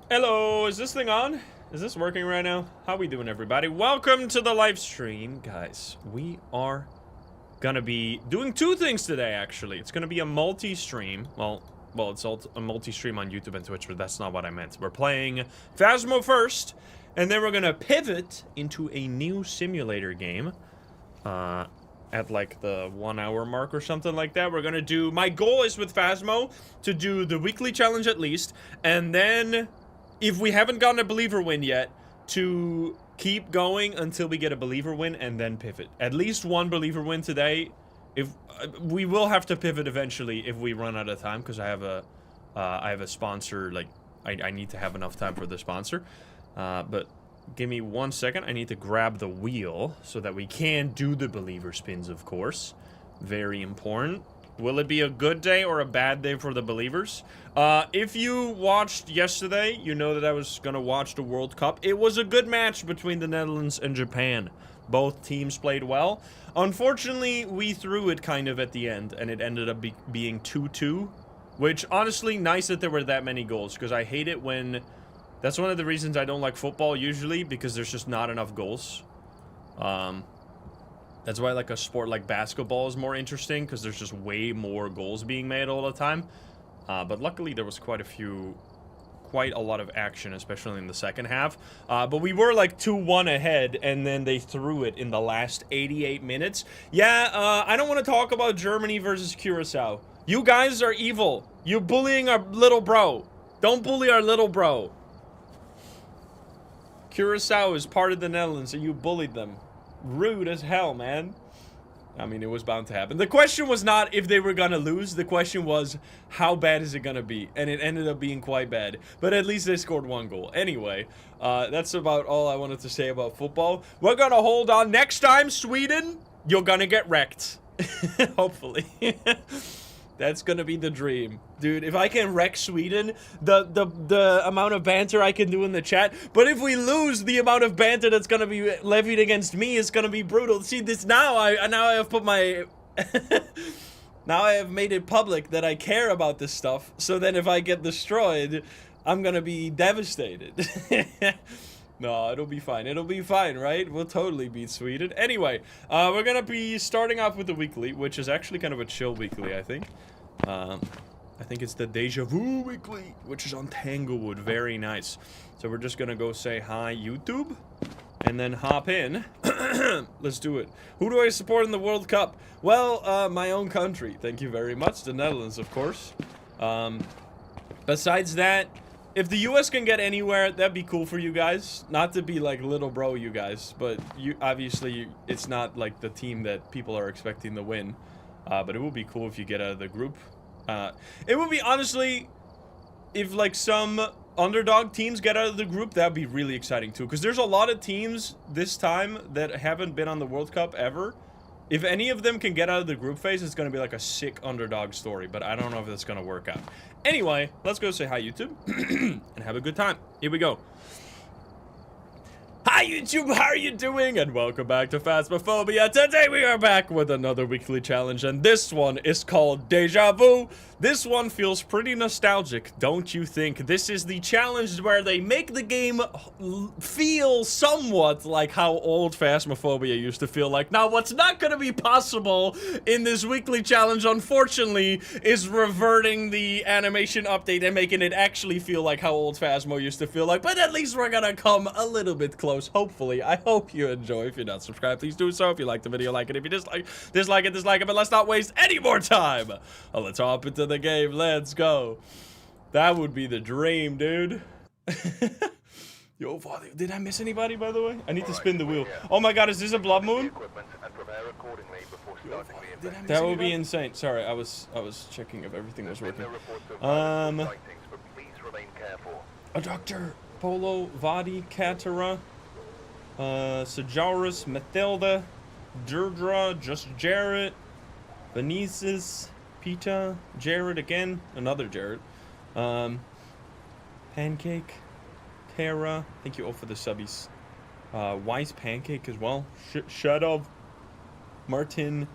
Hello, is this thing on? Is this working right now? How we doing, everybody? Welcome to the live stream, guys. We are gonna be doing two things today, actually. It's gonna be a multi-stream. Well, it's also a multi-stream on YouTube and Twitch, but that's not what I meant. We're playing Phasmo first, and then we're gonna pivot into a new simulator game. At like the 1 hour mark or something like that. We're gonna do, my goal is with Phasmo to do the weekly challenge at least, and then if we haven't gotten a believer win yet, to keep going until we get a believer win and then pivot. At least one believer win today. If we will have to pivot eventually if we run out of time, because I have a sponsor. Like I need to have enough time for the sponsor. But give me 1 second. I need to grab the wheel so that we can do the believer spins, of course. Very important. Will it be a good day or a bad day for the believers? If you watched yesterday, you know that I was gonna watch the World Cup. It was a good match between the Netherlands and Japan. Both teams played well. Unfortunately, we threw it kind of at the end, and it ended up being 2-2. Which, honestly, nice that there were that many goals, because I hate it when... That's one of the reasons I don't like football usually, because there's just not enough goals. That's why like a sport like basketball is more interesting, because there's just way more goals being made all the time. But luckily there was quite a lot of action, especially in the second half. But we were like 2-1 ahead, and then they threw it in the last 88 minutes. Yeah, I don't want to talk about Germany versus Curacao. You guys are evil. You're bullying our little bro. Don't bully our little bro. Curacao is part of the Netherlands, and you bullied them. Rude as hell, man. I mean, it was bound to happen. The question was not if they were gonna lose. The question was, how bad is it gonna be? And it ended up being quite bad. But at least they scored 1 goal. Anyway, that's about all I wanted to say about football. We're gonna hold on. Next time, Sweden, you're gonna get wrecked. Hopefully. That's gonna be the dream. Dude, if I can wreck Sweden, the amount of banter I can do in the chat, but if we lose, the amount of banter that's gonna be levied against me is gonna be brutal. See, this now I have put my... now I have made it public that I care about this stuff, so then if I get destroyed, I'm gonna be devastated. No, it'll be fine. It'll be fine, right? We'll totally beat Sweden. Anyway, we're gonna be starting off with the weekly, which is actually kind of a chill weekly, I think. I think it's the Deja Vu weekly, which is on Tanglewood. Very nice. So we're just gonna go say hi, YouTube, and then hop in. Let's do it. Who do I support in the World Cup? Well, my own country. Thank you very much. The Netherlands, of course. Besides that, if the US can get anywhere, that'd be cool for you guys. Not to be like little bro, you guys, but obviously it's not like the team that people are expecting to win. But it would be cool if you get out of the group. It would be, honestly, if like some underdog teams get out of the group, that'd be really exciting too. Because there's a lot of teams this time that haven't been on the World Cup ever. If any of them can get out of the group phase, it's going to be like a sick underdog story, but I don't know if that's going to work out. Anyway, let's go say hi, YouTube, and have a good time. Here we go. Hi, YouTube, how are you doing? And welcome back to Phasmophobia. Today we are back with another weekly challenge, and this one is called Deja Vu. This one feels pretty nostalgic, don't you think? This is the challenge where they make the game feel somewhat like how old Phasmophobia used to feel like. Now, what's not going to be possible in this weekly challenge, unfortunately, is reverting the animation update and making it actually feel like how old Phasmo used to feel like. But at least we're going to come a little bit close, hopefully. I hope you enjoy. If you're not subscribed, please do so. If you like the video, like it. If you dislike it. But let's not waste any more time. Let's hop into the game. Let's go. That would be the dream, dude. Yo, father, did I miss anybody, by the way? I need to spin the wheel. Oh my god, is this a blood moon? That would be insane. Sorry, I was checking if everything was working. A Dr. Polo, Vadi, Katara, Sejaurus, Mathilda, Deirdre, Just Jarrett, Venices, Pita, Jared again, another Jared, Pancake, Tara, thank you all for the subbies, Wise Pancake as well, Shadow, Martin,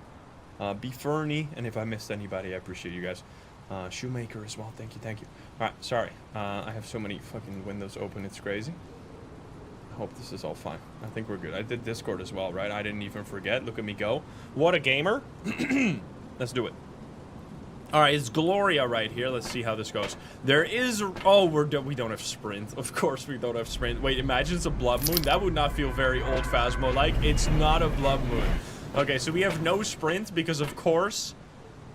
B. Fernie, and if I missed anybody, I appreciate you guys. Shoemaker as well. Thank you, thank you. Alright, sorry. I have so many fucking windows open, it's crazy. I hope this is all fine. I think we're good. I did Discord as well, right? I didn't even forget. Look at me go. What a gamer. Let's do it. Alright, it's Gloria right here. Let's see how this goes. There is... Oh, we don't have sprint. Of course we don't have sprint. Wait, imagine it's a blood moon. That would not feel very old Phasmo-like. It's not a blood moon. Okay, so we have no sprint because, of course,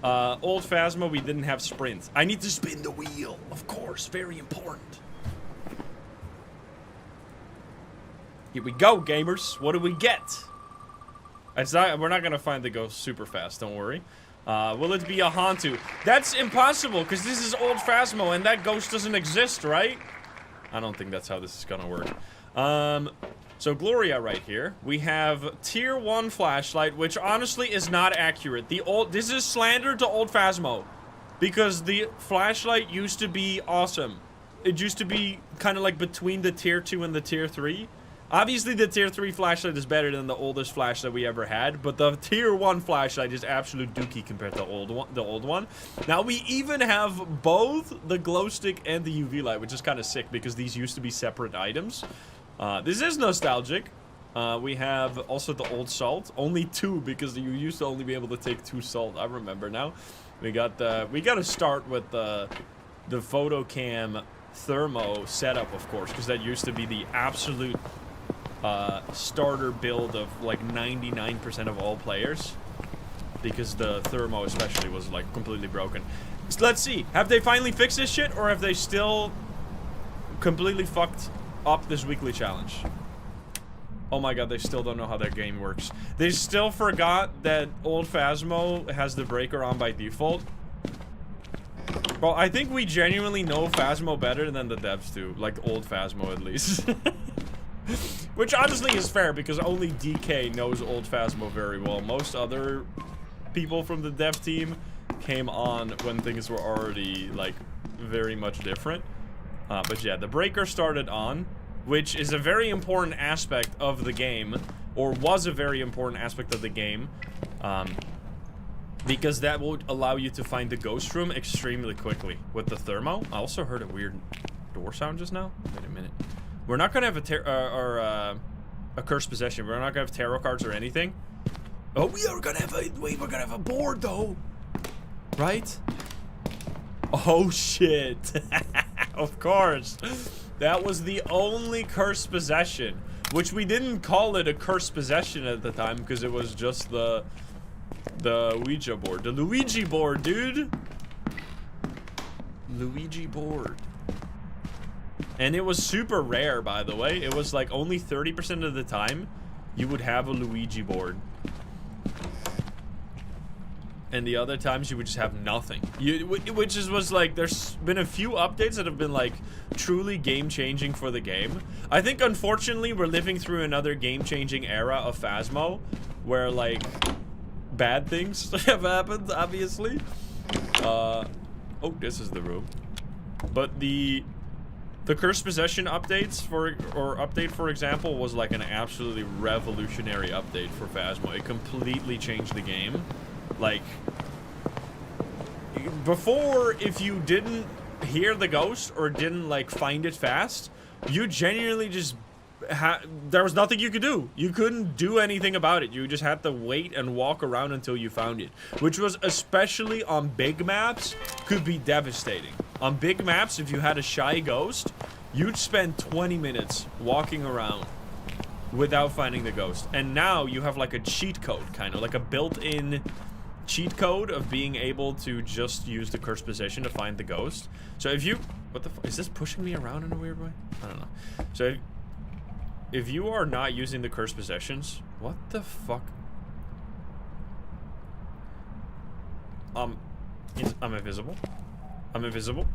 old Phasmo, we didn't have sprint. I need to spin the wheel. Of course, very important. Here we go, gamers. What do we get? We're not gonna find the ghost super fast, don't worry. Will it be a Hantu? That's impossible, because this is old Phasmo, and that ghost doesn't exist, right? I don't think that's how this is gonna work. So Gloria right here. We have tier 1 flashlight, which honestly is not accurate. This is slander to old Phasmo, because the flashlight used to be awesome. It used to be kind of like between the tier 2 and the tier 3. Obviously, the tier 3 flashlight is better than the oldest flashlight we ever had, but the tier 1 flashlight is absolute dookie compared to the old one. Now, we even have both the glow stick and the UV light, which is kind of sick because these used to be separate items. This is nostalgic. We have also the old salt, only 2 because you used to only be able to take 2 salt. I remember now. We got to start with the photo cam thermo setup, of course, because that used to be the absolute starter build of like 99% of all players, because the thermo especially was like completely broken. So let's see, have they finally fixed this shit, or have they still completely fucked up this weekly challenge? Oh my god, they still don't know how that game works. They still forgot that old Phasmo has the breaker on by default. Well, I think we genuinely know Phasmo better than the devs do, like old Phasmo at least. Which honestly is fair, because only DK knows old Phasmo very well. Most other people from the dev team came on when things were already, like, very much different. But yeah, the breaker started on, which is a very important aspect of the game, or was a very important aspect of the game, because that would allow you to find the ghost room extremely quickly with the thermo. I also heard a weird door sound just now. Wait a minute. We're not gonna have a cursed possession. We're not gonna have tarot cards or anything. Oh, we're gonna have a board though, right? Oh shit! Of course, that was the only cursed possession, which we didn't call it a cursed possession at the time because it was just the Ouija board, the Luigi board, dude. Luigi board. And it was super rare, by the way. It was like only 30% of the time you would have a Luigi board. And the other times you would just have nothing. Was like, there's been a few updates that have been like truly game-changing for the game. I think unfortunately we're living through another game-changing era of Phasmo, where like bad things have happened, obviously. Oh, this is the room. But the Cursed Possession updates, for example, was like an absolutely revolutionary update for Phasmo. It completely changed the game. Like, before, if you didn't hear the ghost or didn't, like, find it fast, you genuinely just there was nothing you could do. You couldn't do anything about it. You just had to wait and walk around until you found it, which was, especially on big maps, could be devastating. On big maps, if you had a shy ghost, you'd spend 20 minutes walking around without finding the ghost. And now you have like a cheat code, kind of like a built-in cheat code of being able to just use the Cursed Possession to find the ghost. So if you... What the fuck? Is this pushing me around in a weird way? I don't know. So if you are not using the Cursed Possessions... What the fuck? I'm invisible. I'm invisible.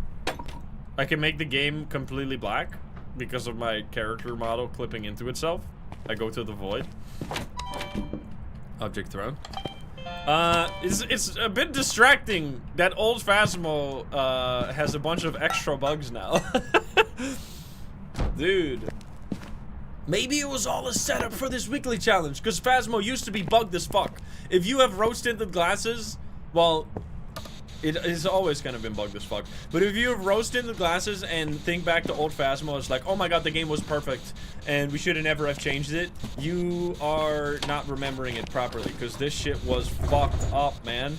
I can make the game completely black because of my character model clipping into itself. I go to the void. Object thrown. It's a bit distracting that old Phasmo has a bunch of extra bugs now. Dude. Maybe it was all a setup for this weekly challenge, because Phasmo used to be bugged as fuck. If you have rose tinted glasses, well, It is always kind of been bugged as fuck. But if you have rose-tinted glasses and think back to old Phasmo, it's like, oh my god, the game was perfect, and we should have never have changed it. You are not remembering it properly, because this shit was fucked up, man.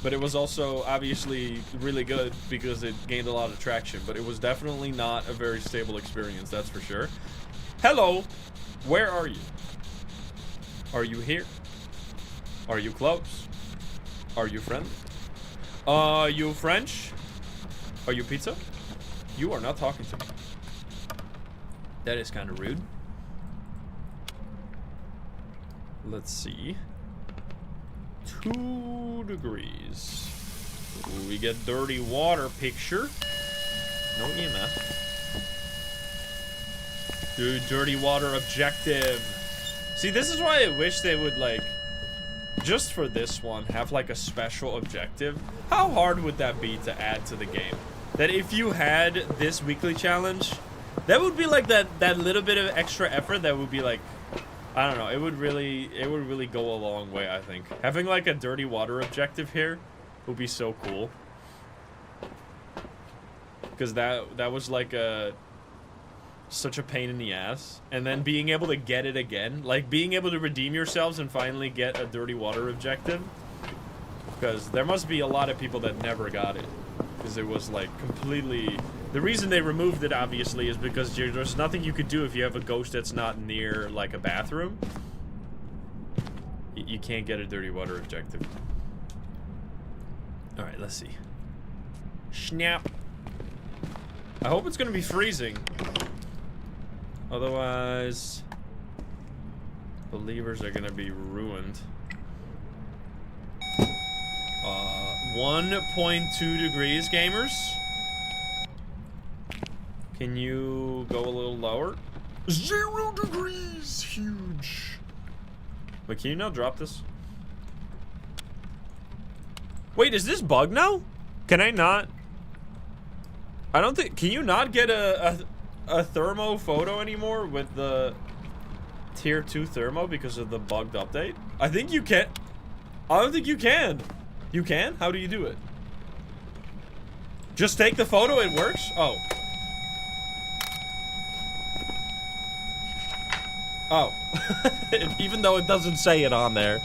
But it was also obviously really good because it gained a lot of traction. But it was definitely not a very stable experience, that's for sure. Hello, where are you? Are you here? Are you close? Are you friendly? Are you French? Are you pizza? You are not talking to me. That is kind of rude. Let's see. 2 degrees. We get dirty water picture. No EMF. Dude, dirty water objective. See, this is why I wish they would, like, just for this one, have like a special objective. How hard would that be to add to the game? That if you had this weekly challenge, that would be like that little bit of extra effort that would be like, I don't know, it would really go a long way, I think. Having like a dirty water objective here would be so cool. Because that was like such a pain in the ass, and then being able to get it again, like being able to redeem yourselves and finally get a dirty water objective, because there must be a lot of people that never got it, because it was like completely, the reason they removed it obviously is because there's nothing you could do if you have a ghost that's not near like a bathroom. You can't get a dirty water objective. All right, let's see. Snap. I hope it's gonna be freezing. Otherwise, believers are gonna be ruined. 1.2 degrees, gamers. Can you go a little lower? 0 degrees, huge. Wait, can you now drop this? Wait, is this bugged now? Can I not? I don't think, can you not get a thermo photo anymore with the tier 2 thermo because of the bugged update? I think you can. I don't think you can. You can? How do you do it? Just take the photo, it works? Oh. Oh. Even though it doesn't say it on there,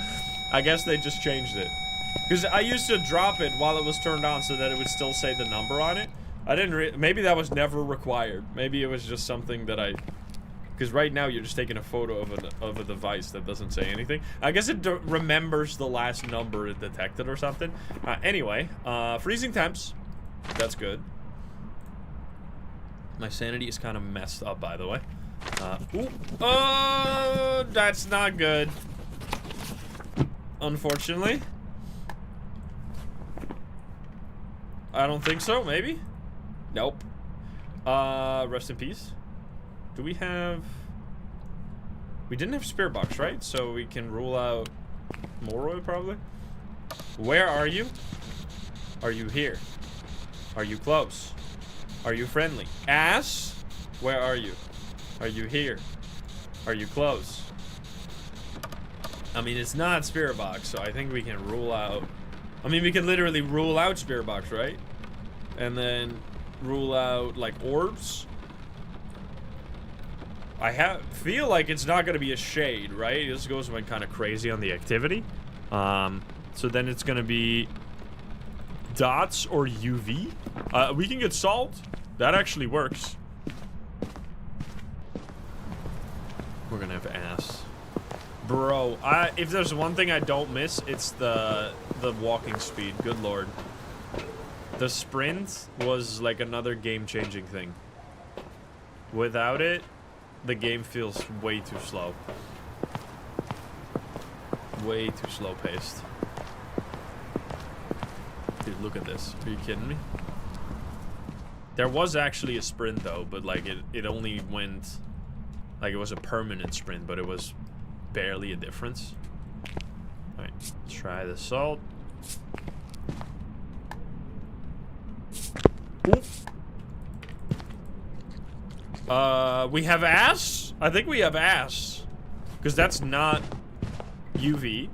I guess they just changed it. Because I used to drop it while it was turned on so that it would still say the number on it. I didn't maybe that was never required. Maybe it was just something that because right now you're just taking a photo of a device that doesn't say anything. I guess it remembers the last number it detected or something. Anyway, freezing temps. That's good. My sanity is kind of messed up, by the way. Oh, that's not good. Unfortunately. I don't think so, maybe? Nope. Rest in peace. Do we have... We didn't have Spirit Box, right? So we can rule out Moroi, probably? Where are you? Are you here? Are you close? Are you friendly? Ass? Where are you? Are you here? Are you close? I mean, it's not Spirit Box, so I think we can rule out... I mean, we can literally rule out Spirit Box, right? And then rule out, like, orbs. I feel like it's not going to be a shade, right? This goes went kind of crazy on the activity. So then it's going to be dots or UV. We can get salt. That actually works. We're going to have ass. Bro, if there's one thing I don't miss, it's the walking speed. Good lord. The sprint was like another game-changing thing. Without it, the game feels way too slow. Way too slow-paced. Dude, look at this. Are you kidding me? There was actually a sprint, though, but like it only went... Like, it was a permanent sprint, but it was barely a difference. Alright, try the salt. Oof. We have ass? I think we have ass. Because that's not UV.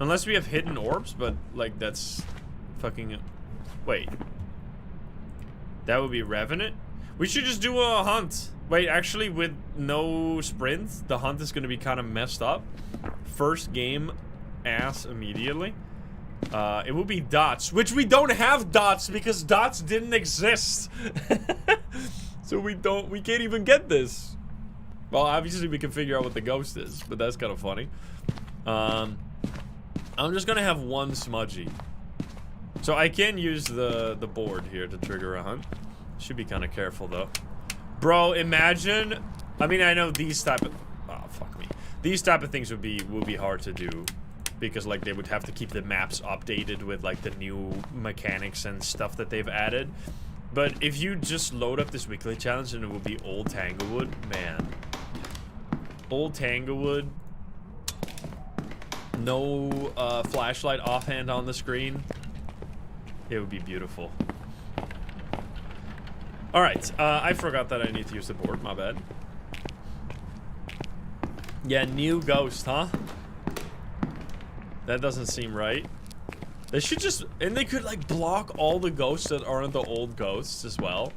Unless we have hidden orbs, but, like, that's fucking Wait. That would be Revenant? We should just do a hunt. Wait, actually, with no sprint, the hunt is going to be kind of messed up. First game, ass immediately. It will be dots, which we don't have dots because dots didn't exist. So we can't even get this. Well, obviously we can figure out what the ghost is, but that's kind of funny. I'm just gonna have one smudgy. So I can use the board here to trigger a hunt. Should be kind of careful though. Bro, imagine, I mean, I know these type of, oh, fuck me. These type of things would be hard to do. Because, like, they would have to keep the maps updated with, like, the new mechanics and stuff that they've added. But if you just load up this weekly challenge and it would be Old Tanglewood, man. Old Tanglewood. No flashlight offhand on the screen. It would be beautiful. Alright, I forgot that I need to use the board, my bad. Yeah, new ghost, huh? That doesn't seem right. They should just, and they could like block all the ghosts that aren't the old ghosts as well.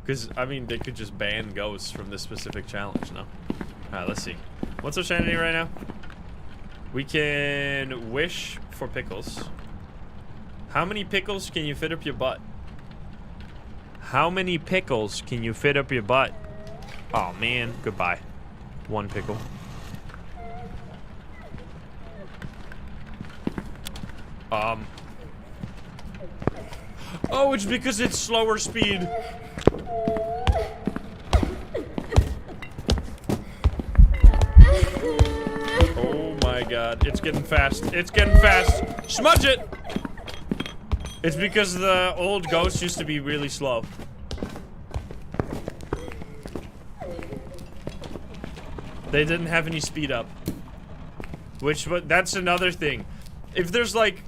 Because, I mean, they could just ban ghosts from this specific challenge, no? Alright, let's see. What's our sanity right now? We can wish for pickles. How many pickles can you fit up your butt? How many pickles can you fit up your butt? Oh man, goodbye. One pickle. Oh, it's because it's slower speed. Oh my god, it's getting fast. It's getting fast. Smudge it! It's because the old ghosts used to be really slow. They didn't have any speed up. That's another thing. If there's like,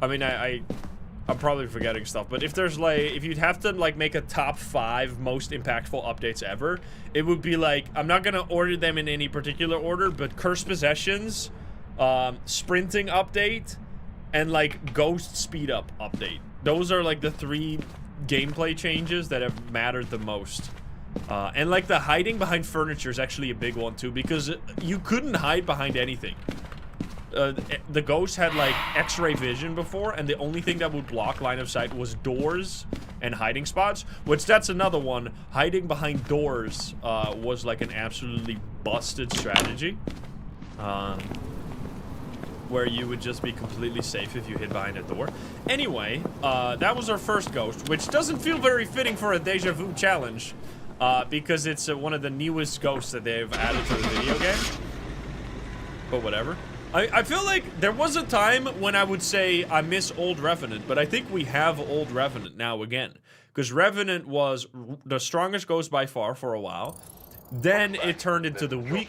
I mean, I'm probably forgetting stuff, but if there's like, if you'd have to like make a top 5 most impactful updates ever, it would be like, I'm not gonna order them in any particular order, but Cursed Possessions, sprinting update, and like ghost speed up update. Those are like the 3 gameplay changes that have mattered the most. And like the hiding behind furniture is actually a big one too, because you couldn't hide behind anything. The ghost had like x-ray vision before, and the only thing that would block line of sight was doors and hiding spots, which that's another one. Hiding behind doors was like an absolutely busted strategy, where you would just be completely safe if you hid behind a door. Anyway, that was our first ghost, which doesn't feel very fitting for a deja vu challenge, because it's one of the newest ghosts that they've added to the video game. But whatever. I feel like there was a time when I would say I miss Old Revenant, but I think we have Old Revenant now again. Because Revenant was the strongest ghost by far for a while. Then it turned into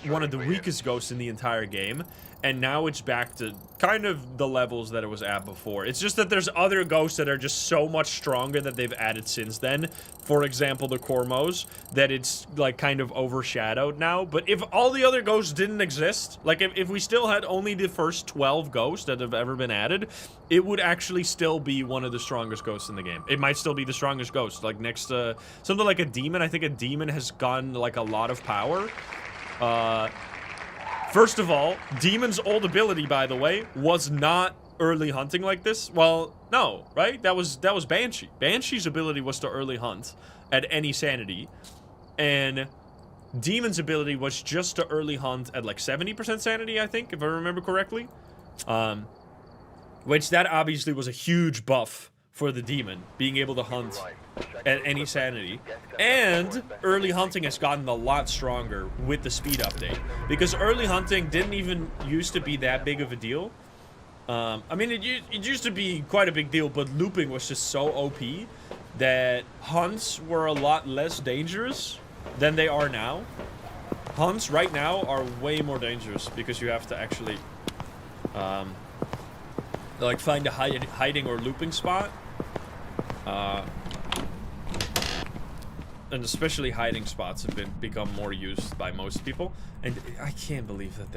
one of the weakest ghosts in the entire game. And now it's back to kind of the levels that it was at before. It's just that there's other ghosts that are just so much stronger that they've added since then. For example, the Cormos, that it's like kind of overshadowed now. But if all the other ghosts didn't exist, like if we still had only the first 12 ghosts that have ever been added, it would actually still be one of the strongest ghosts in the game. It might still be the strongest ghost, like next to something like a demon. I think a demon has gotten like a lot of power. First of all, Demon's old ability, by the way, was not early hunting like this. Well, no, right? That was Banshee. Banshee's ability was to early hunt at any sanity. And Demon's ability was just to early hunt at like 70% sanity, I think, if I remember correctly. Which that obviously was a huge buff for the Demon, being able to hunt at any sanity. And early hunting has gotten a lot stronger with the speed update, because early hunting didn't even used to be that big of a deal. I mean, it used to be quite a big deal, but looping was just so OP that hunts were a lot less dangerous than they are now. Hunts right now are way more dangerous because you have to actually like find a hiding or looping spot. And especially hiding spots have become more used by most people. And I can't believe that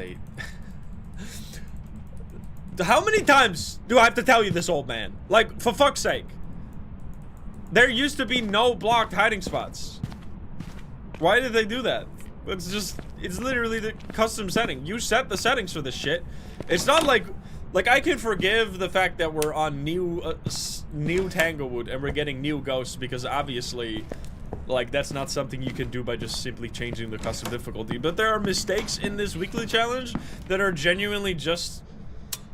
How many times do I have to tell you this, old man? Like, for fuck's sake. There used to be no blocked hiding spots. Why did they do that? It's literally the custom setting. You set the settings for this shit. It's not like I can forgive the fact that we're on new Tanglewood and we're getting new ghosts because obviously, like, that's not something you can do by just simply changing the custom difficulty. But there are mistakes in this weekly challenge that are genuinely just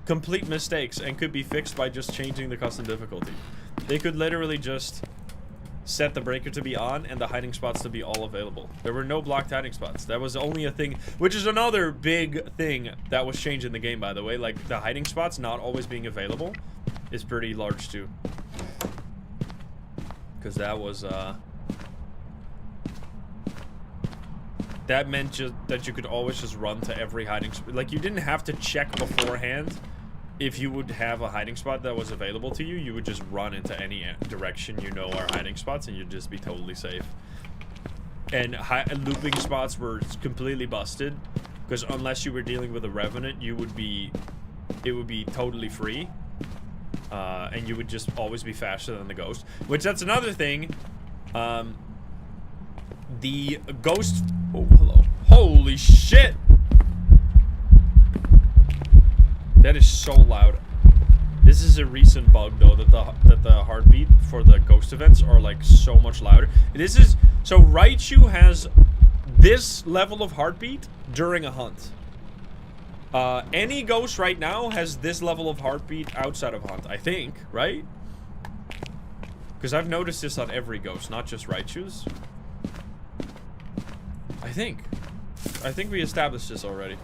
complete mistakes and could be fixed by just changing the custom difficulty. They could literally just set the breaker to be on and the hiding spots to be all available. There were no blocked hiding spots. That was only a thing, which is another big thing that was changed in the game, by the way. Like, the hiding spots not always being available is pretty large too. Because that was, that meant just that you could always just run to every hiding spot. Like, you didn't have to check beforehand if you would have a hiding spot that was available to you. You would just run into any direction you know are hiding spots and you'd just be totally safe. And looping spots were completely busted because unless you were dealing with a revenant, it would be totally free. And you would just always be faster than the ghost, which that's another thing. The ghost, oh, hello. Holy shit. That is so loud. This is a recent bug though, that the heartbeat for the ghost events are like so much louder. This is so Raichu has this level of heartbeat during a hunt. Any ghost right now has this level of heartbeat outside of hunt, I think, right? Because I've noticed this on every ghost, not just Raichu's. I think we established this already,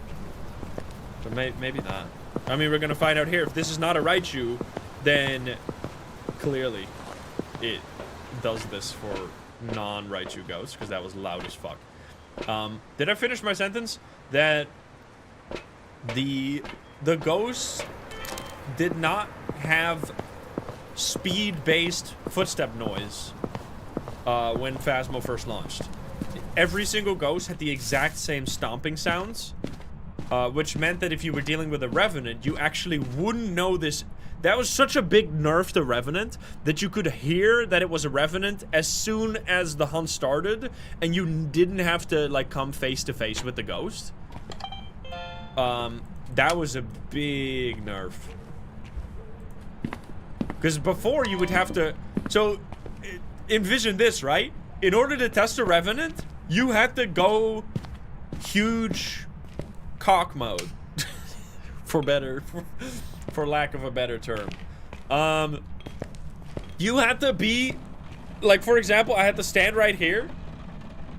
but maybe not. I mean, we're gonna find out here. If this is not a Raichu, then clearly it does this for non-Raichu ghosts, because that was loud as fuck. Did I finish my sentence? That the ghosts did not have speed-based footstep noise when Phasmo first launched. Every single ghost had the exact same stomping sounds. Which meant that if you were dealing with a Revenant, you actually wouldn't know this. That was such a big nerf to Revenant that you could hear that it was a Revenant as soon as the hunt started, and you didn't have to, like, come face to face with the ghost. That was a big nerf. Because before you would have to... So, envision this, right? In order to test a Revenant, you had to go huge... cock mode for lack of a better term. You had to be like, for example, I had to stand right here,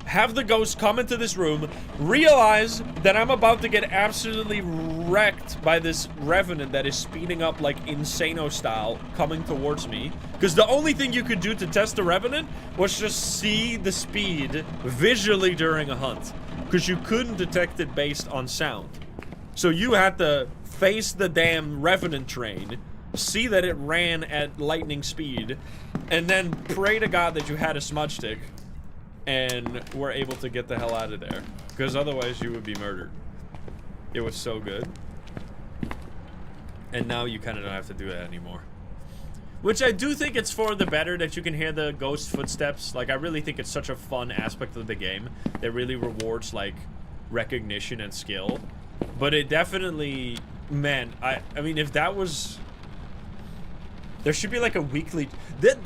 have the ghost come into this room, realize that I'm about to get absolutely wrecked by this Revenant that is speeding up like Insano style coming towards me, because the only thing you could do to test the Revenant was just see the speed visually during a hunt, because you couldn't detect it based on sound. So you had to face the damn Revenant train, see that it ran at lightning speed, and then pray to God that you had a smudge stick and were able to get the hell out of there, because otherwise you would be murdered. It was so good. And now you kind of don't have to do that anymore. Which I do think it's for the better that you can hear the ghost footsteps. Like, I really think it's such a fun aspect of the game that really rewards, like, recognition and skill. But it definitely, man, I mean, if that was... There should be, like, a weekly...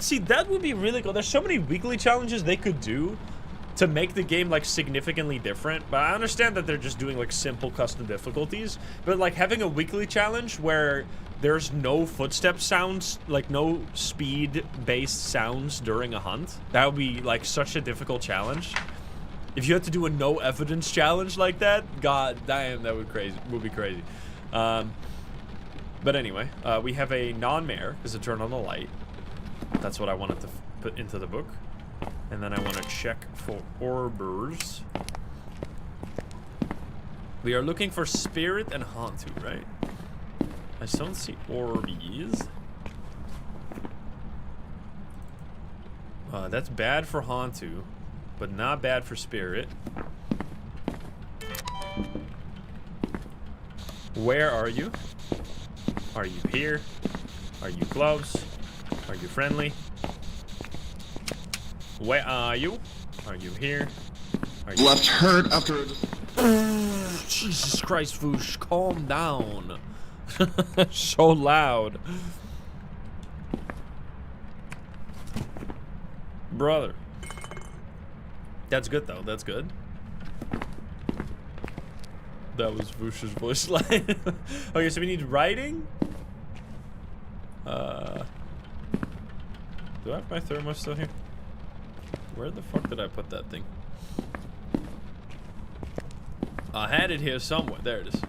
See, that would be really cool. There's so many weekly challenges they could do to make the game, like, significantly different. But I understand that they're just doing, like, simple custom difficulties. But, like, having a weekly challenge where there's no footstep sounds, like, no speed-based sounds during a hunt, that would be, like, such a difficult challenge. If you had to do a no evidence challenge like that, god damn, that would be crazy. But anyway, we have a non-mare, because to turn on the light. That's what I wanted to put into the book. And then I want to check for orbers. We are looking for Spirit and Hantu, right? I just don't see Orbeez. That's bad for Hantu, but not bad for Spirit. Where are you? Are you here? Are you close? Are you friendly? Where are you? Are you here? Are you left hurt after Jesus Christ, Voosh, calm down. So loud. Brother. That's good though, that's good. That was Voosh's voice line. Okay, so we need writing. Do I have my thermos still here? Where the fuck did I put that thing? I had it here somewhere. There it is.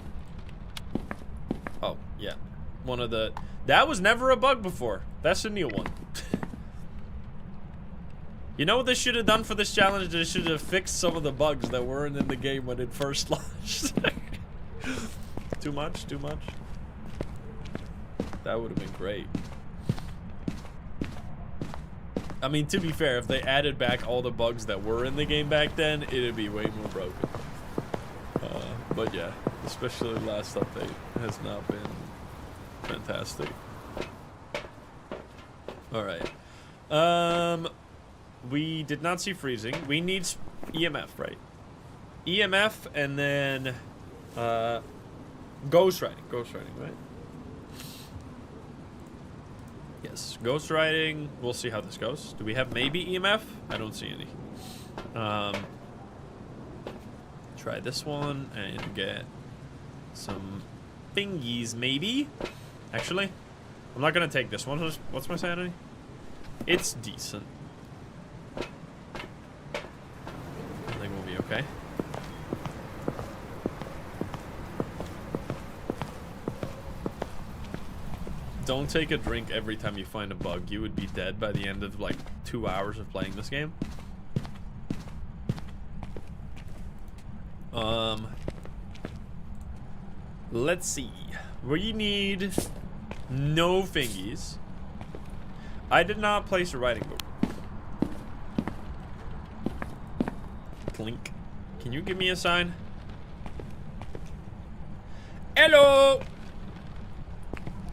Oh, yeah. One of the... That was never a bug before. That's a new one. You know what they should have done for this challenge? They should have fixed some of the bugs that weren't in the game when it first launched. Too much? Too much? That would have been great. I mean, to be fair, if they added back all the bugs that were in the game back then, it'd be way more broken. But yeah, especially the last update has not been fantastic. Alright. We did not see freezing. We need EMF, right? EMF and then ghostwriting. Ghostwriting, right? Yes, ghostwriting. We'll see how this goes. Do we have maybe EMF? I don't see any. Try this one and get some thingies, maybe. Actually, I'm not gonna take this one. What's my sanity? It's decent. I think we'll be okay. Don't take a drink every time you find a bug. You would be dead by the end of like 2 hours of playing this game. Let's see. We need no fingies. I did not place a writing book. Clink. Can you give me a sign? Hello!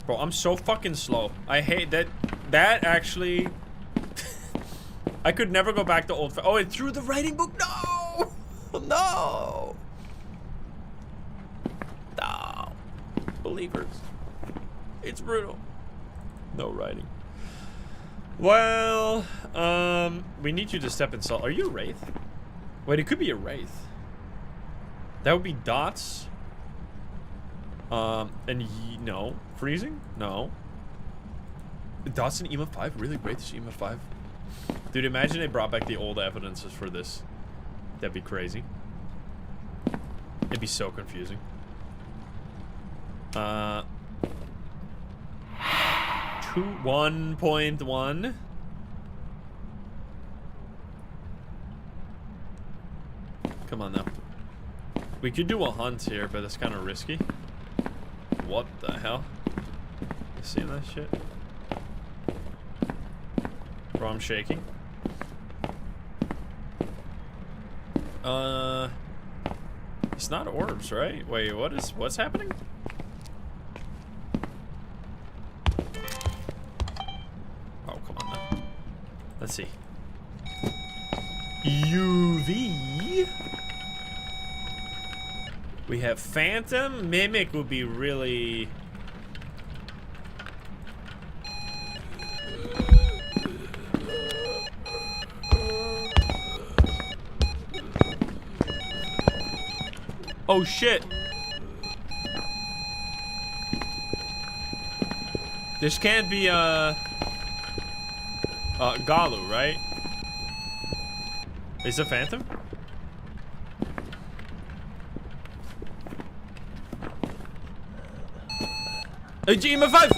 Bro, I'm so fucking slow. I hate that. That actually... I could never go back to old... Oh, it threw the writing book? No! No! No. Believers. It's brutal. No writing. Well, we need you to step in salt. Are you a wraith? Wait, it could be a wraith. That would be dots. No. Freezing? No. Dots in EMA 5? Really? Wraith is EMA 5? Dude, imagine they brought back the old evidences for this. That'd be crazy. It'd be so confusing. 1.1. Come on now. We could do a hunt here, but it's kind of risky. What the hell? You seeing that shit? Bro, I'm shaking. It's not orbs, right? Wait, what's happening? Oh, come on now. Let's see. UV. We have Phantom. Mimic would be really... Oh shit. This can't be Galu, right? Is it Phantom? EMA 5!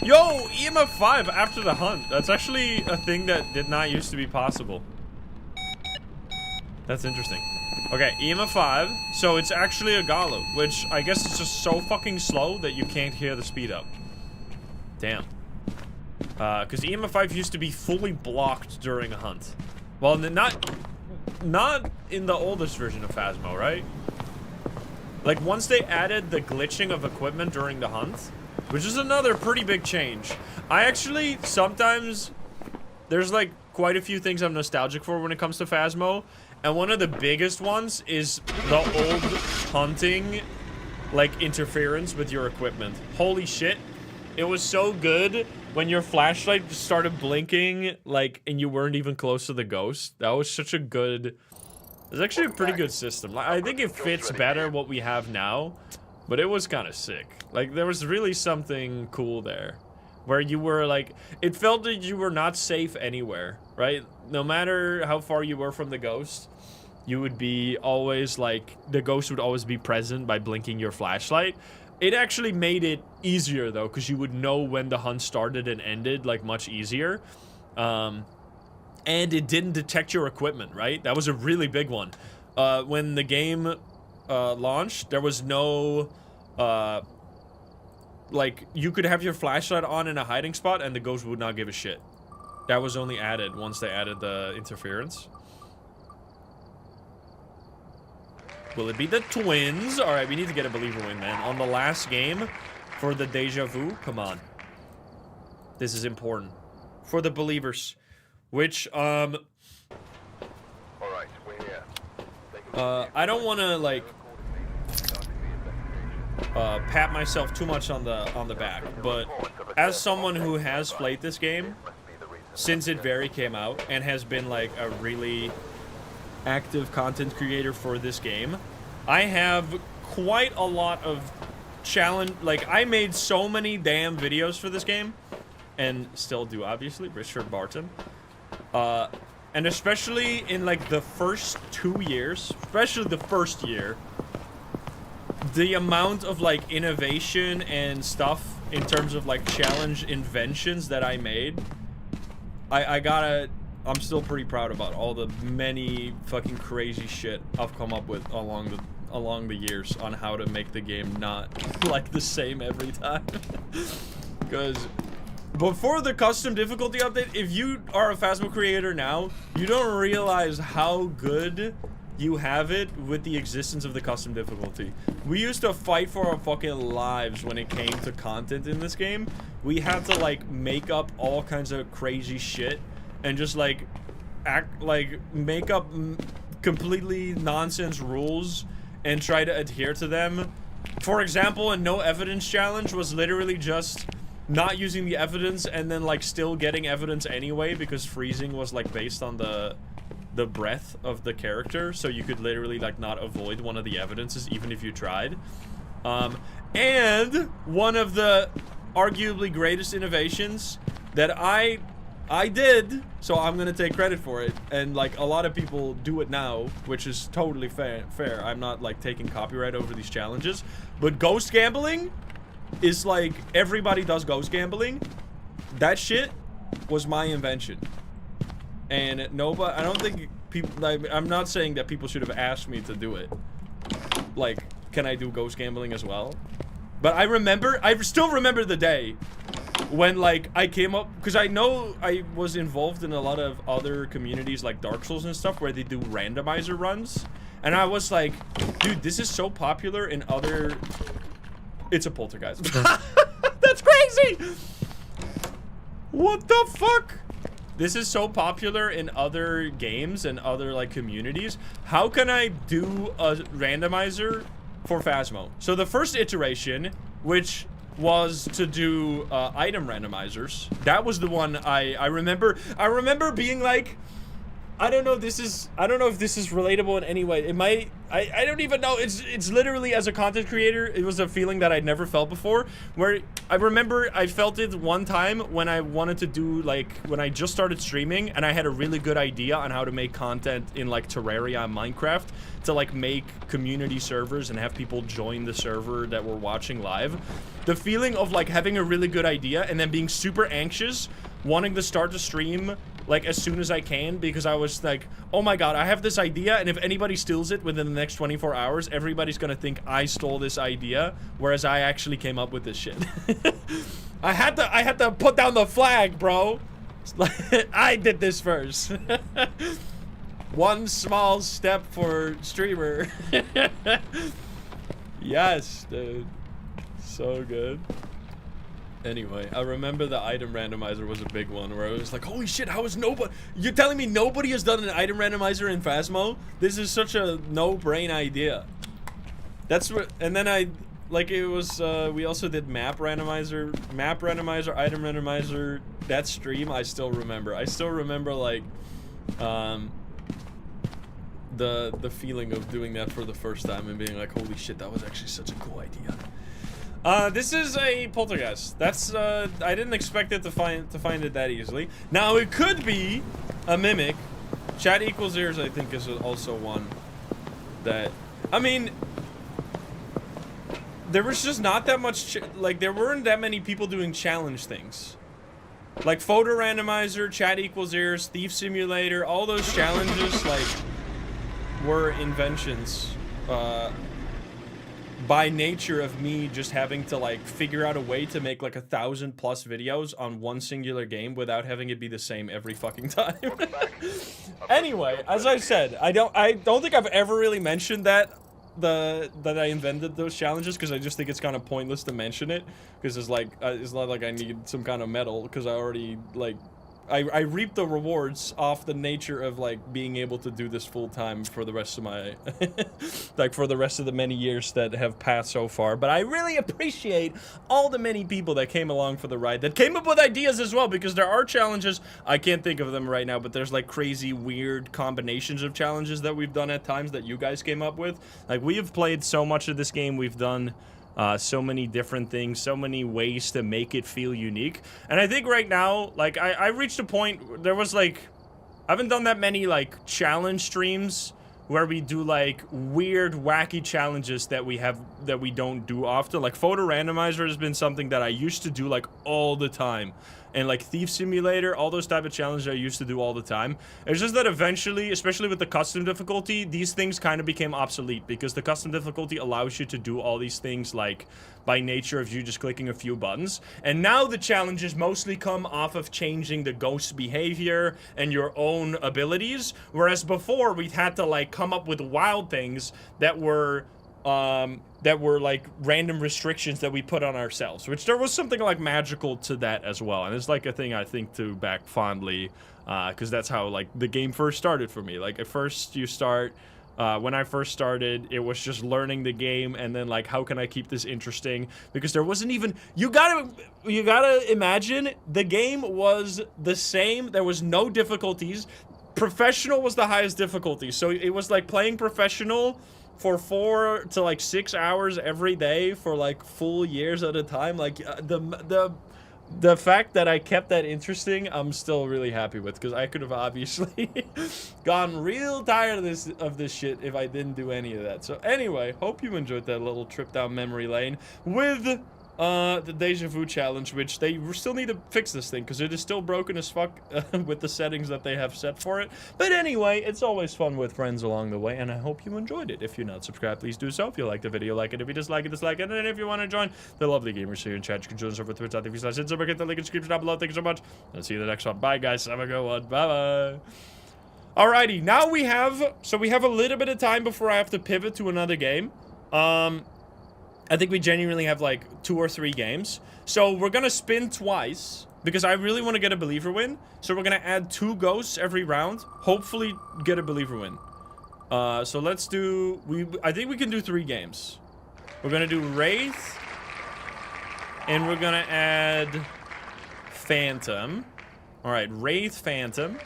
Yo, EMA 5 after the hunt. That's actually a thing that did not used to be possible. That's interesting. Okay, EMA 5. So it's actually a Galu, which I guess is just so fucking slow that you can't hear the speed up. Damn. Because EMA 5 used to be fully blocked during a hunt. Well, not... not in the oldest version of Phasmo, right? Like, once they added the glitching of equipment during the hunt, which is another pretty big change. I actually, sometimes, there's like quite a few things I'm nostalgic for when it comes to Phasmo. And one of the biggest ones is the old hunting, like, interference with your equipment. Holy shit. It was so good when your flashlight just started blinking, like, and you weren't even close to the ghost. That was such a good... It's actually a pretty good system. I think it fits better what we have now, but it was kind of sick. Like, there was really something cool there. Where you were, like... It felt that you were not safe anywhere, right? No matter how far you were from the ghost, you would be always, like... The ghost would always be present by blinking your flashlight. It actually made it easier, though, because you would know when the hunt started and ended, like, much easier. And it didn't detect your equipment, right? That was a really big one. When the game launched, there was no... like, you could have your flashlight on in a hiding spot and the ghost would not give a shit. That was only added once they added the interference. Will it be the twins? Alright, we need to get a believer win, man. On the last game for the deja vu. Come on. This is important. For the believers. Which, Alright, we're here. I don't want to, like... pat myself too much on the back, but as someone who has played this game since it very came out and has been like a really active content creator for this game, I have quite a lot of challenge. Like, I made so many damn videos for this game, and still do, obviously. Richard Barton. And especially in like the first 2 years, especially the first year, the amount of like innovation and stuff in terms of like challenge inventions that I made, I'm still pretty proud about all the many fucking crazy shit I've come up with along the years on how to make the game not like the same every time. Because before the custom difficulty update, if you are a Phasmo creator now, you don't realize how good you have it with the existence of the custom difficulty. We used to fight for our fucking lives when it came to content in this game. We had to like make up all kinds of crazy shit and just like make up completely nonsense rules and try to adhere to them. For example, a no evidence challenge was literally just not using the evidence and then like still getting evidence anyway, because freezing was like based on the breath of the character, so you could literally like not avoid one of the evidences even if you tried. And one of the arguably greatest innovations that I did, so I'm gonna take credit for it, and like a lot of people do it now, which is totally fair. I'm not like taking copyright over these challenges, but ghost gambling is like, everybody does ghost gambling. That shit was my invention. And nobody, I don't think people, like, I'm not saying that people should have asked me to do it. Like, can I do ghost gambling as well? But I still remember the day when, like, I came up, because I know I was involved in a lot of other communities like Dark Souls and stuff where they do randomizer runs. And I was like, dude, this is so popular in other... It's a poltergeist. That's crazy! What the fuck? This is so popular in other games and other, like, communities. How can I do a randomizer for Phasmo? So the first iteration, which was to do item randomizers, that was the one I remember. I remember being like, I don't know if this is relatable in any way. It might, I don't even know. It's literally, as a content creator, it was a feeling that I'd never felt before, where I remember I felt it one time when I wanted to do, like, when I just started streaming and I had a really good idea on how to make content in like Terraria and Minecraft to like make community servers and have people join the server that were watching live. The feeling of like having a really good idea and then being super anxious, wanting to start the stream like as soon as I can, because I was like, oh my god, I have this idea, and if anybody steals it within the next 24 hours, everybody's gonna think I stole this idea, whereas I actually came up with this shit. I had to put down the flag, bro. I did this first. One small step for streamer. Yes, dude. So good. Anyway, I remember the item randomizer was a big one where I was like, holy shit, how is nobody... You're telling me nobody has done an item randomizer in Phasmo? This is such a no-brain idea. That's what... And then I... Like, it was, we also did map randomizer, item randomizer. That stream, I still remember. I still remember, like, the feeling of doing that for the first time and being like, holy shit, that was actually such a cool idea. This is a poltergeist. That's, I didn't expect it to find it that easily. Now, it could be a mimic. Chat equals ears, I think, is also one that, I mean, there was just not that much, like, there weren't that many people doing challenge things. Like, photo randomizer, chat equals ears, thief simulator, all those challenges, like, were inventions, by nature of me just having to, like, figure out a way to make, like, 1,000+ videos on one singular game without having it be the same every fucking time. Anyway, as I said, I don't think I've ever really mentioned that I invented those challenges, because I just think it's kind of pointless to mention it, because it's like it's not like I need some kind of medal, because I already, like, I reap the rewards off the nature of, like, being able to do this full time for the rest of my like, for the rest of the many years that have passed so far. But I really appreciate all the many people that came along for the ride, that came up with ideas as well, because there are challenges, I can't think of them right now, but there's, like, crazy weird combinations of challenges that we've done at times that you guys came up with. Like, we have played so much of this game, we've done so many different things, so many ways to make it feel unique. And I think right now, like, I reached a point, there was, like, I haven't done that many, like, challenge streams where we do, like, weird, wacky challenges that we don't do often. Like, photo randomizer has been something that I used to do, like, all the time. And, like, thief simulator, all those type of challenges I used to do all the time. It's just that eventually, especially with the custom difficulty, these things kind of became obsolete, because the custom difficulty allows you to do all these things, like, by nature of you just clicking a few buttons. And now the challenges mostly come off of changing the ghost behavior and your own abilities, whereas before we'd had to, like, come up with wild things that were like random restrictions that we put on ourselves, which there was something, like, magical to that as well. And it's, like, a thing I think to back fondly, because that's how, like, the game first started for me. Like, at first you start, when I first started, it was just learning the game, and then, like, how can I keep this interesting? Because there wasn't even, you gotta imagine, the game was the same, there was no difficulties. Professional was the highest difficulty, so it was like playing professional for 4 to, like, 6 hours every day for, like, full years at a time. Like, the fact that I kept that interesting, I'm still really happy with, because I could have obviously gotten real tired of this shit if I didn't do any of that. So anyway, hope you enjoyed that little trip down memory lane with the Deja Vu challenge, which they still need to fix this thing, because it is still broken as fuck with the settings that they have set for it. But anyway, it's always fun with friends along the way, and I hope you enjoyed it. If you're not subscribed, please do so. If you like the video, like it. If you dislike it, dislike it. And if you want to join the lovely gamers here in chat, you can join us over twitch.tv/insubscribe. Get the link in the description down below. Thank you so much. I'll see you in the next one. Bye, guys. Have a good one. Bye-bye. Alrighty, now we have a little bit of time before I have to pivot to another game. I think we genuinely have, like, 2 or 3 games. So we're gonna spin twice, because I really want to get a believer win. So we're gonna add 2 ghosts every round. Hopefully get a believer win. So let's do... I think we can do 3 games. We're gonna do Wraith. And we're gonna add Phantom. Alright, Wraith, Phantom.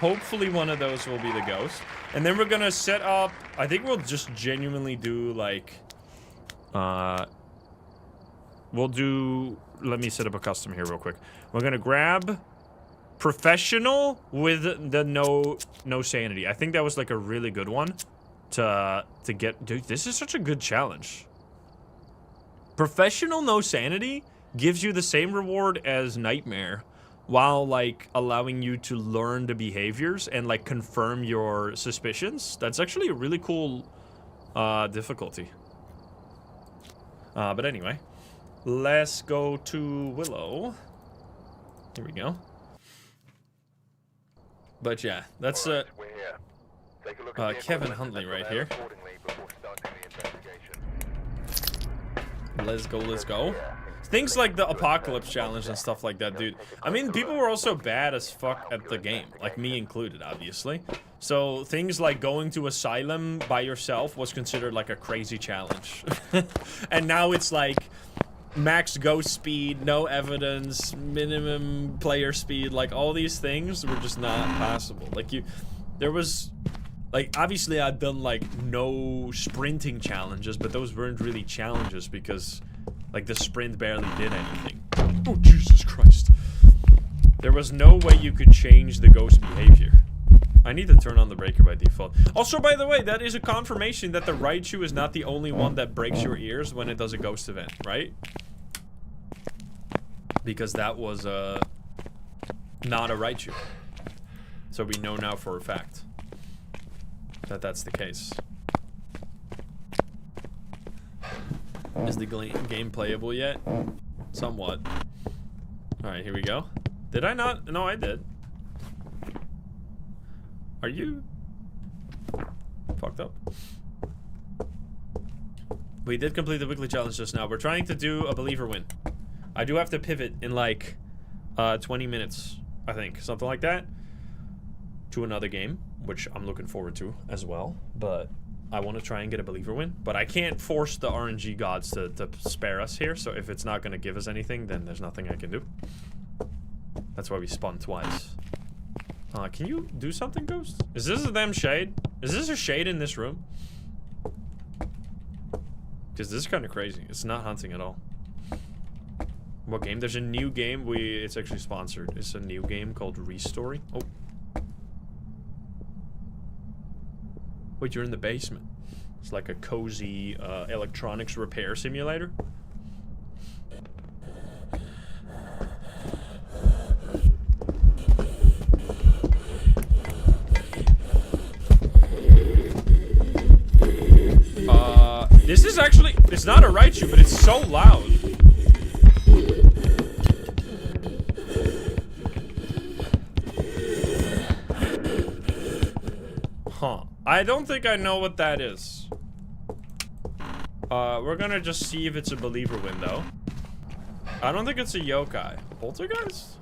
Hopefully one of those will be the ghost. And then we're gonna set up... I think we'll just genuinely do, like... we'll do, let me set up a custom here real quick. We're gonna grab professional with the no sanity. I think that was, like, a really good one to get. Dude, this is such a good challenge. Professional no sanity gives you the same reward as nightmare, while, like, allowing you to learn the behaviors and, like, confirm your suspicions. That's actually a really cool difficulty. But anyway, let's go to Willow. Here we go. But yeah, that's Kevin Huntley right here. Let's go, let's go. Things like the Apocalypse Challenge and stuff like that, dude. I mean, people were also bad as fuck at the game. Like, me included, obviously. So, things like going to Asylum by yourself was considered like a crazy challenge. And now it's like max ghost speed, no evidence, minimum player speed. Like, all these things were just not possible. Like, there was... Like, obviously I'd done, like, no sprinting challenges, but those weren't really challenges because, like, the sprint barely did anything. Oh, Jesus Christ. There was no way you could change the ghost behavior. I need to turn on the breaker by default. Also, by the way, that is a confirmation that the Raichu is not the only one that breaks your ears when it does a ghost event, right? Because that was, not a Raichu. So we know now for a fact that that's the case. Is the game playable yet? Somewhat. Alright, here we go. Did I not? No, I did. Are you fucked up? We did complete the weekly challenge just now. We're trying to do a believer win. I do have to pivot in like 20 minutes, I think. Something like that. To another game, which I'm looking forward to as well. But I want to try and get a believer win. But I can't force the RNG gods to spare us here. So if it's not going to give us anything, then there's nothing I can do. That's why we spun twice. Can you do something, Ghost? Is this a damn shade? Is this a shade in this room? Because this is kind of crazy. It's not hunting at all. What game? There's a new game. It's actually sponsored. It's a new game called Restory. Oh. Wait, you're in the basement. It's like a cozy electronics repair simulator. This is actually, it's not a Raichu, but it's so loud. Huh. I don't think I know what that is. We're gonna just see if it's a believer window. I don't think it's a yokai. Poltergeist?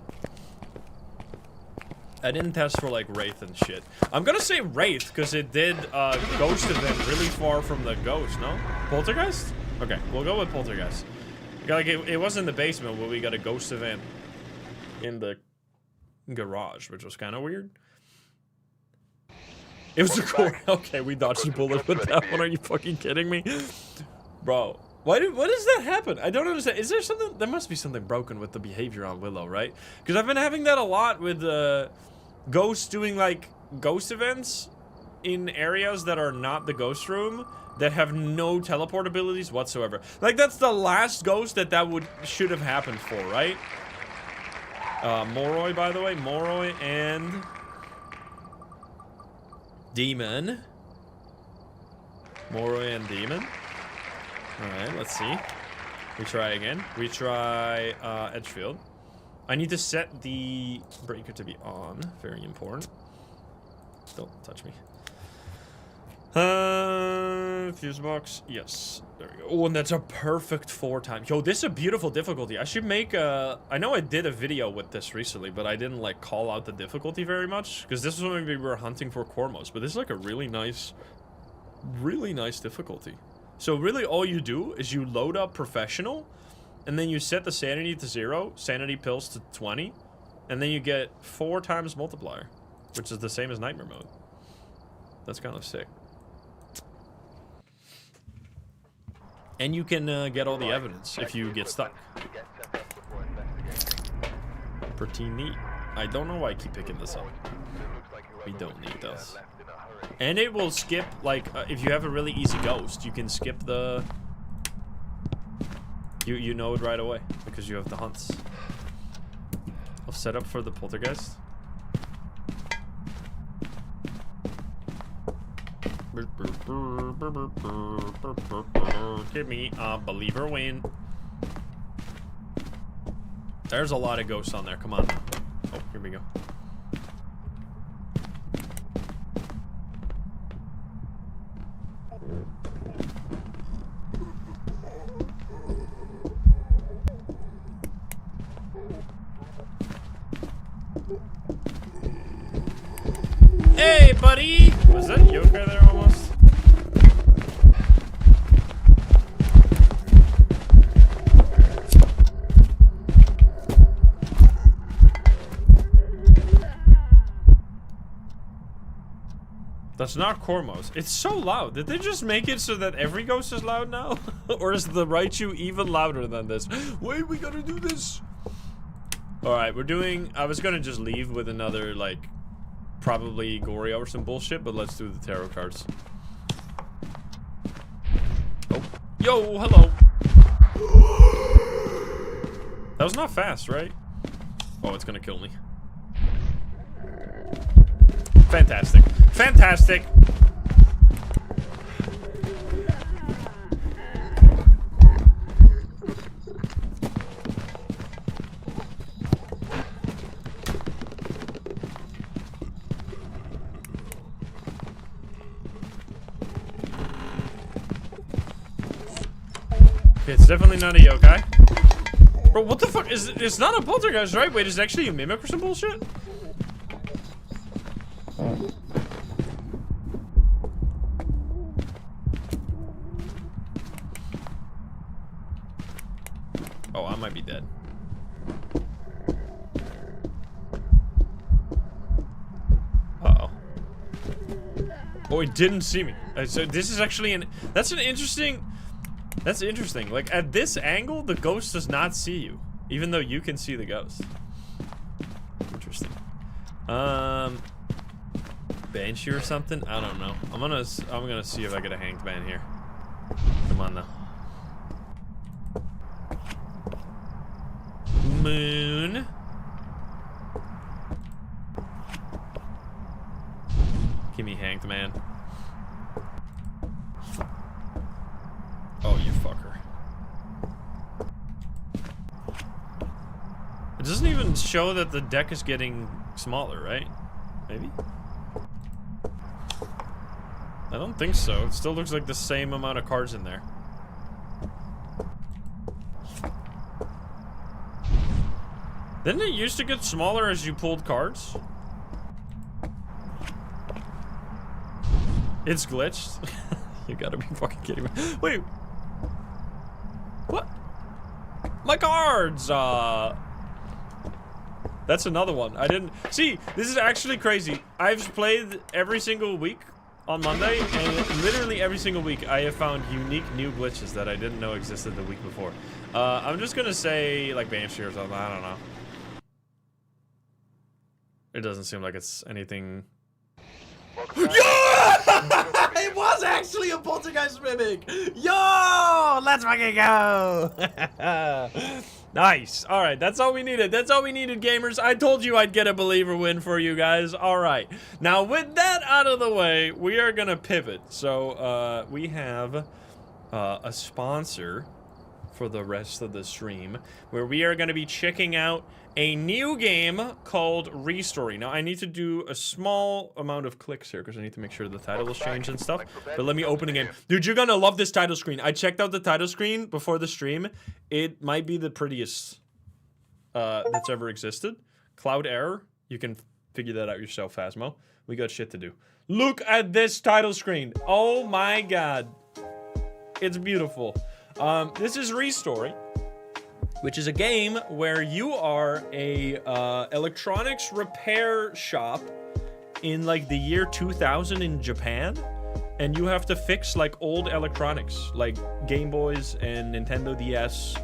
I didn't test for like Wraith and shit. I'm gonna say Wraith because it did ghost event really far from the ghost, no? Poltergeist? Okay, we'll go with Poltergeist. Like it was in the basement where we got a ghost event in the garage, which was kind of weird. It was a core. Okay, we dodged a bullet with that one. Are you fucking kidding me? Bro, what does that happen? I don't understand. Is there something? There must be something broken with the behavior on Willow, right? Because I've been having that a lot with ghosts doing like ghost events in areas that are not the ghost room that have no teleport abilities whatsoever. Like that's the last ghost that should have happened for, right? Moroi, by the way, Moroi and Demon. Moroi and Demon. Alright, let's see. We try again. We try Edgefield. I need to set the breaker to be on. Very important. Don't touch me. Fuse box. Yes. There we go. Oh, and that's a perfect 4 times. Yo, this is a beautiful difficulty. I should make a... I know I did a video with this recently, but I didn't, like, call out the difficulty very much. Because this was when we were hunting for Cormos. But this is, like, a really nice difficulty. So, really, all you do is you load up Professional, and then you set the Sanity to 0, Sanity pills to 20, and then you get 4 times multiplier, which is the same as Nightmare mode. That's kind of sick. And you can get all the evidence if you get stuck. Pretty neat. I don't know why I keep picking this up. We don't need this. And it will skip, like, if you have a really easy ghost, you can skip the... You know it right away, because you have the hunts. I'll set up for the poltergeist. Give me a believer win. There's a lot of ghosts on there. Come on. Oh, here we go. buddy. Was that yokai there almost? That's not Cormos. It's so loud. Did they just make it so that every ghost is loud now? Or is the Raichu even louder than this? Wait, we gotta do this. Alright, we're doing... I was gonna just leave with another, like, probably Goryo or some bullshit, but let's do the tarot cards. Oh. Yo, hello. That was not fast, right? Oh, it's gonna kill me. Fantastic. Fantastic. It's definitely not a yokai. Bro, what the fuck? It's not a poltergeist, right? Wait, is it actually a mimic or some bullshit? Oh, I might be dead. Uh-oh. Oh, it didn't see me. So this is actually an... That's an interesting... That's interesting. Like, at this angle, the ghost does not see you. Even though you can see the ghost. Interesting. Banshee or something? I don't know. I'm gonna see if I get a hanged man here. Come on now. Moon. Give me hanged man. Oh, you fucker. It doesn't even show that the deck is getting smaller, right? Maybe? I don't think so. It still looks like the same amount of cards in there. Didn't it used to get smaller as you pulled cards? It's glitched. You gotta be fucking kidding me. Wait. What? My cards! That's another one. I didn't... See, this is actually crazy. I've played every single week on Monday, and literally every single week I have found unique new glitches that I didn't know existed the week before. I'm just gonna say, like, Banshee or something. I don't know. It doesn't seem like it's anything... Yo! It was actually a poltergeist mimic! Yo! Let's fucking go! Nice. Alright, that's all we needed. That's all we needed, gamers. I told you I'd get a believer win for you guys. Alright. Now, with that out of the way, we are gonna pivot. So, we have a sponsor for the rest of the stream, where we are gonna be checking out a new game called Restory. Now, I need to do a small amount of clicks here because I need to make sure the title is changed and stuff. But let me open the game. Dude, you're gonna love this title screen. I checked out the title screen before the stream. It might be the prettiest that's ever existed. Cloud Error. You can figure that out yourself, Phasmo. We got shit to do. Look at this title screen. Oh my god. It's beautiful. This is Restory, which is a game where you are a electronics repair shop in like the year 2000 in Japan, and you have to fix like old electronics like Game Boys and Nintendo DS.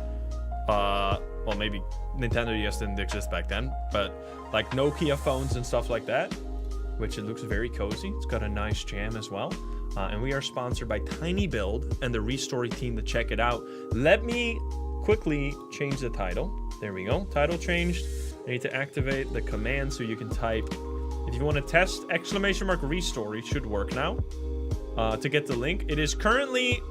Well, maybe Nintendo DS didn't exist back then, but like Nokia phones and stuff like that, which it looks very cozy. It's got a nice jam as well. And we are sponsored by Tiny Build and the Restory team to check it out. Let me quickly change the title. There we go. Title changed. I need to activate the command so you can type. If you want to test !Restory, should work now. To get the link. It is currently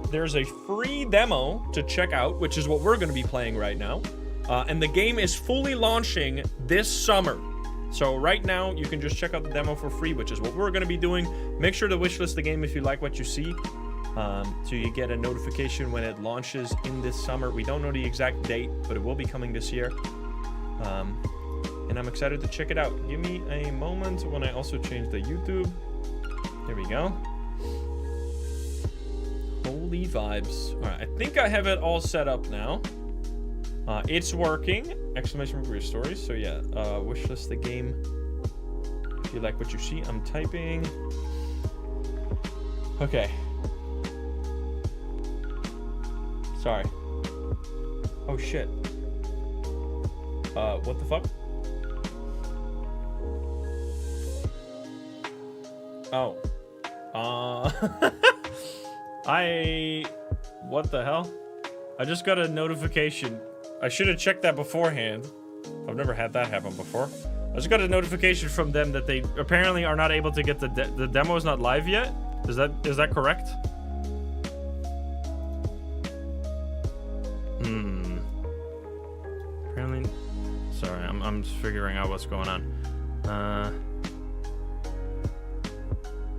there's a free demo to check out, which is what we're going to be playing right now. And the game is fully launching this summer. So right now, you can just check out the demo for free, which is what we're going to be doing. Make sure to wishlist the game if you like what you see. So you get a notification when it launches in this summer. We don't know the exact date, but it will be coming this year. and I'm excited to check it out. Give me a moment when I also change the YouTube. There we go. Holy vibes. All right, I think I have it all set up now. It's working! Exclamation mark for your stories. So yeah, wishlist the game. If you like what you see, I'm typing. Okay. Sorry. Oh shit. What the fuck? Oh. What the hell? I just got a notification. I should have checked that beforehand. I've never had that happen before. I just got a notification from them that they apparently are not able to get the demo is not live yet. Is that correct? Apparently. Sorry, I'm figuring out what's going on.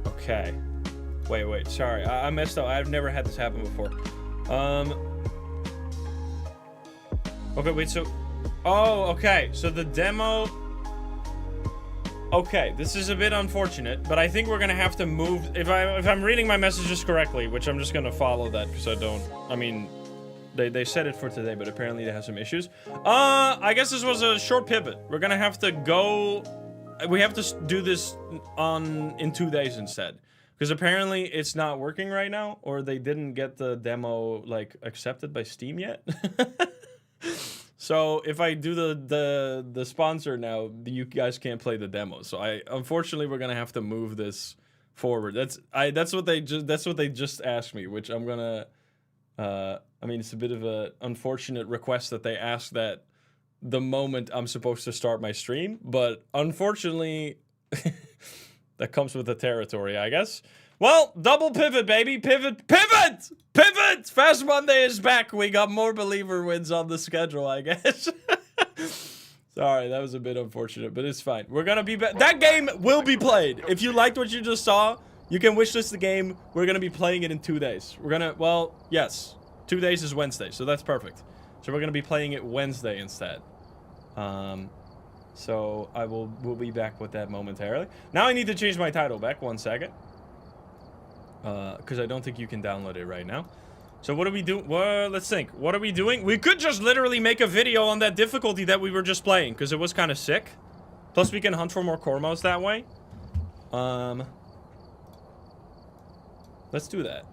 Okay. Wait. Sorry, I messed up. I've never had this happen before. Okay, wait, so... Oh, okay, so the demo... Okay, this is a bit unfortunate, but I think we're gonna have to move... If I'm reading my messages correctly, which I'm just gonna follow that, because I don't... I mean, they said it for today, but apparently they have some issues. I guess this was a short pivot. We're gonna have to go... We have to do this in 2 days instead. Because apparently it's not working right now, or they didn't get the demo, like, accepted by Steam yet. So if I do the sponsor now, you guys can't play the demo. So unfortunately we're gonna have to move this forward. That's what they just asked me, which I'm gonna I mean, it's a bit of an unfortunate request that they asked that the moment I'm supposed to start my stream, but unfortunately that comes with the territory, I guess. Well, double pivot, baby. Pivot! Fast Monday is back. We got more believer wins on the schedule, I guess. Sorry, that was a bit unfortunate, but it's fine. We're gonna be back. That game will be played. If you liked what you just saw, you can wishlist the game. We're gonna be playing it in 2 days. Well, yes. 2 days is Wednesday, so that's perfect. So we're gonna be playing it Wednesday instead. So we'll be back with that momentarily. Now I need to change my title back. 1 second. Because I don't think you can download it right now. So what do we do? Well, let's think. What are we doing? We could just literally make a video on that difficulty that we were just playing, because it was kind of sick. Plus, we can hunt for more core modes that way. Let's do that.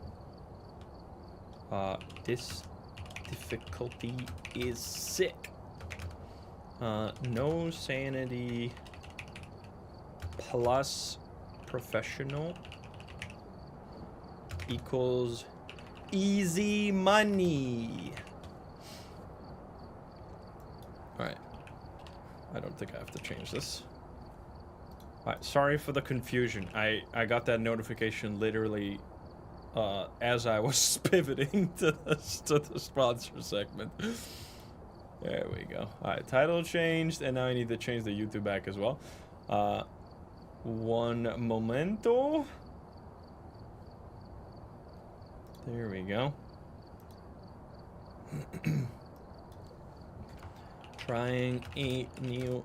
This difficulty is sick. No sanity plus professional equals easy money. Alright. I don't think I have to change this. Alright, sorry for the confusion. I got that notification literally as I was pivoting to the sponsor segment. There we go. Alright, title changed, and now I need to change the YouTube back as well. One momento. There we go. Trying a new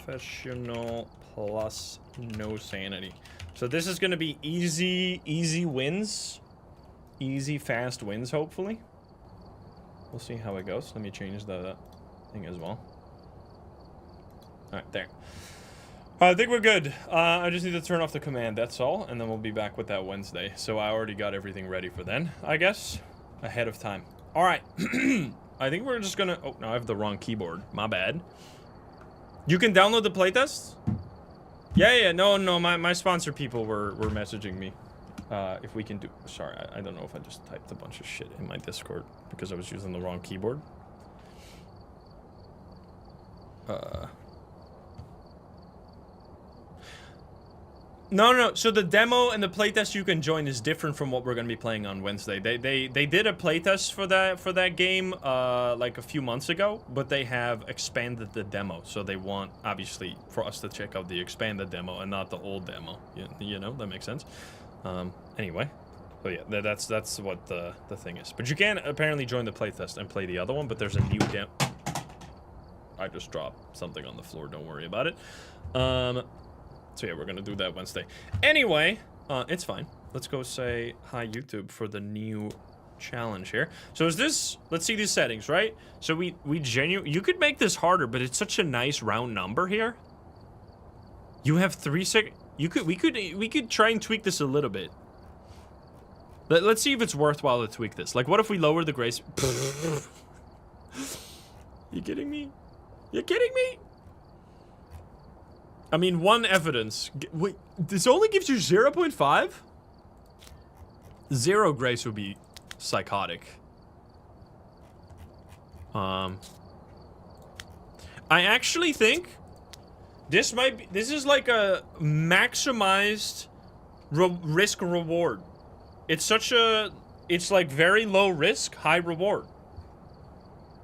professional plus no sanity. So this is gonna be easy wins. Easy, fast wins, hopefully. We'll see how it goes. Let me change the thing as well. Alright, there. I think we're good. I just need to turn off the command, that's all, and then we'll be back with that Wednesday. So I already got everything ready for then, I guess. Ahead of time. Alright. I think we're just gonna... Oh, no, I have the wrong keyboard. My bad. You can download the playtest? Yeah, no, my sponsor people were messaging me. If we can do... Sorry, I don't know if I just typed a bunch of shit in my Discord because I was using the wrong keyboard. No. So the demo and the playtest you can join is different from what we're gonna be playing on Wednesday. They did a playtest for that game like a few months ago, but they have expanded the demo. So they want obviously for us to check out the expanded demo and not the old demo. You know, that makes sense. Anyway, So yeah, that's what the thing is. But you can apparently join the playtest and play the other one, but there's a new I just dropped something on the floor, don't worry about it. So yeah, we're gonna do that Wednesday. Anyway, it's fine. Let's go say hi YouTube for the new challenge here. So is this, let's see these settings, right? So we you could make this harder, but it's such a nice round number here. You have 3 seconds. We could try and tweak this a little bit. Let's see if it's worthwhile to tweak this. Like, what if we lower the grace? You kidding me? You kidding me? I mean, 1 evidence. Wait, this only gives you 0.5? 0 grace would be psychotic. I actually think this is like a maximized risk reward. It's like very low risk, high reward.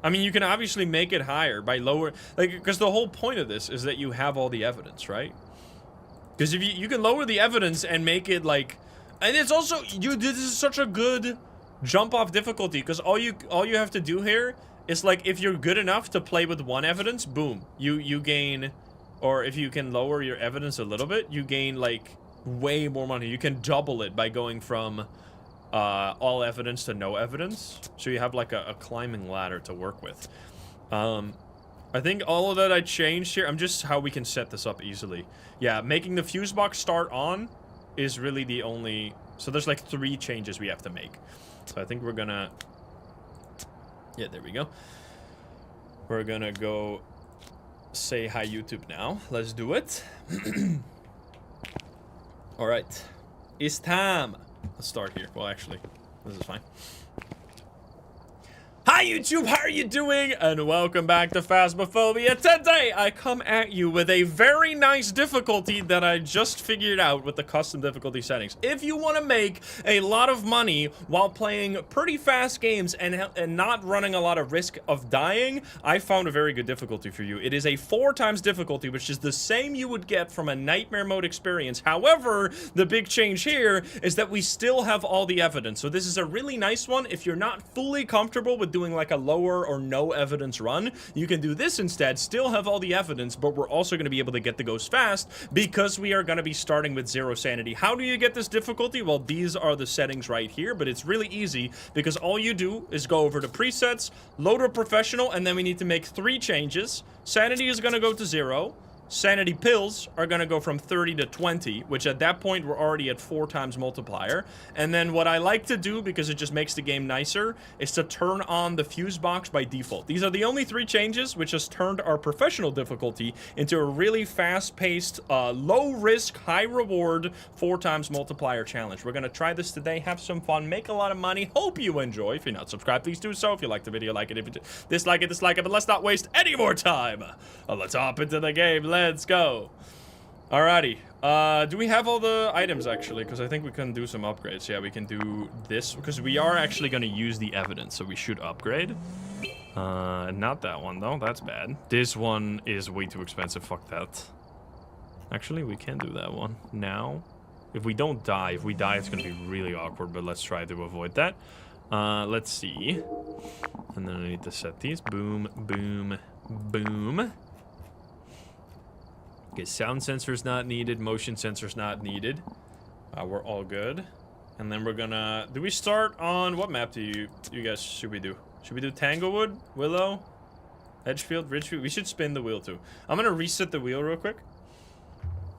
I mean, you can obviously make it higher by lower, like, because the whole point of this is that you have all the evidence, right? Because if you can lower the evidence and make it like, and it's also, this is such a good jump off difficulty, because all you have to do here is, like, if you're good enough to play with 1 evidence, boom, you gain, or if you can lower your evidence a little bit, you gain, like, way more money. You can double it by going from all evidence to no evidence, so you have like a climbing ladder to work with. I think all of that I changed here. I'm just how we can set this up easily. Yeah, making the fuse box start on is really the only, so there's like 3 changes we have to make. So I think we're gonna, yeah, there we go. We're gonna go say hi YouTube now. Let's do it. All right, it's time. Let's start here. Well, actually, this is fine. Hi YouTube, how are you doing? And welcome back to Phasmophobia. Today, I come at you with a very nice difficulty that I just figured out with the custom difficulty settings. If you want to make a lot of money while playing pretty fast games and not running a lot of risk of dying, I found a very good difficulty for you. It is a 4 times difficulty, which is the same you would get from a nightmare mode experience. However, the big change here is that we still have all the evidence. So this is a really nice one. If you're not fully comfortable with doing like a lower or no evidence run, you can do this instead, still have all the evidence, but we're also going to be able to get the ghost fast because we are going to be starting with 0 sanity. How do you get this difficulty? Well, these are the settings right here, but it's really easy because all you do is go over to presets, load a professional, and then we need to make 3 changes. Sanity is going to go to 0. Sanity pills are gonna go from 30 to 20, which at that point we're already at 4 times multiplier. And then what I like to do, because it just makes the game nicer, is to turn on the fuse box by default. These are the only 3 changes, which has turned our professional difficulty into a really fast-paced, low-risk, high-reward 4 times multiplier challenge. We're gonna try this today, have some fun, make a lot of money. Hope you enjoy. If you're not subscribed, please do so. If you like the video, like it. If you dislike it, dislike it. But let's not waste any more time. Let's hop into the game. Let's go. Alrighty. Do we have all the items, actually? Because I think we can do some upgrades. Yeah, we can do this. Because we are actually going to use the evidence, so we should upgrade. Not that one, though. That's bad. This one is way too expensive. Fuck that. Actually, we can do that one now. If we don't die, if we die, it's going to be really awkward, but let's try to avoid that. Let's see. And then I need to set these. Boom, boom, boom. Okay, sound sensor's not needed, motion sensor's not needed. We're all good. And then we're gonna, do we start on, what map do you guys should we do? Should we do Tanglewood, Willow, Edgefield, Ridgefield? We should spin the wheel too. I'm gonna reset the wheel real quick.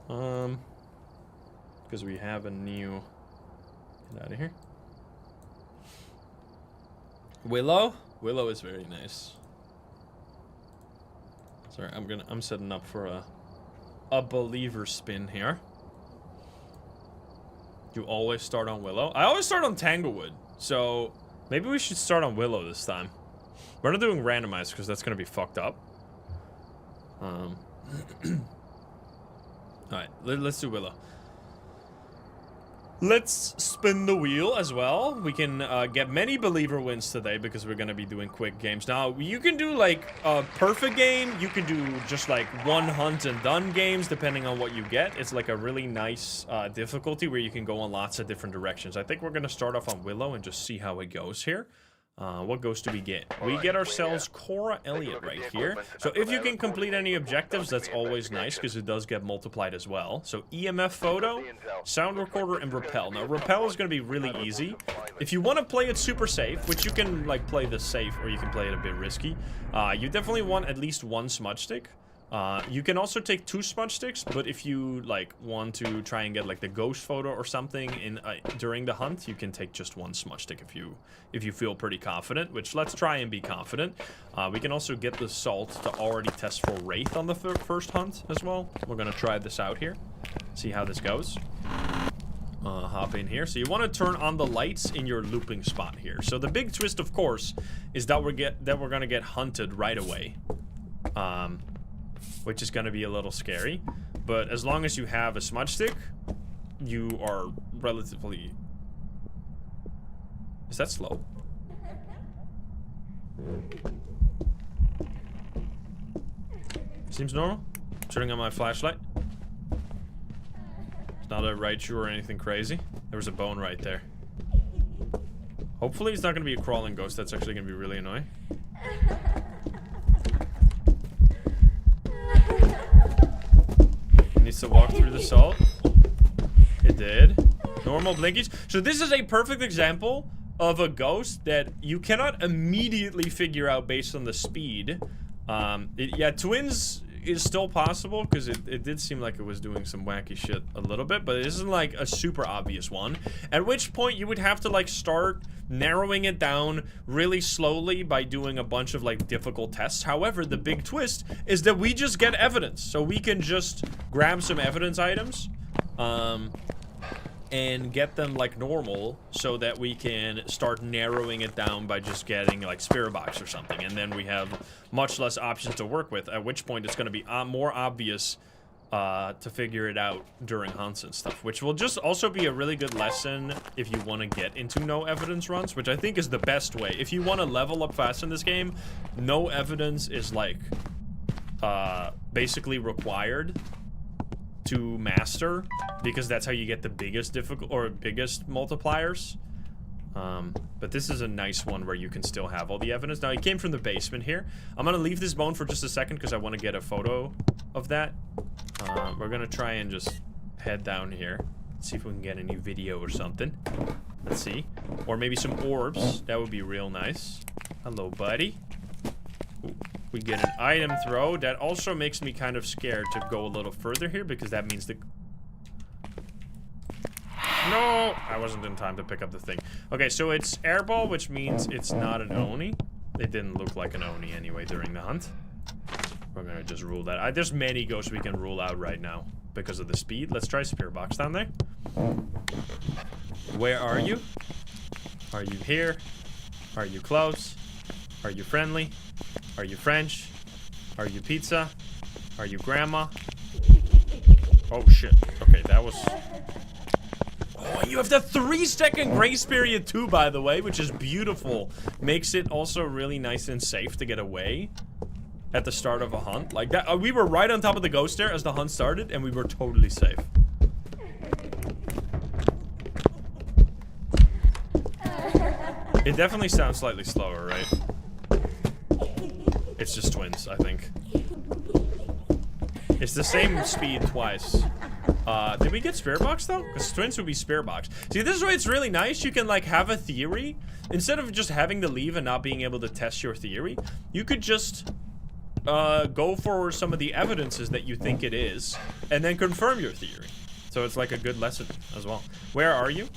Because we have a new, get out of here. Willow? Willow is very nice. Sorry, I'm setting up for a believer spin here. You always start on Willow? I always start on Tanglewood, so maybe we should start on Willow this time. We're not doing randomized because that's gonna be fucked up. Alright, let's do Willow. Let's spin the wheel as well. We can get many believer wins today because we're gonna be doing quick games. Now, you can do like a perfect game. You can do just like one hunt and done games depending on what you get. It's like a really nice difficulty where you can go in lots of different directions. I think we're gonna start off on Willow and just see how it goes here. What ghost do we get? We get ourselves Cora Elliott right here. So if you can complete any objectives, that's always nice because it does get multiplied as well. So EMF photo, sound recorder, and rappel. Now rappel is going to be really easy. If you want to play it super safe, which you can like play this safe or you can play it a bit risky, you definitely want at least one smudge stick. You can also take 2 smudge sticks, but if you like want to try and get like the ghost photo or something in during the hunt, you can take just 1 smudge stick if you feel pretty confident, which let's try and be confident. We can also get the salt to already test for Wraith on the first hunt as well. We're gonna try this out here, see how this goes. Hop in here. So you want to turn on the lights in your looping spot here. So the big twist, of course, is that we're gonna get hunted right away. Which is going to be a little scary. But as long as you have a smudge stick, you are relatively... Is that slow? Seems normal. Turning on my flashlight. It's not a Raichu or anything crazy. There was a bone right there. Hopefully it's not going to be a crawling ghost. That's actually going to be really annoying. Needs to walk through the salt. It did. Normal blinkies. So this is a perfect example of a ghost that you cannot immediately figure out based on the speed. Yeah, twins is still possible because it did seem like it was doing some wacky shit a little bit, but it isn't like a super obvious one. At which point you would have to like start narrowing it down really slowly by doing a bunch of like difficult tests. However, the big twist is that we just get evidence, so we can just grab some evidence items and get them like normal so that we can start narrowing it down by just getting like spirit box or something, and then we have much less options to work with, at which point it's going to be more obvious to figure it out during hunts and stuff, which will just also be a really good lesson if you want to get into no evidence runs, which I think is the best way. If you want to level up fast in this game, no evidence is like basically required to master, because that's how you get the biggest biggest multipliers. But this is a nice one where you can still have all the evidence. Now, it came from the basement here. I'm gonna leave this bone for just a second because I want to get a photo of that. We're gonna try and just head down here, see if we can get any video or something. Let's see. Or maybe some orbs. That would be real nice. Hello, buddy. Ooh. We get an item throw. That also makes me kind of scared to go a little further here because that means the... No! I wasn't in time to pick up the thing. Okay, so it's airball, which means it's not an Oni. It didn't look like an Oni anyway during the hunt. We're gonna just rule that out. There's many ghosts we can rule out right now because of the speed. Let's try spirit box down there. Where are you? Are you here? Are you close? Are you friendly? Are you French? Are you pizza? Are you grandma? Oh shit. Okay, that was... Oh, you have the 3-second grace period too, by the way, which is beautiful. Makes it also really nice and safe to get away at the start of a hunt. Like that, we were right on top of the ghost there as the hunt started, and we were totally safe. It definitely sounds slightly slower, right? It's just twins, I think. It's the same speed twice. Did we get spirit box though? Because twins would be spirit box. See, this is why it's really nice. You can like have a theory. Instead of just having to leave and not being able to test your theory, you could just go for some of the evidences that you think it is and then confirm your theory. So it's like a good lesson as well. Where are you?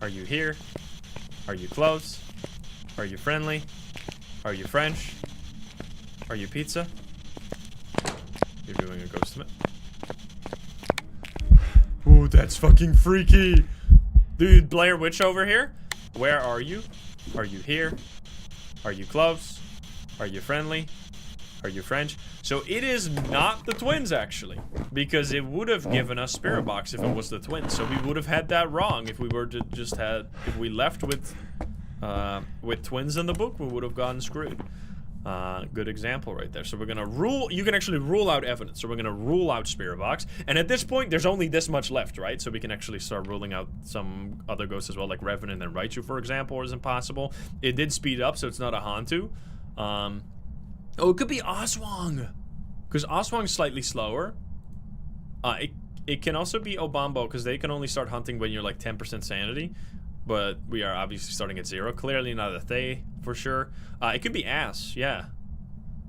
Are you here? Are you close? Are you friendly? Are you French? Are you pizza? You're doing a ghostment. Ooh, that's fucking freaky. Dude, Blair Witch over here. Where are you? Are you here? Are you close? Are you friendly? Are you French? So it is not the twins, actually, because it would have given us Spirit Box if it was the twins. So we would have had that wrong if we were to just had, if we left with twins in the book, we would have gotten screwed. Good example right there. So we're gonna rule, you can actually rule out evidence. So we're gonna rule out Spirit Box. And at this point, there's only this much left, right? So we can actually start ruling out some other ghosts as well, like Revenant and Raichu, for example, is impossible. It did speed up, so it's not a Hantu. Oh, it could be Oswang, because Oswang's slightly slower. It can also be Obambo, because they can only start hunting when you're like 10% sanity. But we are obviously starting at 0. Clearly not a Thay, for sure. It could be Ass, yeah.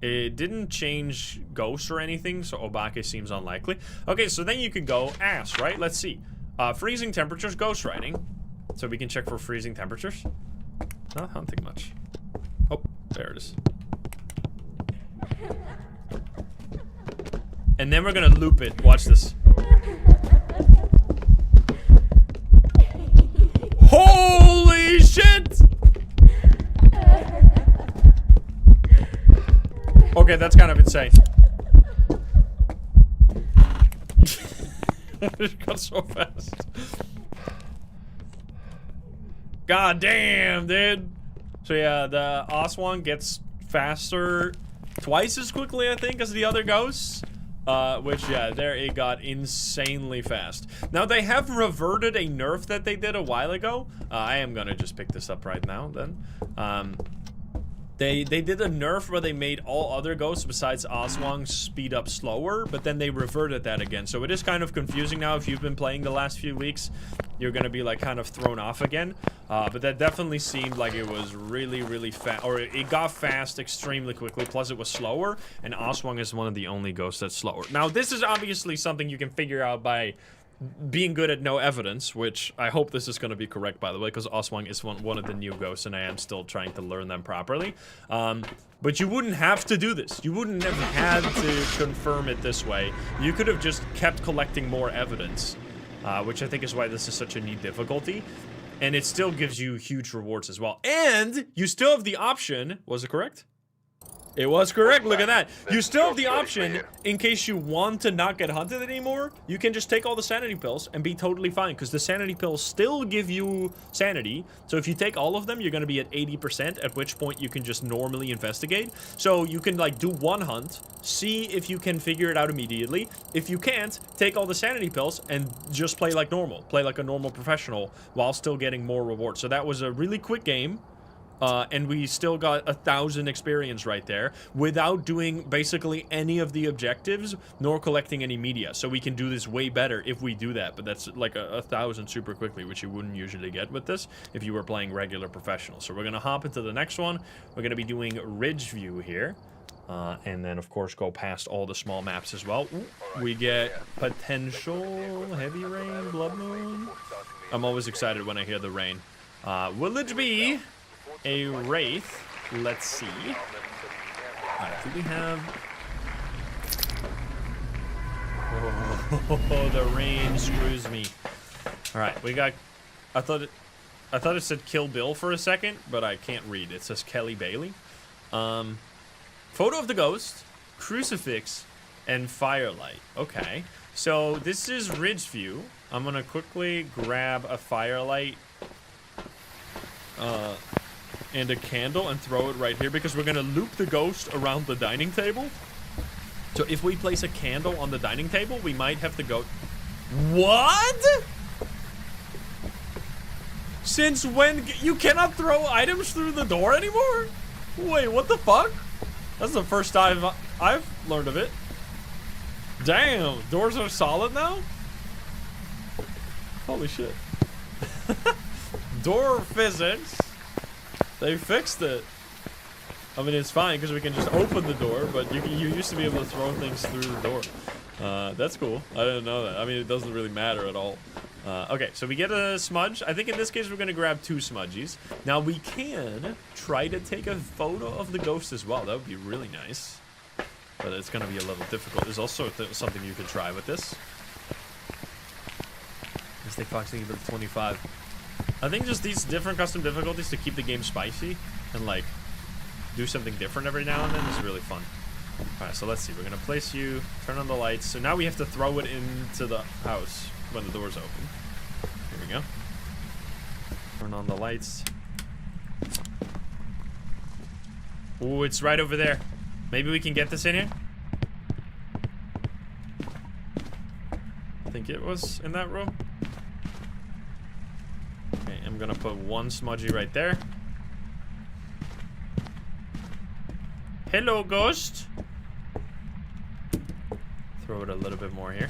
It didn't change Ghost or anything, so Obake seems unlikely. Okay, so then you could go Ass, right? Let's see. Freezing temperatures, Ghost Riding. So we can check for freezing temperatures. Not hunting much. Oh, there it is. And then we're gonna loop it. Watch this. Holy shit! Okay, that's kind of insane. It got so fast. God damn, dude. So yeah, the Oswang gets faster twice as quickly, I think, as the other ghosts. Which, yeah, there it got insanely fast. Now, they have reverted a nerf that they did a while ago. I am gonna just pick this up right now, then. They did a nerf where they made all other ghosts besides Oswang speed up slower, but then they reverted that again. So it is kind of confusing now. If you've been playing the last few weeks, you're gonna be like kind of thrown off again. But that definitely seemed like it was really, really fast, or it got fast extremely quickly, plus it was slower, and Oswang is one of the only ghosts that's slower. Now, this is obviously something you can figure out by being good at no evidence, which I hope this is going to be correct, by the way, because Oswang is one of the new ghosts, and I am still trying to learn them properly. But you wouldn't have to do this. You wouldn't have had to confirm it this way. You could have just kept collecting more evidence, which I think is why this is such a neat difficulty. And it still gives you huge rewards as well. And you still have the option, was it correct? It was correct, look at that. You still have the option, in case you want to not get hunted anymore, you can just take all the sanity pills and be totally fine, because the sanity pills still give you sanity. So if you take all of them, you're going to be at 80%, at which point you can just normally investigate. So you can, like, do one hunt, see if you can figure it out immediately. If you can't, take all the sanity pills and just play like normal. Play like a normal professional while still getting more rewards. So that was a really quick game. And we still got 1,000 experience right there without doing basically any of the objectives nor collecting any media. So we can do this way better if we do that, but that's like 1,000 super quickly, which you wouldn't usually get with this if you were playing regular professional. So we're gonna hop into the next one. We're gonna be doing Ridge View here. And then, of course, go past all the small maps as well. Ooh, we get potential heavy rain, blood moon. I'm always excited when I hear the rain. Will it be a wraith? Let's see. Alright, do we have... Oh, the rain screws me. Alright, we got... I thought it said Kill Bill for a second, but I can't read. It says Kelly Bailey. Photo of the ghost, crucifix, and firelight. Okay. So this is Ridge View. I'm gonna quickly grab a firelight and a candle and throw it right here, because we're gonna loop the ghost around the dining table. So if we place a candle on the dining table, we might have to go... What? Since when? You cannot throw items through the door anymore? Wait, what the fuck? That's the first time I've learned of it. Damn, doors are solid now? Holy shit. Door physics. They fixed it. I mean, it's fine because we can just open the door, but you used to be able to throw things through the door. That's cool. I didn't know that. I mean, it doesn't really matter at all. Okay, so we get a smudge. I think in this case we're going to grab 2 smudgies. Now, we can try to take a photo of the ghost as well. That would be really nice. But it's going to be a little difficult. There's also something you could try with this. Mistake Foxing to 25. I think just these different custom difficulties to keep the game spicy and, like, do something different every now and then is really fun. Alright, so let's see. We're gonna place you, turn on the lights. So now we have to throw it into the house when the door's open. Here we go. Turn on the lights. Ooh, it's right over there. Maybe we can get this in here? I think it was in that room. Okay, I'm gonna put one smudgy right there. Hello, ghost. Throw it a little bit more here.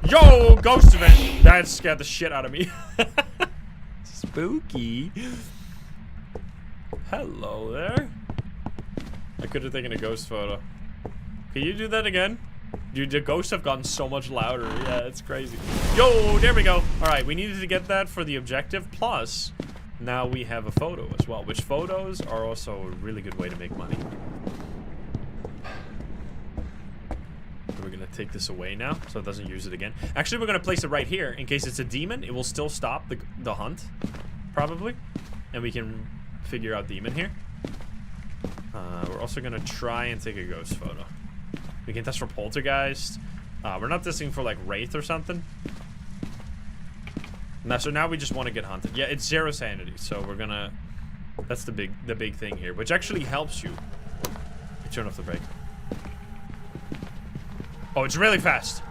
Yo, ghost event! That scared the shit out of me. Spooky. Hello there. I could have taken a ghost photo. Can you do that again? Dude, the ghosts have gotten so much louder. Yeah, it's crazy. Yo, there we go. All right, we needed to get that for the objective. Plus, now we have a photo as well, which photos are also a really good way to make money. We're gonna take this away now, so it doesn't use it again. Actually, we're gonna place it right here in case it's a demon. It will still stop the hunt, probably, and we can figure out demon here. We're also gonna try and take a ghost photo. We can test for poltergeist. We're not testing for like wraith or something. Now, so now we just want to get hunted. Yeah, it's 0 sanity, so we're gonna. That's the big thing here, which actually helps you. You turn off the brake. Oh, it's really fast.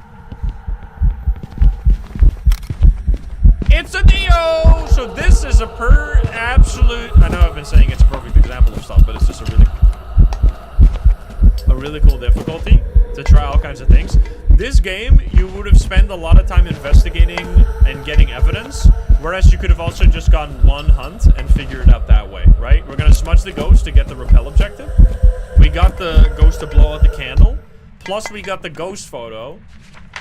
It's a Dio! So this is a absolute. I know I've been saying it's a perfect example of stuff, but it's just a really cool difficulty to try all kinds of things. This game, you would have spent a lot of time investigating and getting evidence, whereas you could have also just gone one hunt and figured it out that way, right? We're gonna smudge the ghost to get the repel objective. We got the ghost to blow out the candle, plus we got the ghost photo,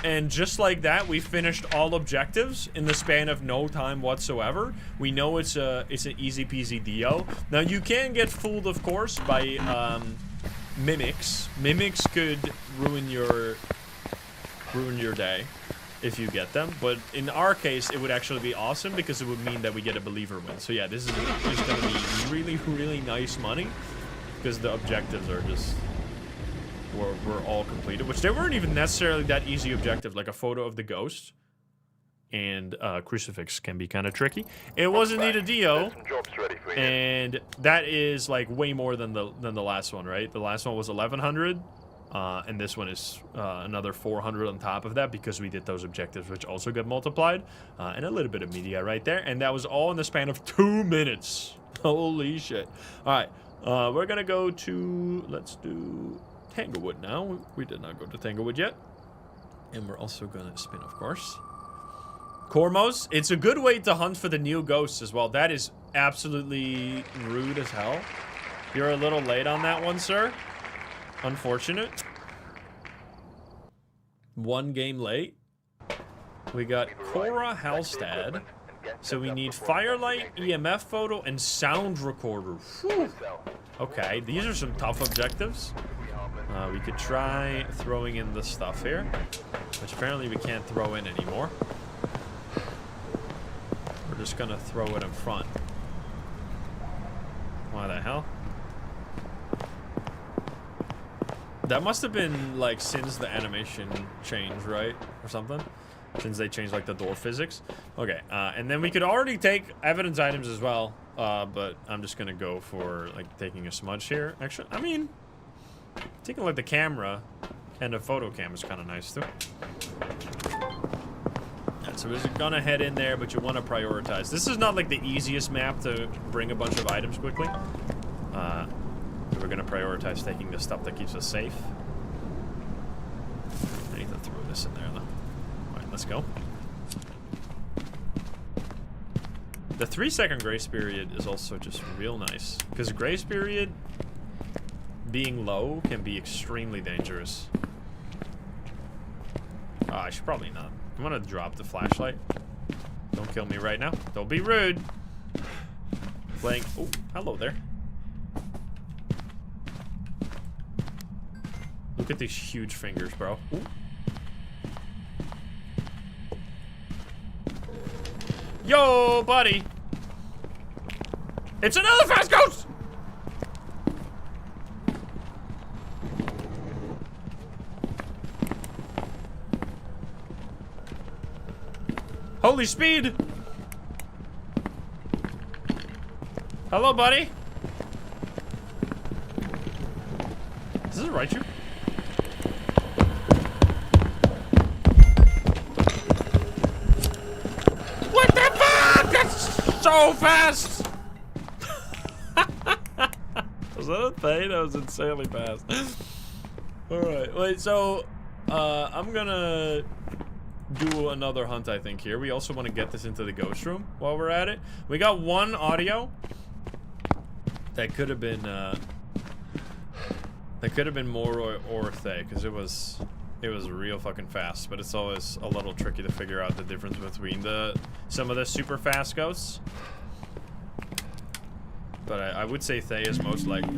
and just like that, we finished all objectives in the span of no time whatsoever. We know it's an easy peasy Dio. Now you can get fooled, of course, by mimics. Mimics could ruin your day if you get them, but in our case it would actually be awesome because it would mean that we get a believer win. So yeah, this is just gonna be really nice money because the objectives are just were all completed, which they weren't even necessarily that easy objective. Like a photo of the ghost and crucifix can be kind of tricky. It wasn't need a Dio, and that is like way more than the last one, right? The last one was 1100. And this one is another 400 on top of that because we did those objectives, which also get multiplied. And a little bit of media right there. And that was all in the span of 2 minutes. Holy shit. All right. We're going to go to, let's do Tanglewood now. We did not go to Tanglewood yet. And we're also going to spin, of course. Cormos. It's a good way to hunt for the new ghosts as well. That is absolutely rude as hell. You're a little late on that one, sir. Unfortunate. 1 game late. We got Cora Halstad. So we need firelight, EMF photo, and sound recorder. Whew. Okay, these are some tough objectives. We could try throwing in the stuff here, which apparently we can't throw in anymore. We're just gonna throw it in front. Why the hell? That must have been, like, since the animation changed, right? Or something? Since they changed, like, the door physics. Okay, and then we could already take evidence items as well. But I'm just gonna go for, like, taking a smudge here. Actually, I mean, taking, like, the camera and the photo cam is kind of nice, too. Alright, so we're just gonna head in there, but you want to prioritize. This is not, like, the easiest map to bring a bunch of items quickly. We're gonna prioritize taking the stuff that keeps us safe. I need to throw this in there though. Alright, let's go. The 3-second grace period is also just real nice. Because grace period being low can be extremely dangerous. I should probably not. I'm gonna drop the flashlight. Don't kill me right now. Don't be rude. Playing. Oh, hello there. Look at these huge fingers, bro. Ooh. Yo, buddy. It's another fast ghost! Holy speed! Hello, buddy. Does this right you? What the fuck? That's so fast! Was that a thing? That was insanely fast. Alright, wait, so I'm gonna do another hunt, I think, here. We also want to get this into the ghost room while we're at it. We got one audio that could have been more or Thay, because it was real fucking fast, but it's always a little tricky to figure out the difference between some of the super fast ghosts. But I would say Thay is most likely.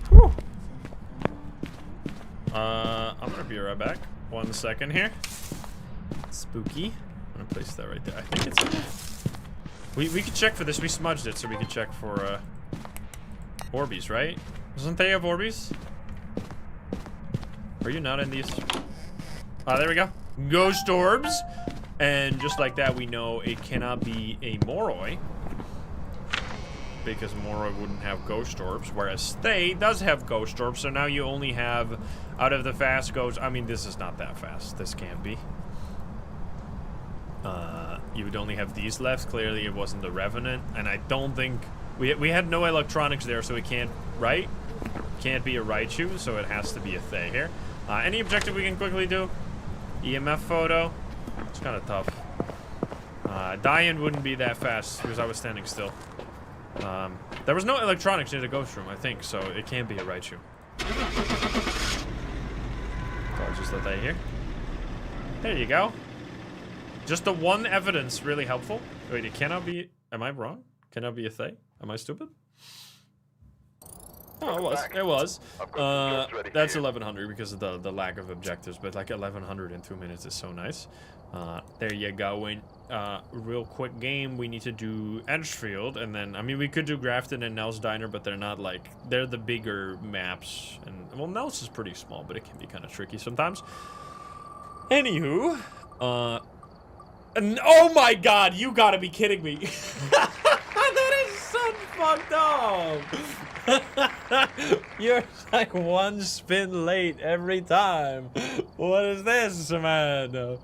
Whew. I'm gonna be right back. 1 second here. Spooky. I'm gonna place that right there. I think it's. We could check for this. We smudged it, so we could check for Orbeez, right? Doesn't Thay have Orbeez? Are you not in these? Ah, there we go. Ghost orbs. And just like that, we know it cannot be a Moroi, because Moroi wouldn't have ghost orbs, whereas Thay does have ghost orbs. So now you only have, out of the fast ghosts, I mean, this is not that fast. This can't be. You would only have these left. Clearly, it wasn't the Revenant, and I don't think we had no electronics there, so it can't can't be a Raichu, so it has to be a Thay here. Any objective we can quickly do? EMF photo. It's kind of tough. Diane wouldn't be that fast because I was standing still. There was no electronics near the ghost room, I think, so it can't be a Raichu. So I'll just let that here. There you go. Just the one evidence really helpful. Wait, it cannot be. Am I wrong? Cannot be a Thay? Am I stupid? Oh, it was. It was. That's 1100 because of the lack of objectives, but like 1100 in 2 minutes is so nice. There you go. And real quick game, we need to do Edgefield, and then I mean we could do Grafton and Nels Diner, but they're not like they're the bigger maps. And well, Nels is pretty small, but it can be kind of tricky sometimes. Anywho, and, oh my God, you gotta be kidding me! That is so fucked up. You're like one spin late every time. What is this, man?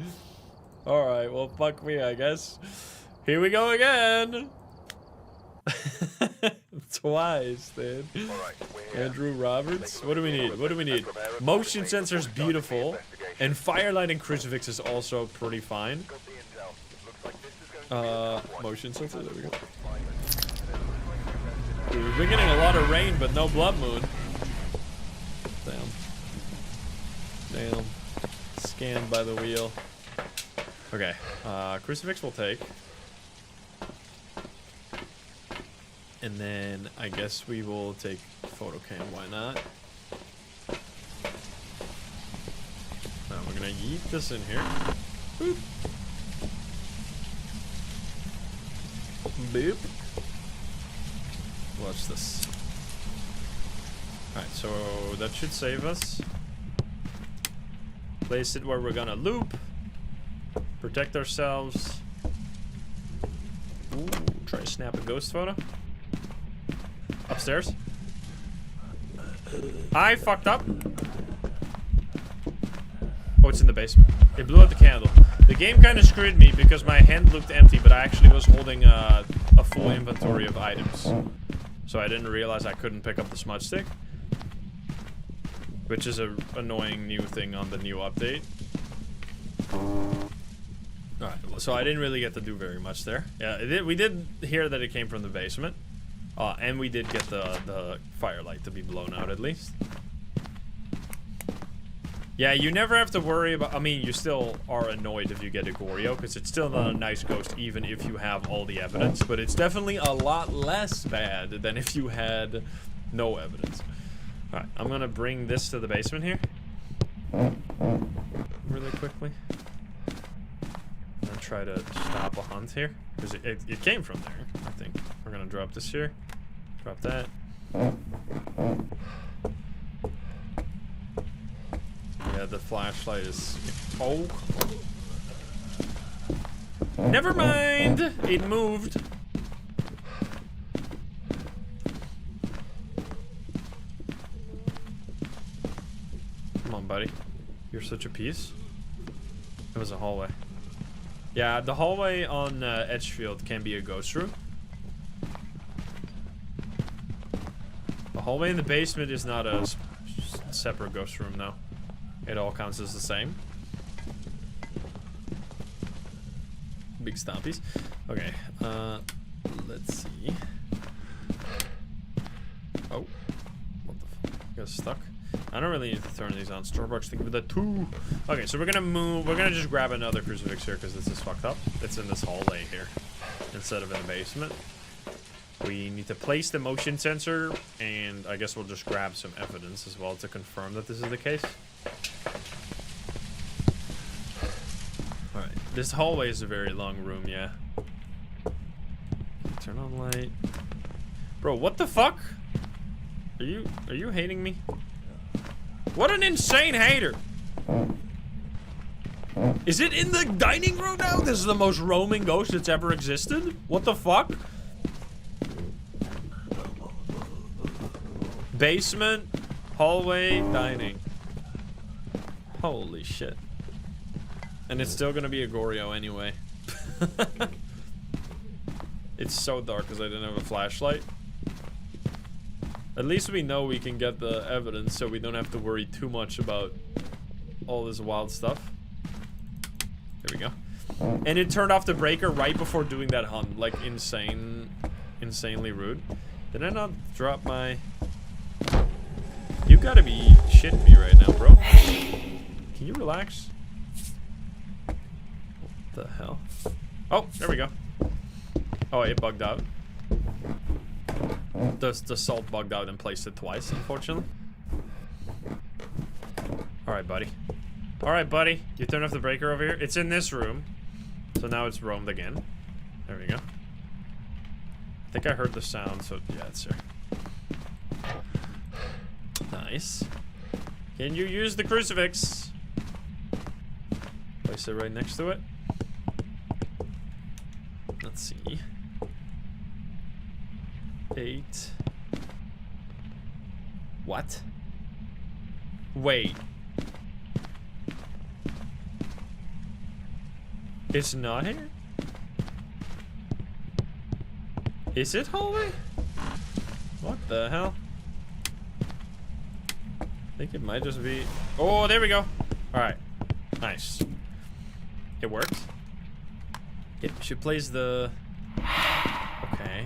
Alright, well, fuck me, I guess. Here we go again. Twice, dude. Andrew Roberts. What do we need? What do we need? Motion sensor's beautiful. And Firelight and Crucifix is also pretty fine. Motion sensor, there we go. Dude, we've been getting a lot of rain, but no blood moon. Damn. Damn. Scanned by the wheel. Okay, Crucifix will take. And then I guess we will take Photocam, why not? Now we're gonna yeet this in here. Boop. Boop. Watch this. Alright, so that should save us. Place it where we're gonna loop. Protect ourselves. Ooh, try to snap a ghost photo. Upstairs. I fucked up. Oh, it's in the basement. It blew out the candle. The game kind of screwed me because my hand looked empty, but I actually was holding a full inventory of items. So I didn't realize I couldn't pick up the smudge stick. Which is an annoying new thing on the new update. Alright, so I didn't really get to do very much there. Yeah, we did hear that it came from the basement. And we did get the firelight to be blown out at least. Yeah, you never have to worry about... I mean, you still are annoyed if you get a Goryo, because it's still not a nice ghost even if you have all the evidence. But it's definitely a lot less bad than if you had no evidence. Alright, I'm gonna bring this to the basement here. Really quickly. I'm gonna try to stop a hunt here. Because it came from there, I think. We're gonna drop this here. Drop that. Yeah, the flashlight is... Oh. Never mind. It moved. Come on, buddy. You're such a piece. It was a hallway. Yeah, the hallway on Edgefield can be a ghost room. The hallway in the basement is not a separate ghost room, though. It all counts as the same. Big stompies. Okay, let's see. Oh, what the fuck? Got stuck. I don't really need to turn these on. Starbucks thing with the 2. Okay, so we're gonna move. We're gonna just grab another crucifix here because this is fucked up. It's in this hallway here instead of in the basement. We need to place the motion sensor, and I guess we'll just grab some evidence as well to confirm that this is the case. Alright, this hallway is a very long room, yeah. Turn on light. Bro, what the fuck? Are you hating me? What an insane hater! Is it in the dining room now? This is the most roaming ghost that's ever existed? What the fuck? Basement, hallway, dining. Holy shit. And it's still gonna be a Goryo anyway. It's so dark because I didn't have a flashlight. At least we know we can get the evidence so we don't have to worry too much about all this wild stuff. There we go. And it turned off the breaker right before doing that hunt. Like, insanely rude. Did I not drop my... You gotta be shitting me right now, bro. Can you relax? What the hell? Oh, there we go. Oh, it bugged out. The salt bugged out and placed it twice, unfortunately. Alright, buddy. Alright, buddy. You turned off the breaker over here. It's in this room. So now it's roamed again. There we go. I think I heard the sound, so yeah, it's here. Nice. Can you use the crucifix? Place it right next to it. Let's see. 8. What? Wait. It's not here? Is it hallway? What the hell? I think it might just be... Oh, there we go. Alright. Nice. It worked. Yep, she plays the... Okay.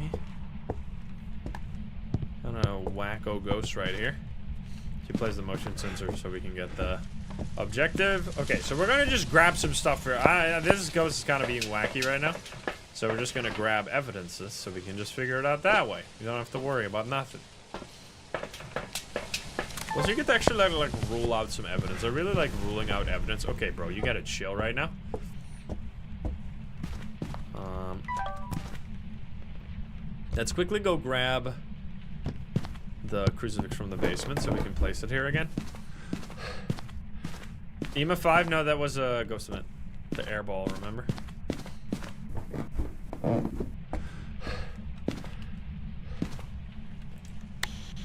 I don't know, wacko ghost right here. She plays the motion sensor so we can get the objective. Okay, so we're gonna just grab some stuff here. This ghost is kind of being wacky right now. So we're just gonna grab evidences so we can just figure it out that way. You don't have to worry about nothing. Well, so you get to actually like rule out some evidence. I really like ruling out evidence. Okay, bro, you gotta chill right now. Let's quickly go grab the crucifix from the basement so we can place it here again. EMA 5? No, that was a ghost event. The airball, remember?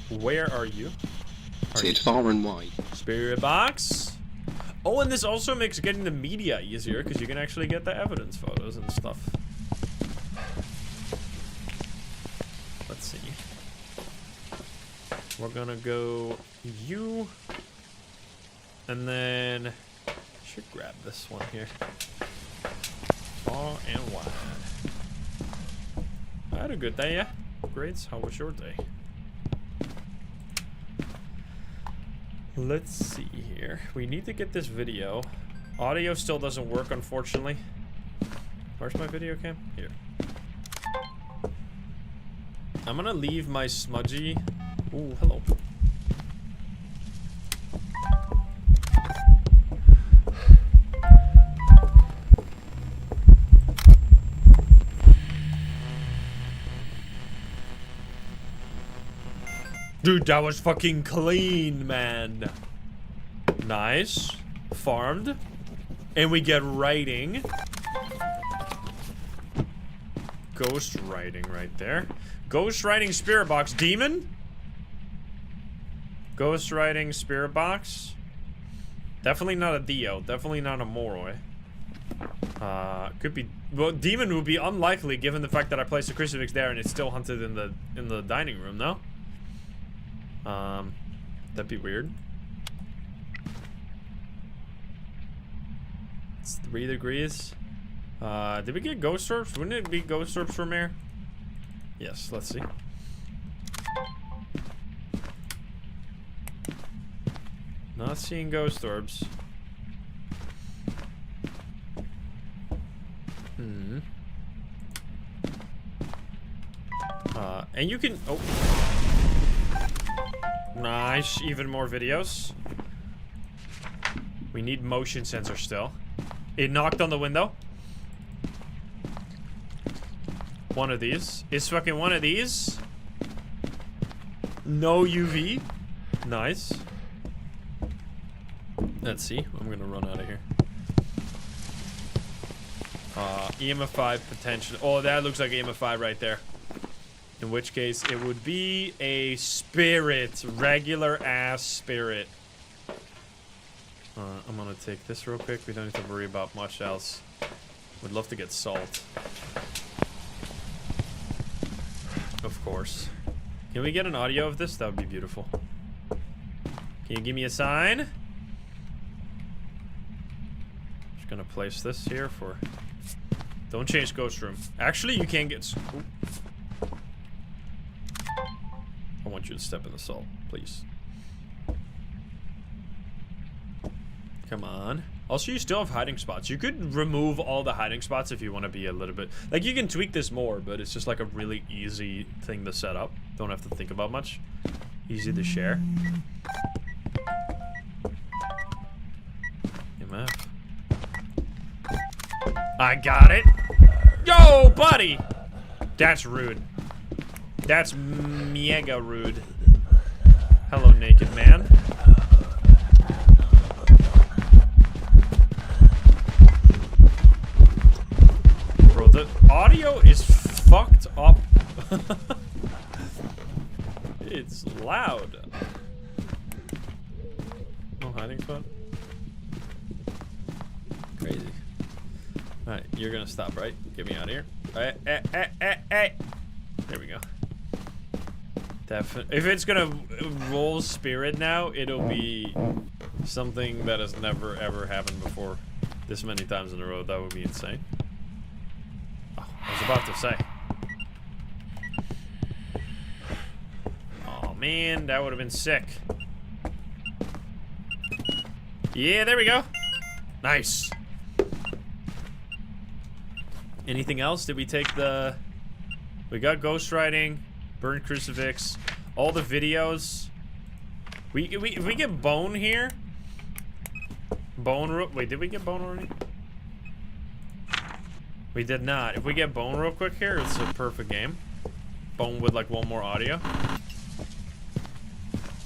Where are you? Sit far and wide. Spirit box. Oh, and this also makes getting the media easier because you can actually get the evidence photos and stuff. Let's see. We're gonna go you, and then should grab this one here. Far and wide. I had a good day, yeah. Great. How was your day? Let's see here. We need to get this video. Audio still doesn't work, unfortunately. Where's my video cam? Here. I'm gonna leave my smudgy. Ooh, hello. Dude, that was fucking clean, man. Nice. Farmed. And we get writing. ghost writing right there. Ghost writing spirit box. Demon? Ghost writing spirit box. Definitely not a Dio. Definitely not a Moroi. Could be. Well, demon would be unlikely given the fact that I placed a crucifix there and it's still hunted in the dining room. No. That'd be weird. It's 3 degrees. Did we get ghost orbs? Wouldn't it be ghost orbs from here? Yes. Let's see. Not seeing ghost orbs. Hmm. And you can. Oh. Nice. Even more videos. We need motion sensor still. It knocked on the window. One of these. It's fucking one of these. No UV. Nice. Let's see. I'm gonna run out of here. EMF5 potential. Oh, that looks like EMF5 right there. In which case, it would be a spirit. Regular ass spirit. I'm gonna take this real quick. We don't need to worry about much else. Would love to get salt. Of course. Can we get an audio of this? That would be beautiful. Can you give me a sign? Just gonna place this here for... Don't change ghost room. Actually, you can't get... Ooh. I want you to step in the salt, please. Come on. Also, you still have hiding spots. You could remove all the hiding spots if you want to be a little bit... Like, you can tweak this more, but it's just like a really easy thing to set up. Don't have to think about much. Easy to share. MF. I got it. Yo, buddy! That's rude. That's mega rude. Hello, naked man. Bro, the audio is fucked up. It's loud. No hiding spot? Crazy. Alright, you're gonna stop, right? Get me out of here. Hey. There we go. If it's gonna roll spirit now, it'll be something that has never ever happened before this many times in a row. That would be insane. Oh, I was about to say. Oh man, that would have been sick. Yeah, there we go. Nice. Anything else? Did we take the... We got ghostwriting, burn crucifix, all the videos. If we get bone here... Bone... Wait, did we get bone already? We did not. If we get bone real quick here, it's a perfect game. Bone with like one more audio.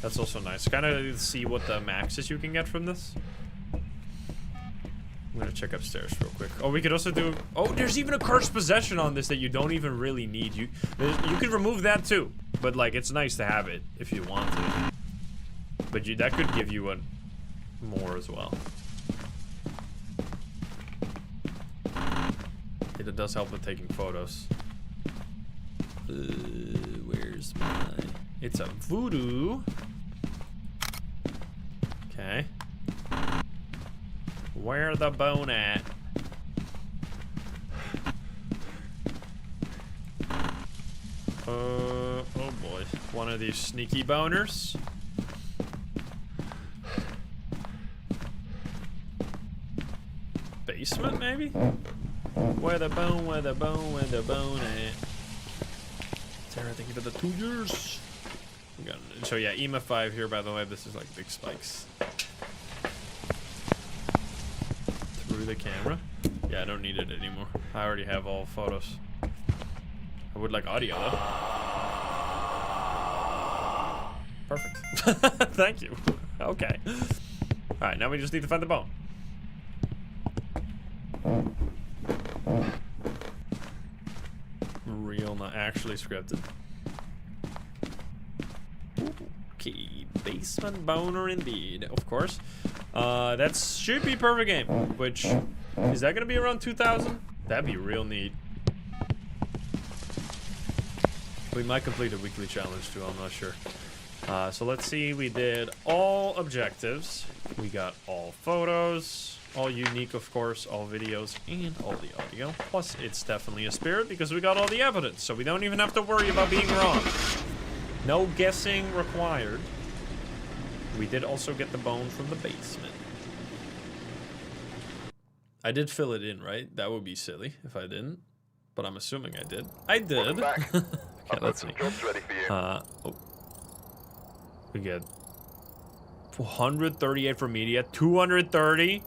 That's also nice. Kind of see what the maxes you can get from this. I'm gonna check upstairs real quick. Oh, we could also do... Oh, there's even a cursed possession on this that you don't even really need. You could remove that too. But like, it's nice to have it if you want to. But that could give you a more as well. It does help with taking photos. Where's my... It's a voodoo. Okay. Where the bone at? Oh boy. One of these sneaky boners. Basement, maybe? Where the bone at? Sarah, thank you for the 2 years. So yeah, EMF 5 here, by the way. This is like big spikes. Through the camera. Yeah, I don't need it anymore. I already have all photos. I would like audio though. Perfect. Thank you. Okay. Alright, now we just need to find the bone. actually scripted. Okay, basement boner indeed, of course. That should be perfect game, which, is that gonna be around 2,000? That'd be real neat. We might complete a weekly challenge too, I'm not sure. So let's see, we did all objectives. We got all photos, all unique of course, all videos, and all the audio. Plus, it's definitely a spirit because we got all the evidence, so we don't even have to worry about being wrong. No guessing required. We did also get the bone from the basement. I did fill it in, right? That would be silly if I didn't. But I'm assuming I did. I did. Okay, let's see. Oh. We get 138 for media, 230,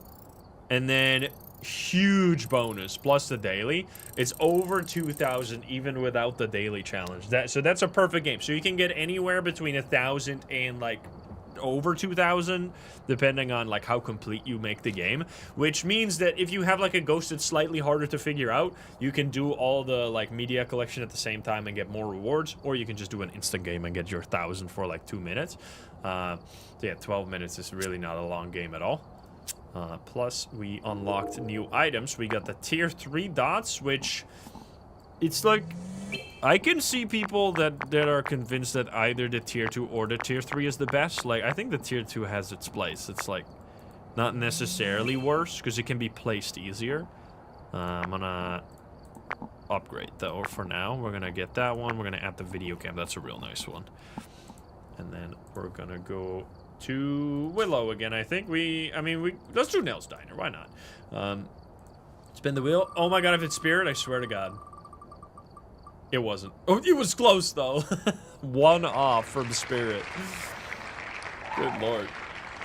and then huge bonus plus the daily. It's over 2,000 even without the daily challenge. So that's a perfect game. So you can get anywhere between 1,000 and like over 2,000 depending on like how complete you make the game, which means that if you have like a ghost that's slightly harder to figure out, you can do all the like media collection at the same time and get more rewards, or you can just do an instant game and get your 1,000 for like 2 minutes. So yeah, 12 minutes is really not a long game at all. Plus we unlocked new items. We got the tier 3 dots, which it's like, I can see people that are convinced that either the tier 2 or the tier 3 is the best. Like, I think the tier 2 has its place. It's like not necessarily worse because it can be placed easier. I'm gonna upgrade though for now. We're gonna get that one. We're gonna add the video cam. That's a real nice one. And then we're gonna go to Willow again. I think let's do Nell's Diner. Why not? Spin the wheel. Oh my god, if it's spirit, I swear to god. It wasn't. Oh, it was close though. One off from spirit. Good lord.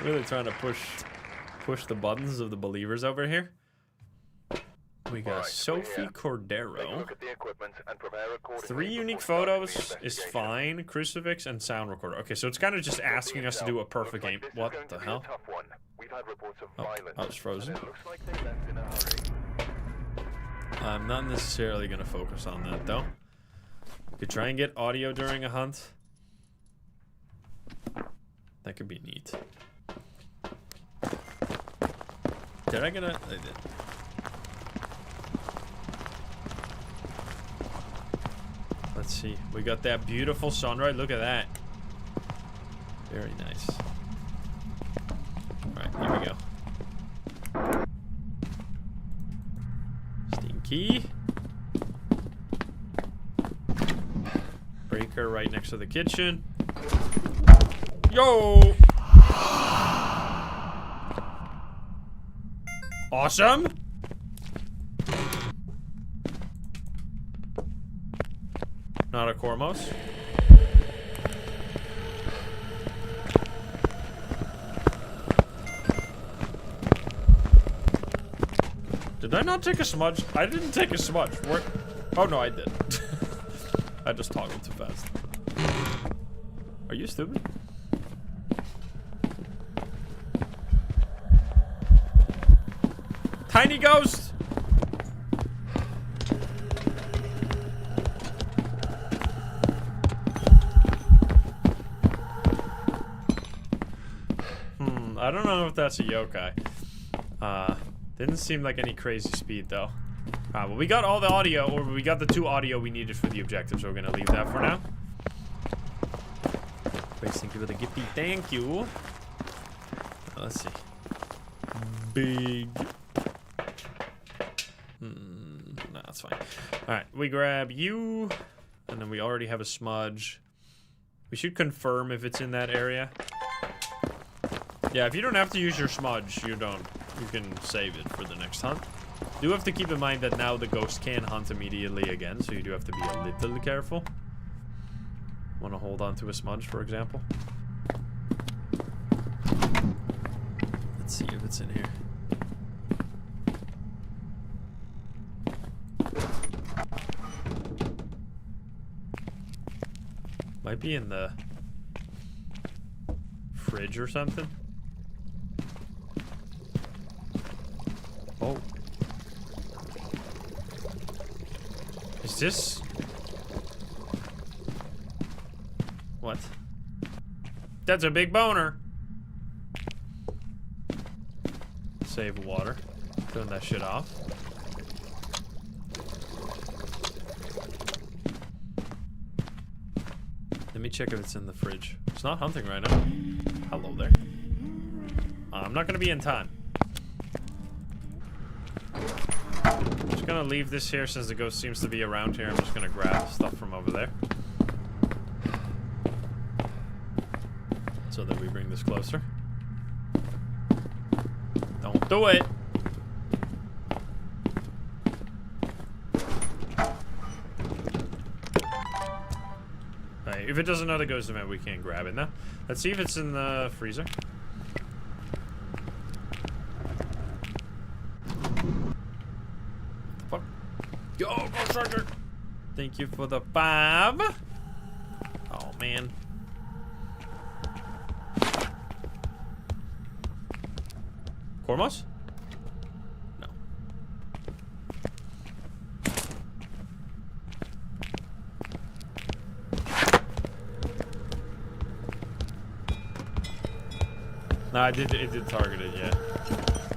Really trying to push the buttons of the believers over here. We got Sophie Cordero. 3 unique photos is fine. Crucifix and sound recorder. Okay, so it's kind of just asking us to do a perfect game. What the hell? Oh, I was frozen. I'm not necessarily going to focus on that though. Could try and get audio during a hunt. That could be neat. Did I get a... I did. Let's see. We got that beautiful sunrise. Look at that. Very nice. Alright, here we go. Steam key. Breaker right next to the kitchen. Yo! Awesome! Not a Cormos. Did I not take a smudge? I didn't take a smudge. Where? Oh no, I did. I just toggled too fast. Are you stupid? Tiny ghost! I don't know if that's a yokai. Didn't seem like any crazy speed though. Well, we got all the audio, or we got the 2 audio we needed for the objective, so we're gonna leave that for now. Please, thank you for the gifty. Thank you. Let's see. Big. No, that's fine. Alright, we grab you, and then we already have a smudge. We should confirm if it's in that area. Yeah, if you don't have to use your smudge, you can save it for the next hunt. Do have to keep in mind that now the ghost can hunt immediately again, so you do have to be a little careful. Want to hold on to a smudge, for example. Let's see if it's in here. Might be in the fridge or something. Oh. Is this... That's a big boner. Save water. Turn that shit off. Let me check if it's in the fridge. It's not hunting right now. Hello there. I'm not gonna be in time. I'm just gonna leave this here since the ghost seems to be around here. I'm just gonna grab stuff from over there. So that we bring this closer. Don't do it! Alright, if it doesn't know the ghost event, we can't grab it now. Let's see if it's in the freezer. What the fuck? Yo, Ghost Striker! Thank you for the 5. Oh, man. Cormos? No. No, it did target it, yeah.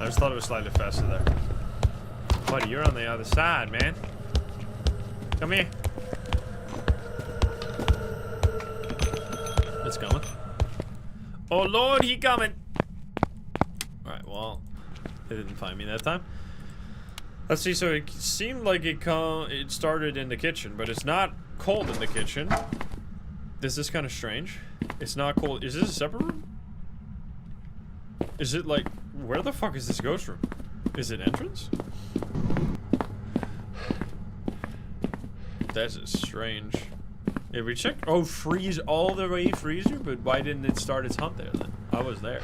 I just thought it was slightly faster there. Buddy, you're on the other side, man. Come here. It's coming. Oh Lord, he coming. Alright, well, it didn't find me that time. Let's see, so it seemed like it started in the kitchen, but it's not cold in the kitchen. This is kind of strange. It's not cold. Is this a separate room? Is it like, where the fuck is this ghost room? Is it entrance? That's strange. If we check, oh, freeze all the way freezer, but why didn't it start its hunt there then? I was there.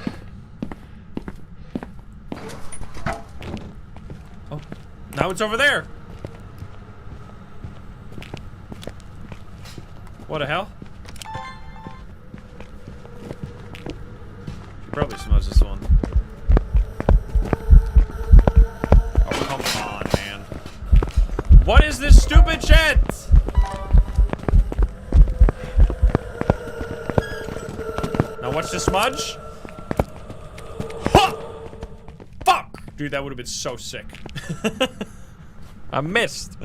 Oh, now it's over there. What the hell? Should probably smudge this one. Oh, come on, man. What is this stupid shit? Now watch the smudge. Huh! Fuck! Dude, that would have been so sick. I missed.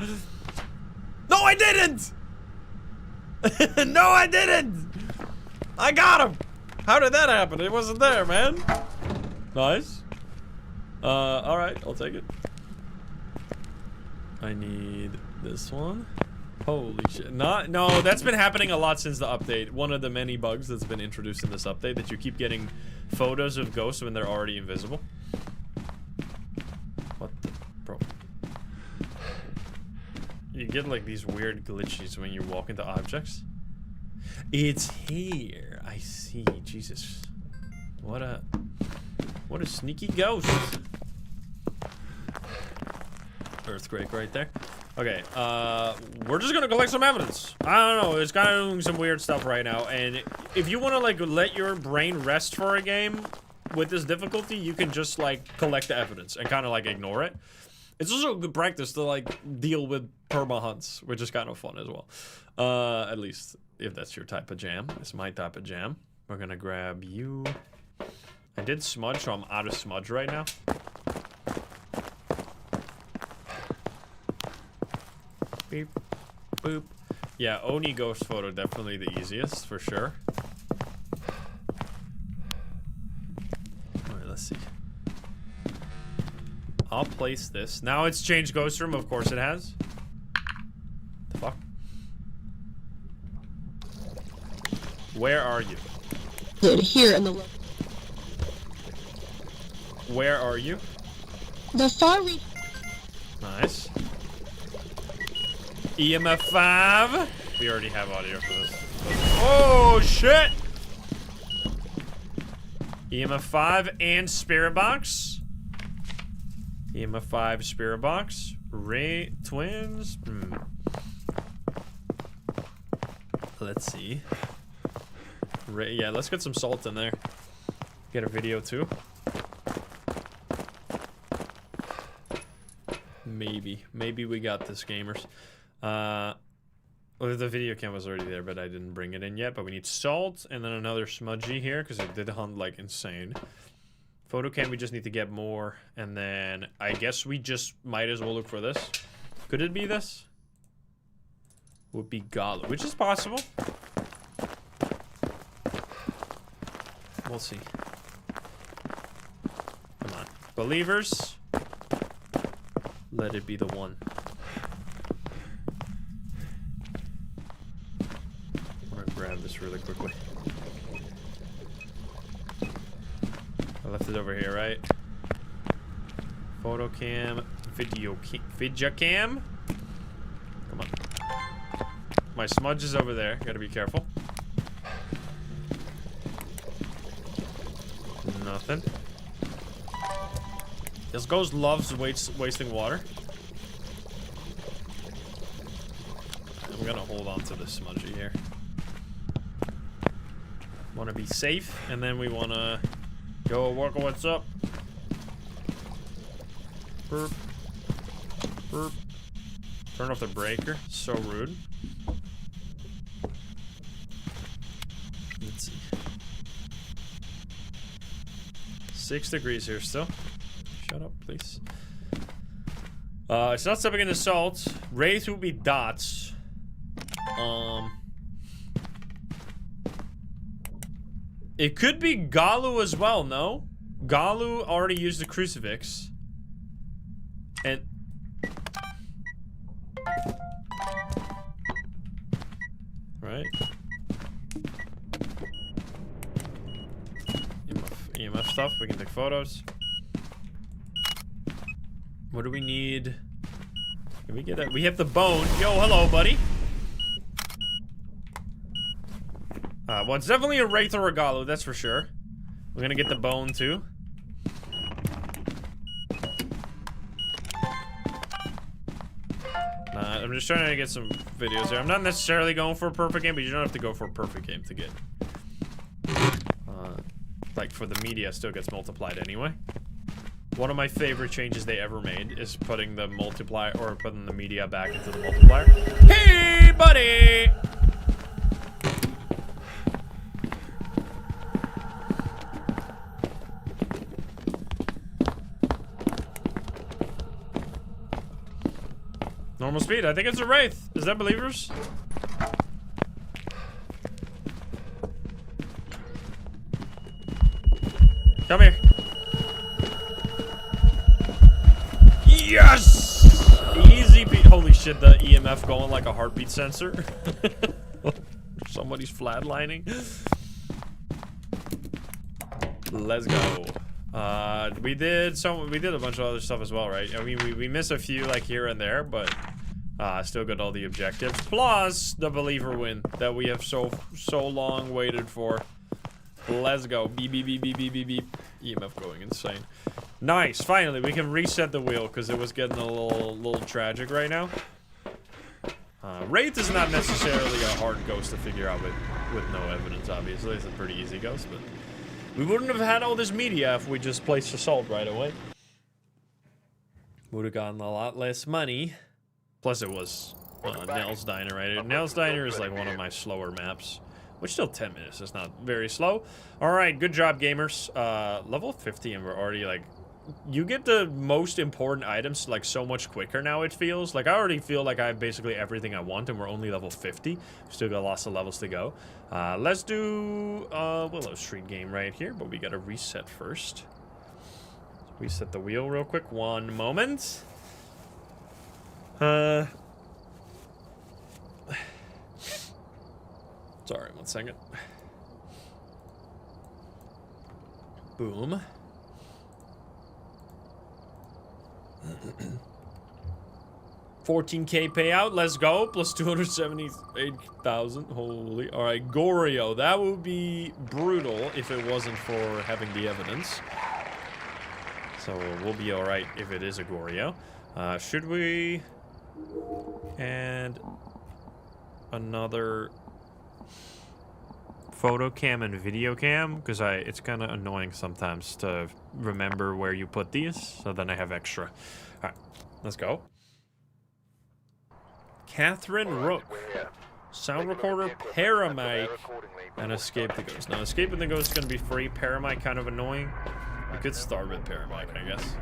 No, I didn't! No, I didn't! I got him! How did that happen? It wasn't there, man. Nice. Alright, I'll take it. I need this one. Holy shit. No, that's been happening a lot since the update. One of the many bugs that's been introduced in this update, that you keep getting photos of ghosts when they're already invisible. What the... Bro. You get like these weird glitches when you walk into objects. It's here. I see. Jesus. What a sneaky ghost. Earthquake right there. Okay, we're just gonna collect some evidence. I don't know, it's kind of doing some weird stuff right now, and if you want to like let your brain rest for a game with this difficulty, you can just like collect the evidence and kind of like ignore it. It's also good practice to like deal with perma hunts, which is kind of fun as well. At least if that's your type of jam. It's my type of jam. We're gonna grab you. I did smudge, so I'm out of smudge right now. Beep, boop. Yeah, Oni ghost photo, definitely the easiest, for sure. Alright, let's see. I'll place this. Now it's changed ghost room, of course it has. The fuck? Where are you? Here in the... Where are you? The far reach... Nice. EMF 5. We already have audio for this. Oh shit! EMF 5 and Spirit Box. EMF 5 Spirit Box. Ray Twins. Let's see. Yeah, let's get some salt in there. Get a video too. Maybe we got this, gamers. Well, the video cam was already there, but I didn't bring it in yet. But we need salt and then another smudgy here because it did hunt like insane. Photo cam, we just need to get more. And then I guess we just might as well look for this. Could it be this? Would be Gala, which is possible. We'll see. Come on. Believers. Let it be the one. I'm gonna grab this really quickly. I left it over here, right? Photo cam, video cam. Come on. My smudge is over there. Gotta be careful. Nothing. This ghost loves wasting water. I'm gonna hold on to this smudgy here. Want to be safe, and then we want to go work on what's up. Burp. Burp. Turn off the breaker. So rude. Let's see. 6 degrees here still. Shut up, please. It's not stepping into salt. Wraith will be dots. It could be Galu as well, no? Galu already used the crucifix. And... Right. EMF stuff, we can take photos. What do we need? Can we get that? We have the bone. Yo, hello, buddy. Well, it's definitely a Wraith or a Galu, that's for sure. We're gonna get the bone, too. I'm just trying to get some videos here. I'm not necessarily going for a perfect game, but you don't have to go for a perfect game to get. Like, for the media, still gets multiplied anyway. One of my favorite changes they ever made is putting the multiplier, or putting the media back into the multiplier. Hey, buddy! Normal speed. I think it's a Wraith. Is that believers? Come here. Yes! Easy beat. Holy shit, the EMF going like a heartbeat sensor. Somebody's flatlining. Let's go. We did a bunch of other stuff as well, right? I mean, we missed a few like here and there, but still got all the objectives. Plus the believer win that we have so long waited for. Let's go. Beep, beep, beep, beep, beep, beep, beep. EMF going insane. Nice. Finally, we can reset the wheel because it was getting a little tragic right now. Wraith is not necessarily a hard ghost to figure out with no evidence, obviously. It's a pretty easy ghost, but we wouldn't have had all this media if we just placed assault right away. Would have gotten a lot less money. Plus it was Nell's Diner, right? Nell's Diner is like one of my slower maps. Which still 10 minutes, it's not very slow. Alright, good job, gamers. Level 50 and we're already like... You get the most important items like so much quicker now, it feels. Like I already feel like I have basically everything I want and we're only level 50. Still got lots of levels to go. Let's do Willow Street game right here, but we gotta reset first. Reset the wheel real quick, one moment. Sorry, one second. Boom. $14K payout, let's go. Plus 278,000. Holy. Alright, Goryo. That would be brutal if it wasn't for having the evidence. So we'll be alright if it is a Goryo. Should we... And... another... photo cam and video cam, because it's kind of annoying sometimes to remember where you put these, so then I have extra. Alright, let's go. Catherine Rook. Sound recorder, paramic, and escape the ghost. Now, escaping the ghost is going to be free. Paramic kind of annoying. We could start with paramic, I guess.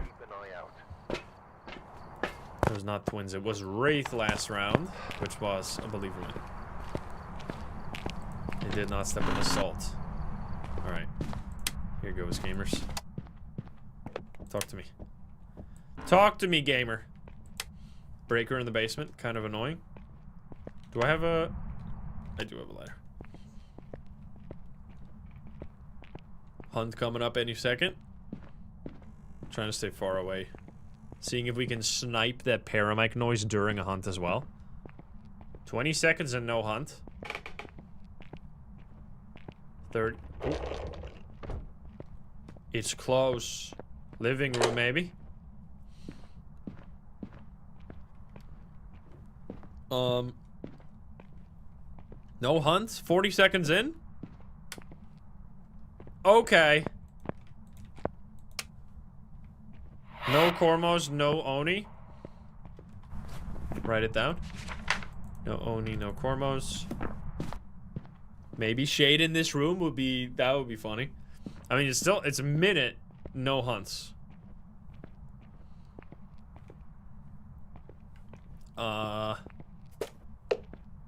It was not twins. It was Wraith last round, which was a believer win. They did not step on assault. Alright. Here goes, gamers. Talk to me. Talk to me, gamer. Breaker in the basement. Kind of annoying. Do I have a... I do have a ladder. Hunt coming up any second. Trying to stay far away. Seeing if we can snipe that paramic noise during a hunt as well. 20 seconds and no hunt. 30. Oh. It's close. Living room, maybe. No hunts. 40 seconds in. Okay. No Cormos, no Oni. Write it down. No Oni, no Cormos. Maybe shade in this room would be, that would be funny. I mean, it's a minute, no hunts.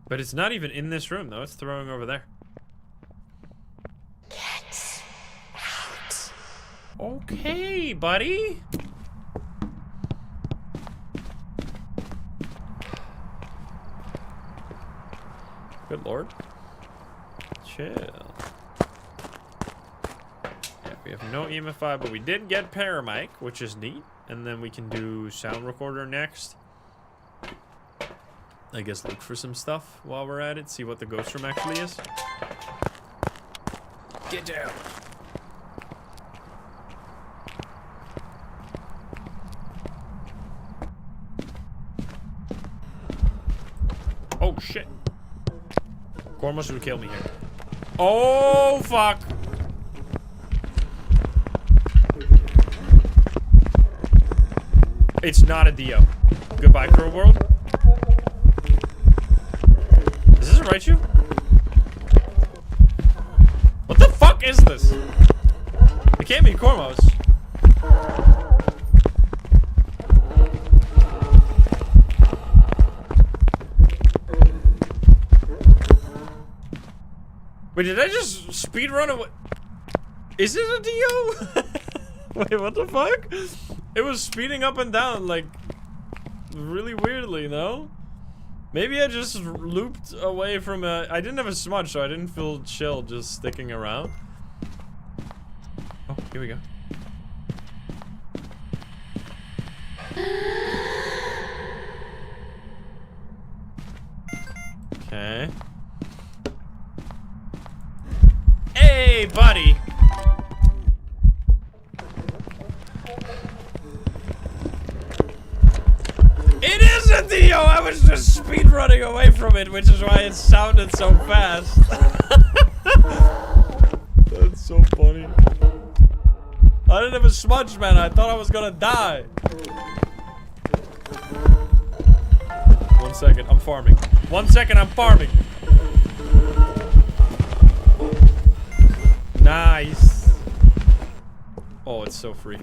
But it's not even in this room though, it's throwing over there. Get out. Okay, buddy. Good lord. Chill. Yeah, we have no EMF5, but we did get paramic, which is neat. And then we can do sound recorder next. I guess look for some stuff while we're at it. See what the ghost room actually is. Get down. Oh shit. Cormos would kill me here. Oh fuck. It's not a Dio. Goodbye, Crow World. Is this a Raichu? What the fuck is this? It can't be Cormos. Wait, did I just speed run away? Is it a Dio? Wait, what the fuck? It was speeding up and down, like, really weirdly, no? Maybe I just looped away from a... I didn't have a smudge, so I didn't feel chill just sticking around. Oh, here we go. Okay. Hey, buddy! It is a Dio! I was just speed running away from it, which is why it sounded so fast. That's so funny. I didn't have a smudge, man. I thought I was gonna die. 1 second, I'm farming. 1 second, I'm farming. Nice. Oh, it's so free.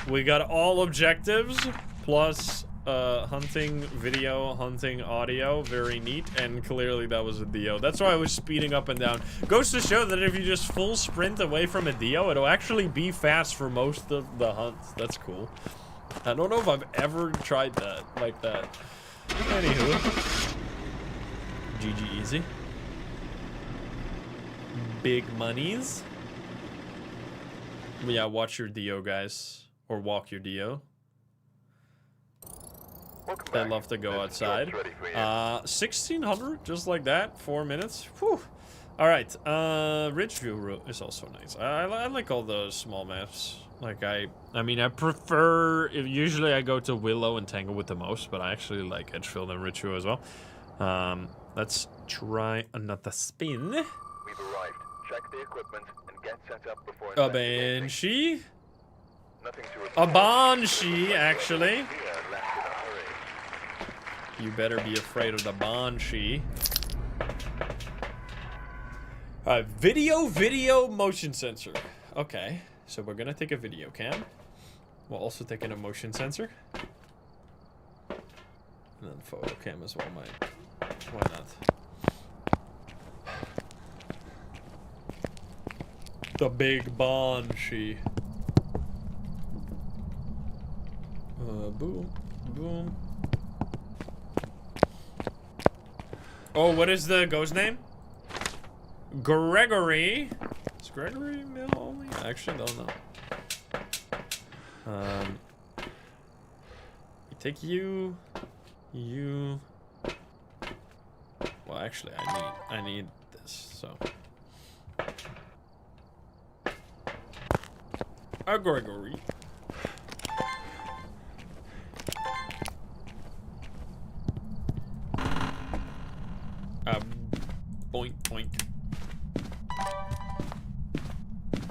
We got all objectives plus hunting video, hunting audio. Very neat, and clearly that was a Dio. That's why I was speeding up and down. Goes to show that if you just full sprint away from a Dio, it'll actually be fast for most of the hunts. That's cool. I don't know if I've ever tried that like that. Anywho, GG easy. Big monies. Yeah, watch your Dio, guys. Or walk your Dio. I'd love to go outside. 1600, just like that. 4 minutes. Whew. Alright, Ridgeview is also nice. I like all those small maps. Like, I mean, I prefer... Usually I go to Willow and Tanglewood the most, but I actually like Edgefield and Ridgeview as well. Let's try another spin. We've arrived. Check the equipment and get set up before a Banshee? Nothing to A Banshee, actually. You better be afraid of the Banshee. Video motion sensor. Okay, so we're gonna take a video cam. We'll also take in a motion sensor. And then photo cam as well, why not? The big Banshee. Boom, boom. Oh, what is the ghost name? Gregory. Is Gregory male only? I actually don't know. You take you. Well, actually, I need this. So. A Gregory. Boink, boink.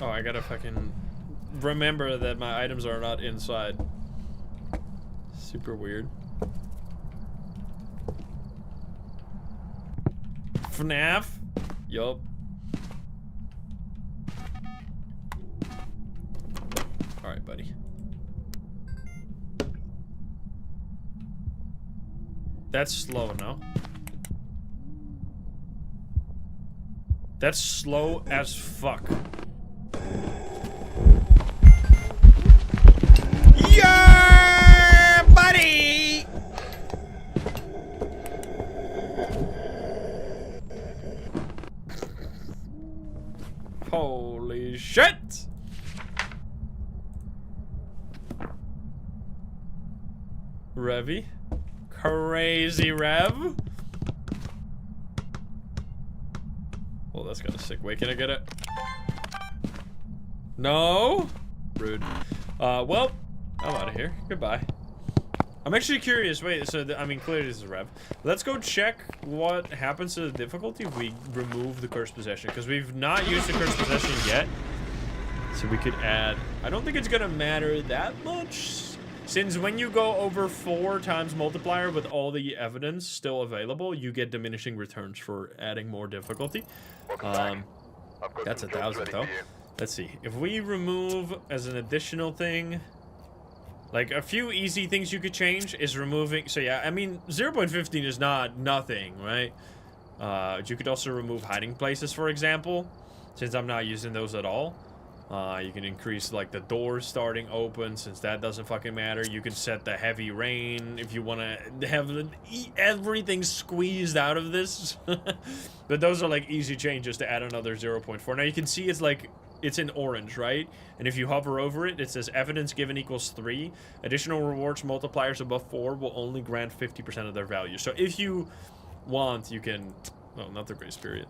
Oh, I gotta fucking remember that my items are not inside. Super weird. FNAF? Yup. Alright, buddy. That's slow, no? That's slow as fuck. Yeah, buddy! Holy shit! Revy? Crazy Rev? Well, that's kind of sick. Wait, can I get it? No? Rude. Well, I'm out of here. Goodbye. I'm actually curious. Wait, so, I mean, clearly this is Rev. Let's go check what happens to the difficulty if we remove the cursed possession. Because we've not used the cursed possession yet. So we could add... I don't think it's going to matter that much. Since when you go over 4 times multiplier with all the evidence still available, you get diminishing returns for adding more difficulty. That's 1,000 though. Let's see. If we remove as an additional thing, like a few easy things you could change is removing. So yeah, I mean 0.15 is not nothing, right? You could also remove hiding places, for example, since I'm not using those at all. You can increase like the doors starting open, since that doesn't fucking matter. You can set the heavy rain if you want to have everything squeezed out of this. But those are like easy changes to add another 0.4. Now you can see it's like, it's in orange, right? And if you hover over it, it says evidence given equals 3. Additional rewards multipliers above 4 will only grant 50% of their value. So if you want, you can, well, not the grace period.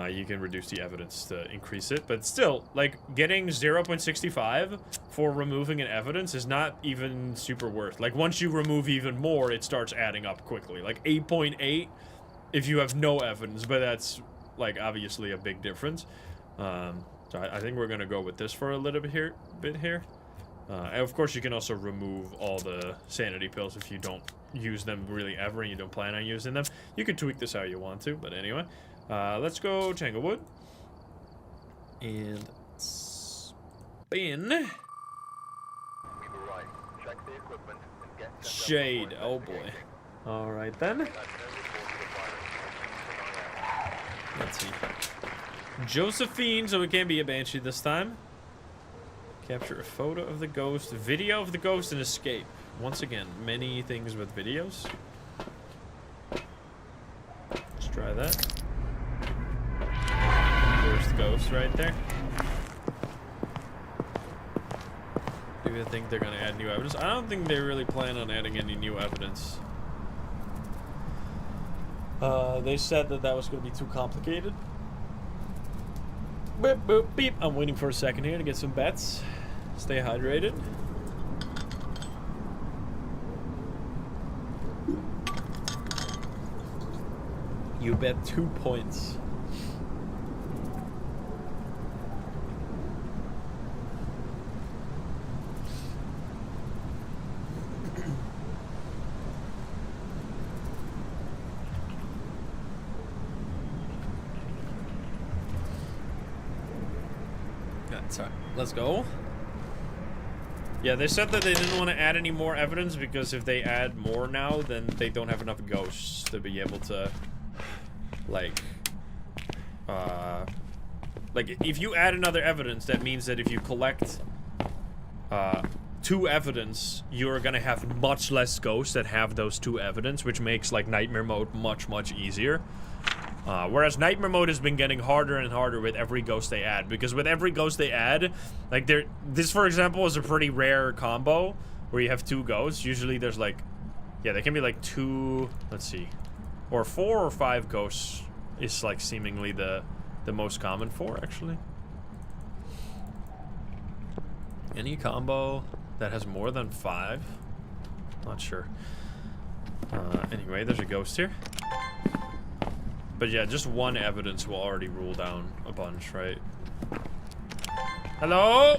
You can reduce the evidence to increase it, but still, like, getting 0.65 for removing an evidence is not even super worth. Like, once you remove even more, it starts adding up quickly. Like, 8.8 if you have no evidence, but that's, like, obviously a big difference. So I think we're gonna go with this for a little bit here. And of course, you can also remove all the sanity pills if you don't use them really ever and you don't plan on using them. You can tweak this how you want to, but anyway. Let's go Tanglewood. And spin. Shade. Oh boy. Alright then. Let's see. Josephine, so it can't be a banshee this time. Capture a photo of the ghost, video of the ghost, and escape. Once again, many things with videos. Let's try that. First ghost right there. Do you think they're gonna add new evidence? I don't think they really plan on adding any new evidence. They said that was gonna be too complicated. Boop, boop, beep. I'm waiting for a second here to get some bets. Stay hydrated. You bet 2 points. Sorry, let's go. Yeah, they said that they didn't want to add any more evidence because if they add more now, then they don't have enough ghosts to be able to, like, if you add another evidence, that means that if you collect, 2 evidence, you're gonna have much less ghosts that have those 2 evidence, which makes, like, nightmare mode much, much easier. Whereas nightmare mode has been getting harder and harder with every ghost they add, because with every ghost they add, like this for example is a pretty rare combo where you have 2 ghosts. Usually there's like, yeah, there can be like 2, let's see, or 4 or 5 ghosts is like seemingly the most common for actually. Any combo that has more than 5? Not sure. Anyway, there's a ghost here. But yeah, just 1 evidence will already rule down a bunch, right? Hello?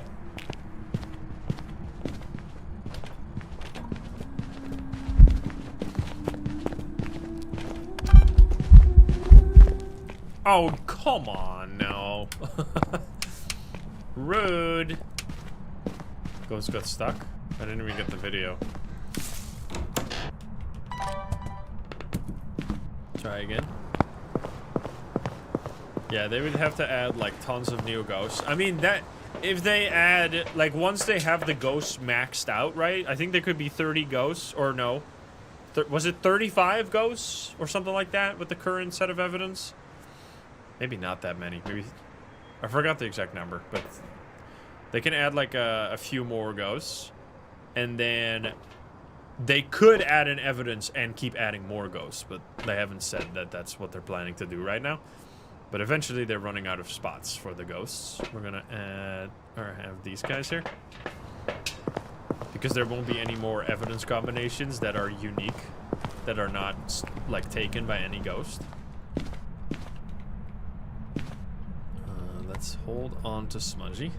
Oh, come on, no. Rude. Ghost got stuck? I didn't even get the video. Try again. Yeah, they would have to add, like, tons of new ghosts. I mean, that... If they add... Like, once they have the ghosts maxed out, right? I think there could be 30 ghosts, or no. Was it 35 ghosts? Or something like that with the current set of evidence? Maybe not that many. Maybe... I forgot the exact number, but... They can add, like, a few more ghosts. And then... They could add an evidence and keep adding more ghosts, but they haven't said that that's what they're planning to do right now. But eventually they're running out of spots for the ghosts. We're gonna add, or have these guys here. Because there won't be any more evidence combinations that are unique, that are not, like, taken by any ghost. Let's hold on to Smudgy.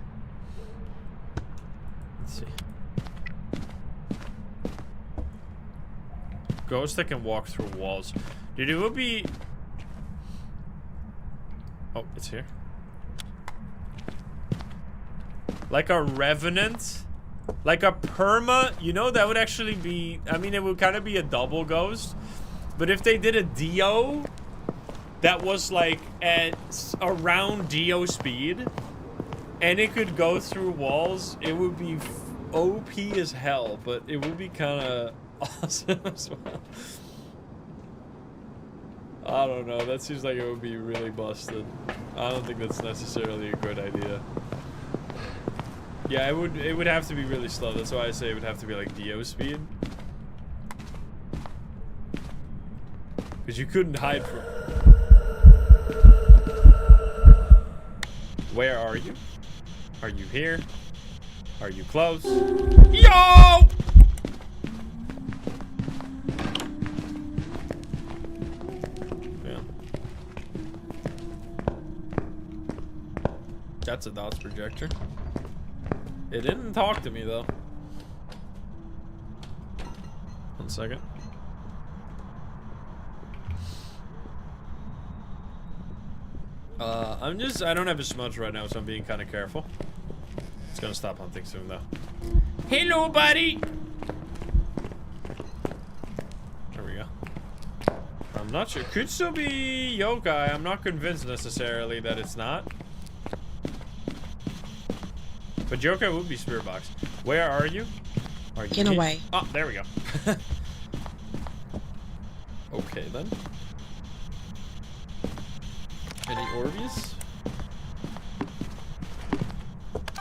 Let's see. Ghosts that can walk through walls. Dude, it would be... Oh, it's here. Like a revenant? Like a perma? You know, that would actually be... I mean, it would kind of be a double ghost. But if they did a Dio that was like at around Dio speed and it could go through walls, it would be OP as hell, but it would be kind of awesome as well. I don't know, that seems like it would be really busted. I don't think that's necessarily a good idea. Yeah, it would have to be really slow. That's why I say it would have to be like Dio speed. Because you couldn't hide from... Where are you? Are you here? Are you close? Yo! That's a dots projector. It didn't talk to me though. 1 second. I don't have a smudge right now, so I'm being kind of careful. It's gonna stop hunting soon though. Hello, buddy! There we go. I'm not sure. Could still be yokai. I'm not convinced necessarily that it's not. But yokai would be spirit box. Where are you? Are you In a way. Oh, there we go. Okay then. Any Orbeez?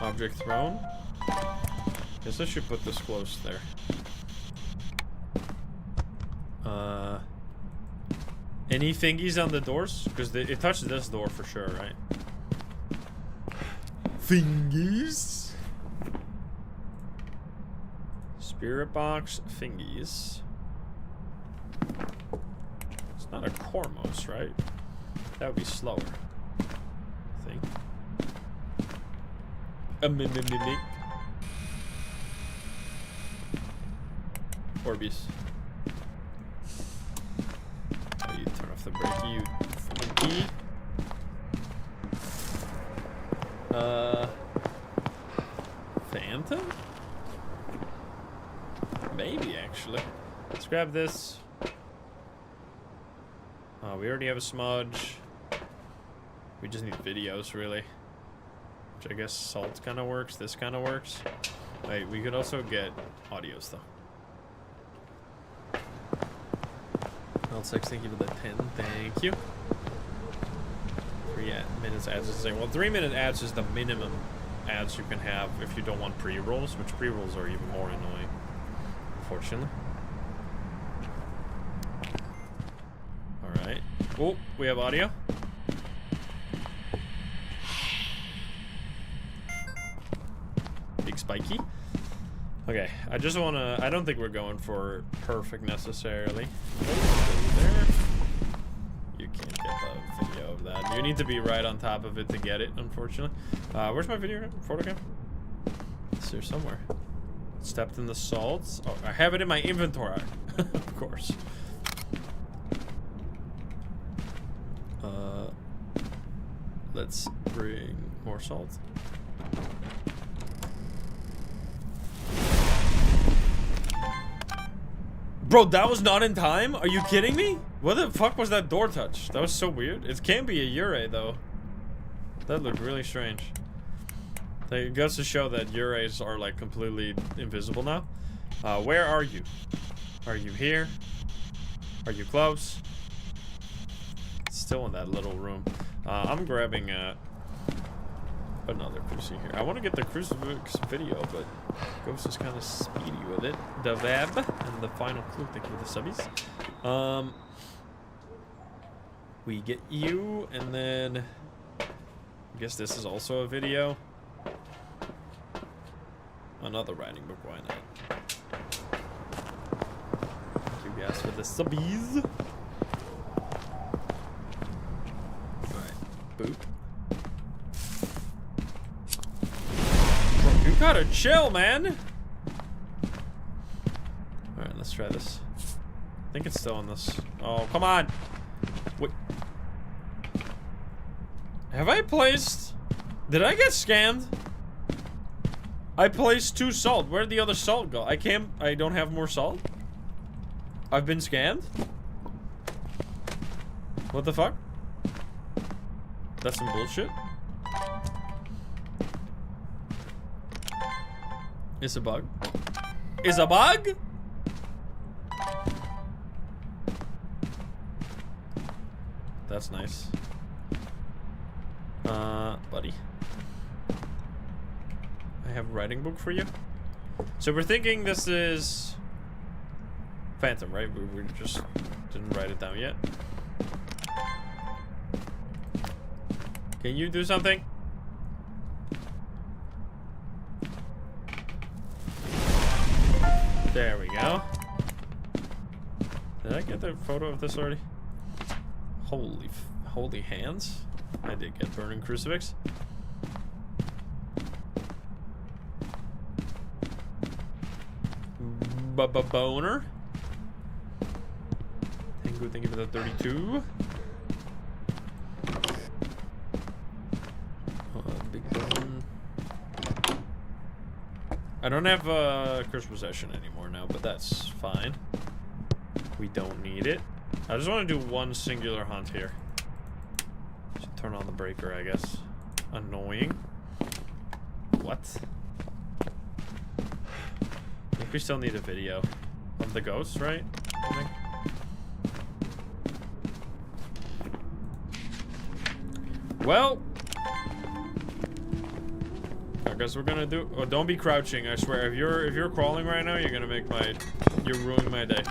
Object thrown. Guess I should put this close there. Any thingies on the doors? Because it touched this door for sure, right? Thingies? Spirit box thingies. It's not a Cormos, right? That would be slower, I think. A mimic. Orbeez. Oh, you turn off the brake, you funky. phantom? Maybe, actually. Let's grab this. We already have a smudge. We just need videos, really. Which I guess salt kind of works. This kind of works. Wait, we could also get audios, though. L6, thank you for the 10. Thank you. 3 minutes ads is saying, well, 3-minute ads is the minimum ads you can have if you don't want pre-rolls, which pre-rolls are even more annoying, unfortunately. Alright. Oh, we have audio. Big spiky. Okay, I just wanna, I don't think we're going for perfect necessarily. There. You can't get the video of that. You need to be right on top of it to get it, unfortunately. Where's my video photo cam? It's here somewhere. Stepped in the salts. Oh, I have it in my inventory. Of course. Let's bring more salt. Bro, that was not in time? Are you kidding me? What the fuck was that door touch? That was so weird. It can't be a Ure, though. That looked really strange. It goes to show that Ures are, like, completely invisible now. Where are you? Are you here? Are you close? It's still in that little room. I'm grabbing, another crucifix here. I want to get the crucifix video, but Ghost is kind of speedy with it. The Vab and the final clue. Thank you for the subbies. We get you, and then I guess this is also a video. Another writing book. Why not? Thank you guys for the subbies. Alright, boop. You gotta chill, man. Alright, let's try this. I think it's still in this. Oh, come on. Wait. Have I placed... Did I get scammed? I placed 2 salt. Where'd the other salt go? I can't... I don't have more salt? I've been scammed? What the fuck? That's some bullshit. It's a bug. It's a bug? That's nice. Buddy. I have a writing book for you. So we're thinking this is Phantom, right? We just didn't write it down yet. Can you do something? There we go. Did I get the photo of this already? Holy hands. I did get burning crucifix. Boner. Thank you for the 32. Big bone. I don't have curse possession anymore now, but that's fine. We don't need it. I just want to do one singular hunt here. Should turn on the breaker, I guess. Annoying. What? I think we still need a video of the ghosts, right? I think. Well, I guess we're gonna do. Oh, don't be crouching! I swear, if you're crawling right now, you're gonna make my. You're ruining my day.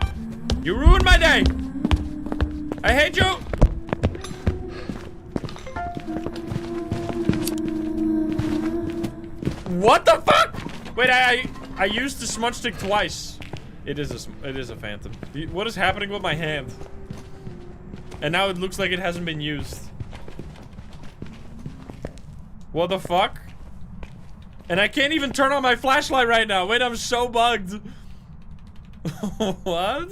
You ruined my day! I hate you! What the fuck? Wait, I used the smudge stick twice. It is a phantom. What is happening with my hand? And now it looks like it hasn't been used. What the fuck? And I can't even turn on my flashlight right now. Wait, I'm so bugged. What?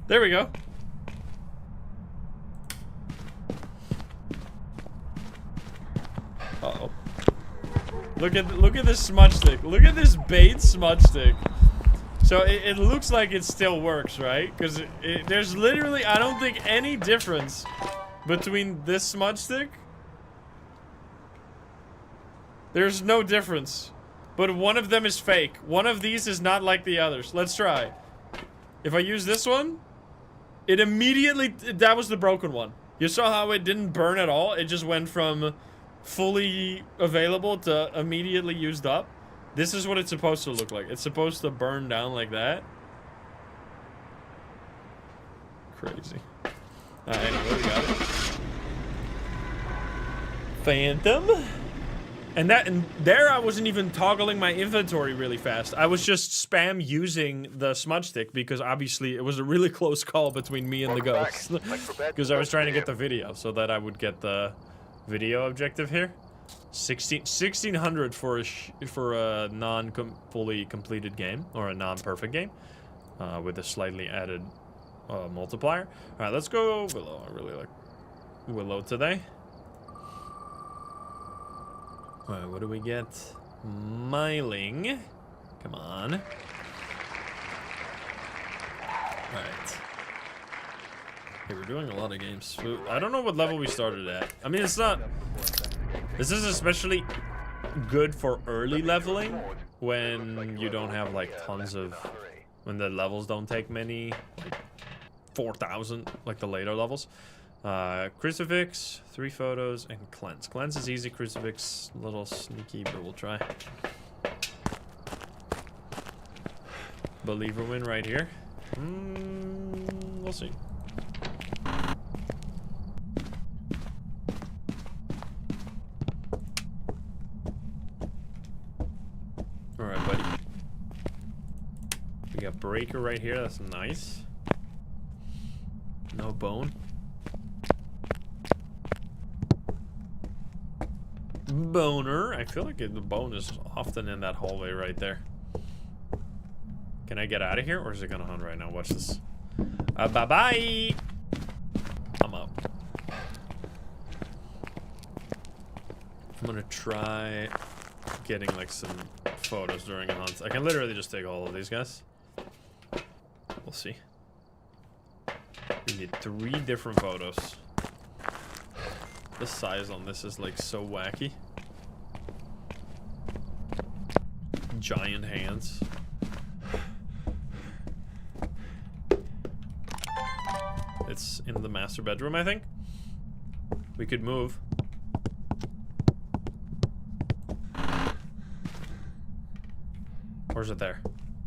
There we go. Uh-oh. Look at this smudge stick. Look at this bait smudge stick. So it looks like it still works, right? Because there's literally, I don't think, any difference between this smudge stick. There's no difference. But one of them is fake. One of these is not like the others. Let's try. If I use this one, it immediately, that was the broken one. You saw how it didn't burn at all? It just went from fully available to immediately used up. This is what it's supposed to look like. It's supposed to burn down like that. Crazy. Alright, anyway, we got it. Phantom. And there I wasn't even toggling my inventory really fast. I was just spam using the smudge stick because obviously it was a really close call between me and the ghost. Because I was trying to get the video so that I would get the video objective here. 1600 for a fully completed game, or a non-perfect game, with a slightly added multiplier. All right, let's go Willow. I really like Willow today. All right, what do we get? Miling. Come on. All right. Hey, we're doing a lot of games. I don't know what level we started at. I mean, it's not. This is especially good for early leveling when you don't have like tons of, when the levels don't take many, like 4,000, like the later levels. Crucifix, 3 photos, and cleanse. Cleanse is easy. Crucifix, a little sneaky, but we'll try. Believer win right here. We'll see. Alright, buddy. We got breaker right here. That's nice. No bone. Boner. I feel like the bone is often in that hallway right there. Can I get out of here, or is it gonna hunt right now? Watch this. Bye-bye! I'm out. I'm gonna try getting like some photos during a hunt. I can literally just take all of these guys. We'll see. We need 3 different photos. The size on this is like so wacky. Giant hands. It's in the master bedroom, I think. We could move. Or is it there?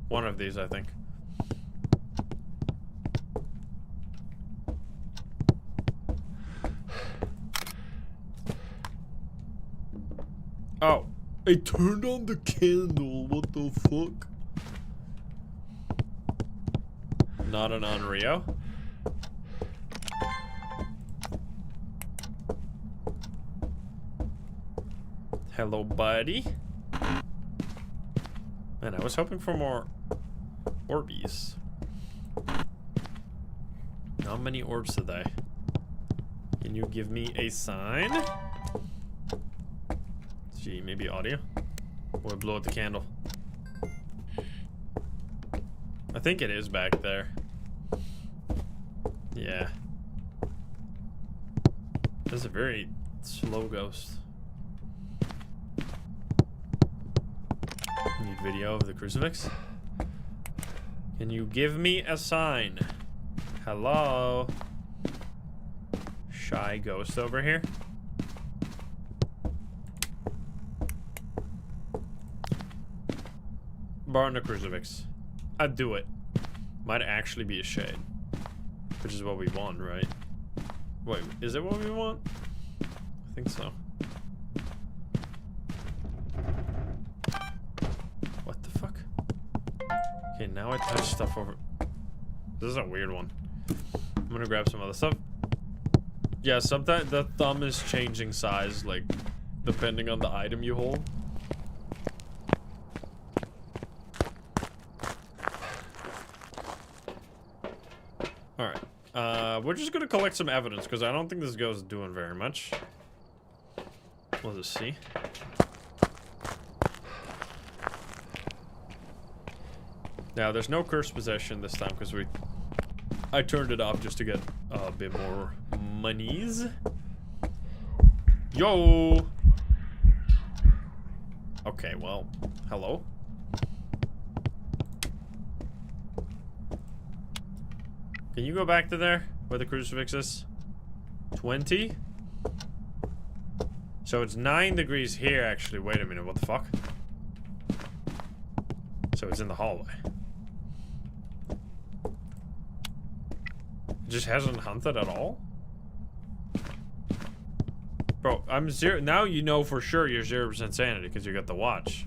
One of these, I think. Oh, I turned on the candle. What the fuck? Not an Onryo. Hello, buddy. Man, I was hoping for more Orbeez. How many orbs today? Can you give me a sign? Gee, maybe audio? Or blow out the candle. I think it is back there. Yeah. This is a very slow ghost. Need video of the crucifix? Can you give me a sign? Hello? Shy ghost over here? Burn the crucifix. I'd do it. Might actually be a shade. Which is what we want, right? Wait, is it what we want? I think so. What the fuck? Okay, now I touch stuff over. This is a weird one. I'm gonna grab some other stuff. Yeah, sometimes the thumb is changing size, like, depending on the item you hold. Alright. We're just gonna collect some evidence, because I don't think this ghost is doing very much. We'll just see. Now, there's no cursed possession this time because I turned it off just to get a bit more monies. Yo! Okay, well, hello? Can you go back to there where the crucifix is? 20? So it's 9 degrees here, actually. Wait a minute, what the fuck? So it's in the hallway. It just hasn't hunted at all? Bro, I'm 0. Now you know for sure you're 0% sanity because you got the watch.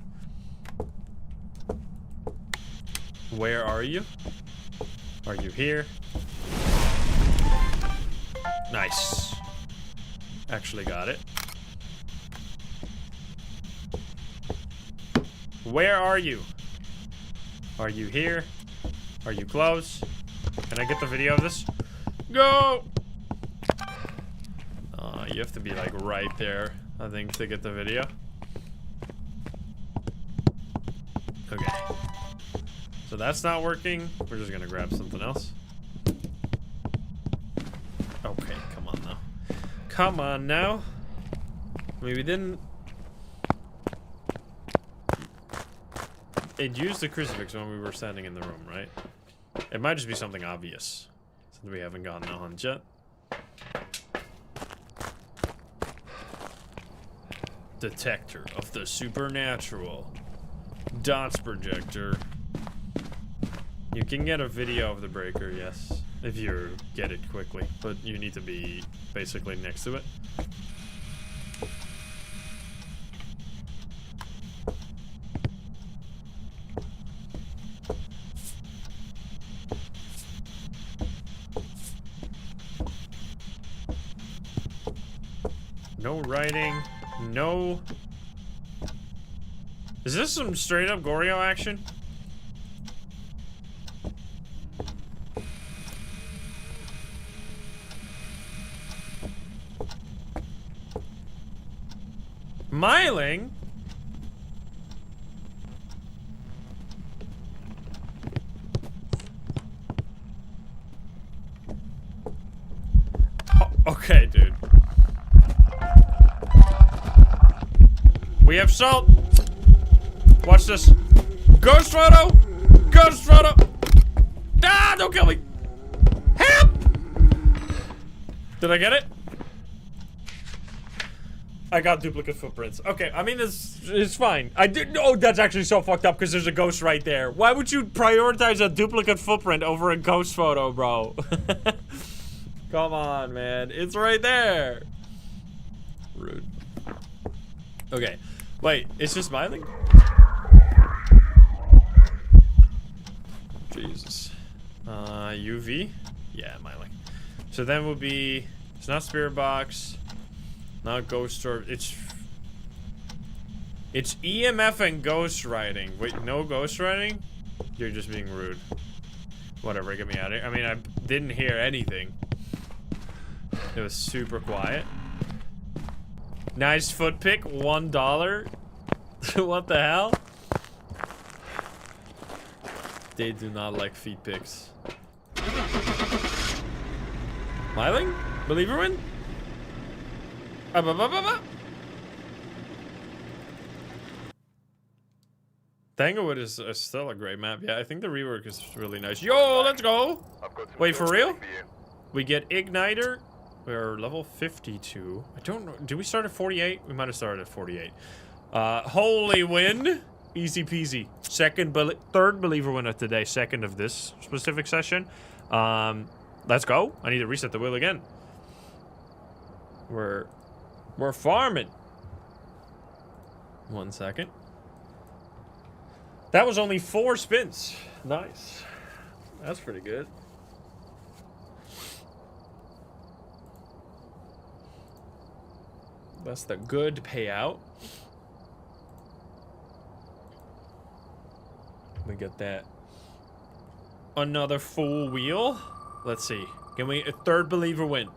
Where are you? Are you here? Nice. Actually got it. Where are you? Are you here? Are you close? Can I get the video of this? Go! You have to be like right there, I think, to get the video. Okay. So that's not working. We're just gonna grab something else. Okay, come on now. Come on now. I mean, we didn't... It used the crucifix when we were standing in the room, right? It might just be something obvious, since we haven't gotten a hunt yet. Detector of the supernatural. Dots projector. You can get a video of the breaker, yes, if you get it quickly, but you need to be basically next to it. No writing. No. Is this some straight up Goryo action? Smiling? Oh, okay, dude. We have salt. Watch this. Ghost photo. Ghost photo. Ah, don't kill me. Help! Did I get it? I got duplicate footprints. Okay, I mean, it's fine. I did. Oh, that's actually so fucked up because there's a ghost right there. Why would you prioritize a duplicate footprint over a ghost photo, bro? Come on, man. It's right there. Rude. Okay. Wait, it's just smiling? Jesus. UV? Yeah, smiling. So then will be... It's not spirit box. Not ghost orb. It's EMF and ghost writing. Wait, no ghost writing? You're just being rude. Whatever, get me out of here. I mean, I didn't hear anything. It was super quiet. Nice foot pick, $1. What the hell? They do not like feet picks. Smiling? Believer win? Tanglewood is still a great map. Yeah, I think the rework is really nice. Yo, let's go! Wait, for real? We get Igniter. We're level 52. I don't know. Did we start at 48? We might have started at 48. Holy win. Easy peasy. Third believer win of today. Second of this specific session. Let's go. I need to reset the wheel again. We're farming. 1 second. That was only 4 spins. Nice. That's pretty good. That's the good payout. We get that. Another full wheel. Let's see. Can we a third believer win?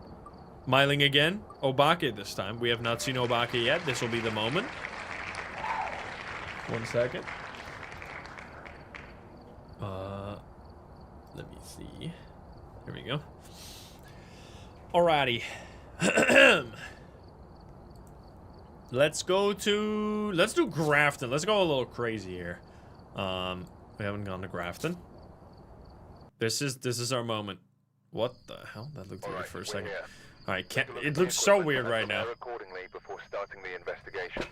Miling again. Obake this time. We have not seen Obake yet. This will be the moment. 1 second. Let me see. Here we go. Alrighty. Let's do Grafton. Let's go a little crazy here. We haven't gone to Grafton. This is our moment. What the hell? That looked weird for a second. Alright, it looks so weird right now. Before starting the investigation.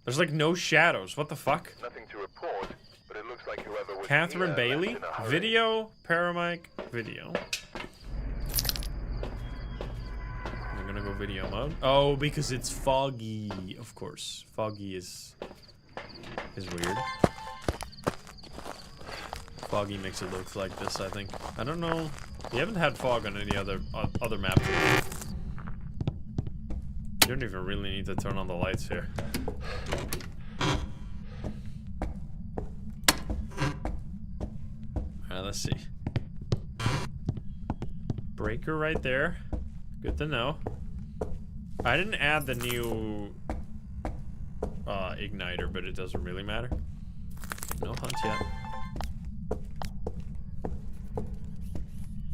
There's like no shadows. What the fuck? Nothing to report, but it looks like whoever was Catherine here Bailey? left in a hurry. Video, paramic, video. I'm gonna go video mode. Oh, because it's foggy, of course. Foggy is weird. Foggy makes it look like this, I think. I don't know. We haven't had fog on any other map. You don't even really need to turn on the lights here. Alright, let's see. Breaker right there. Good to know. I didn't add the new igniter, but it doesn't really matter. No hunt yet.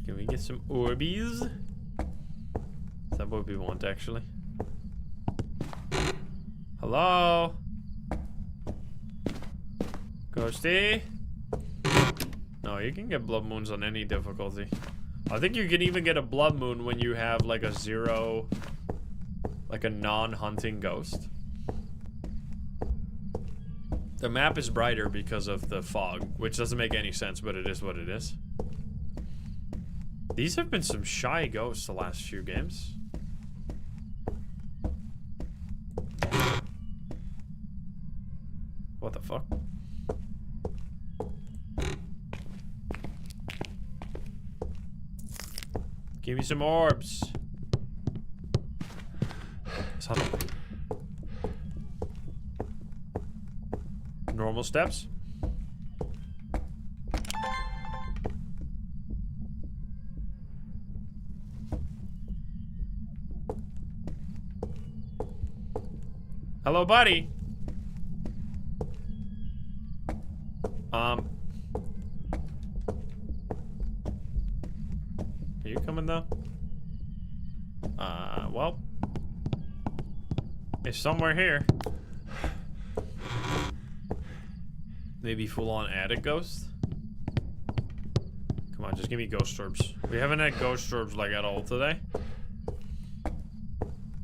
Can we get some Orbeez? Is that what we want, actually? Hello? Ghosty? No, you can get blood moons on any difficulty. I think you can even get a blood moon when you have like a zero, like a non-hunting ghost. The map is brighter because of the fog, which doesn't make any sense, but it is what it is. These have been some shy ghosts the last few games. What the fuck? Give me some orbs. Normal steps. Hello, buddy. Are you coming though? Well, it's somewhere here. Maybe full-on attic ghost? Come on, just give me ghost orbs. We haven't had ghost orbs like at all today.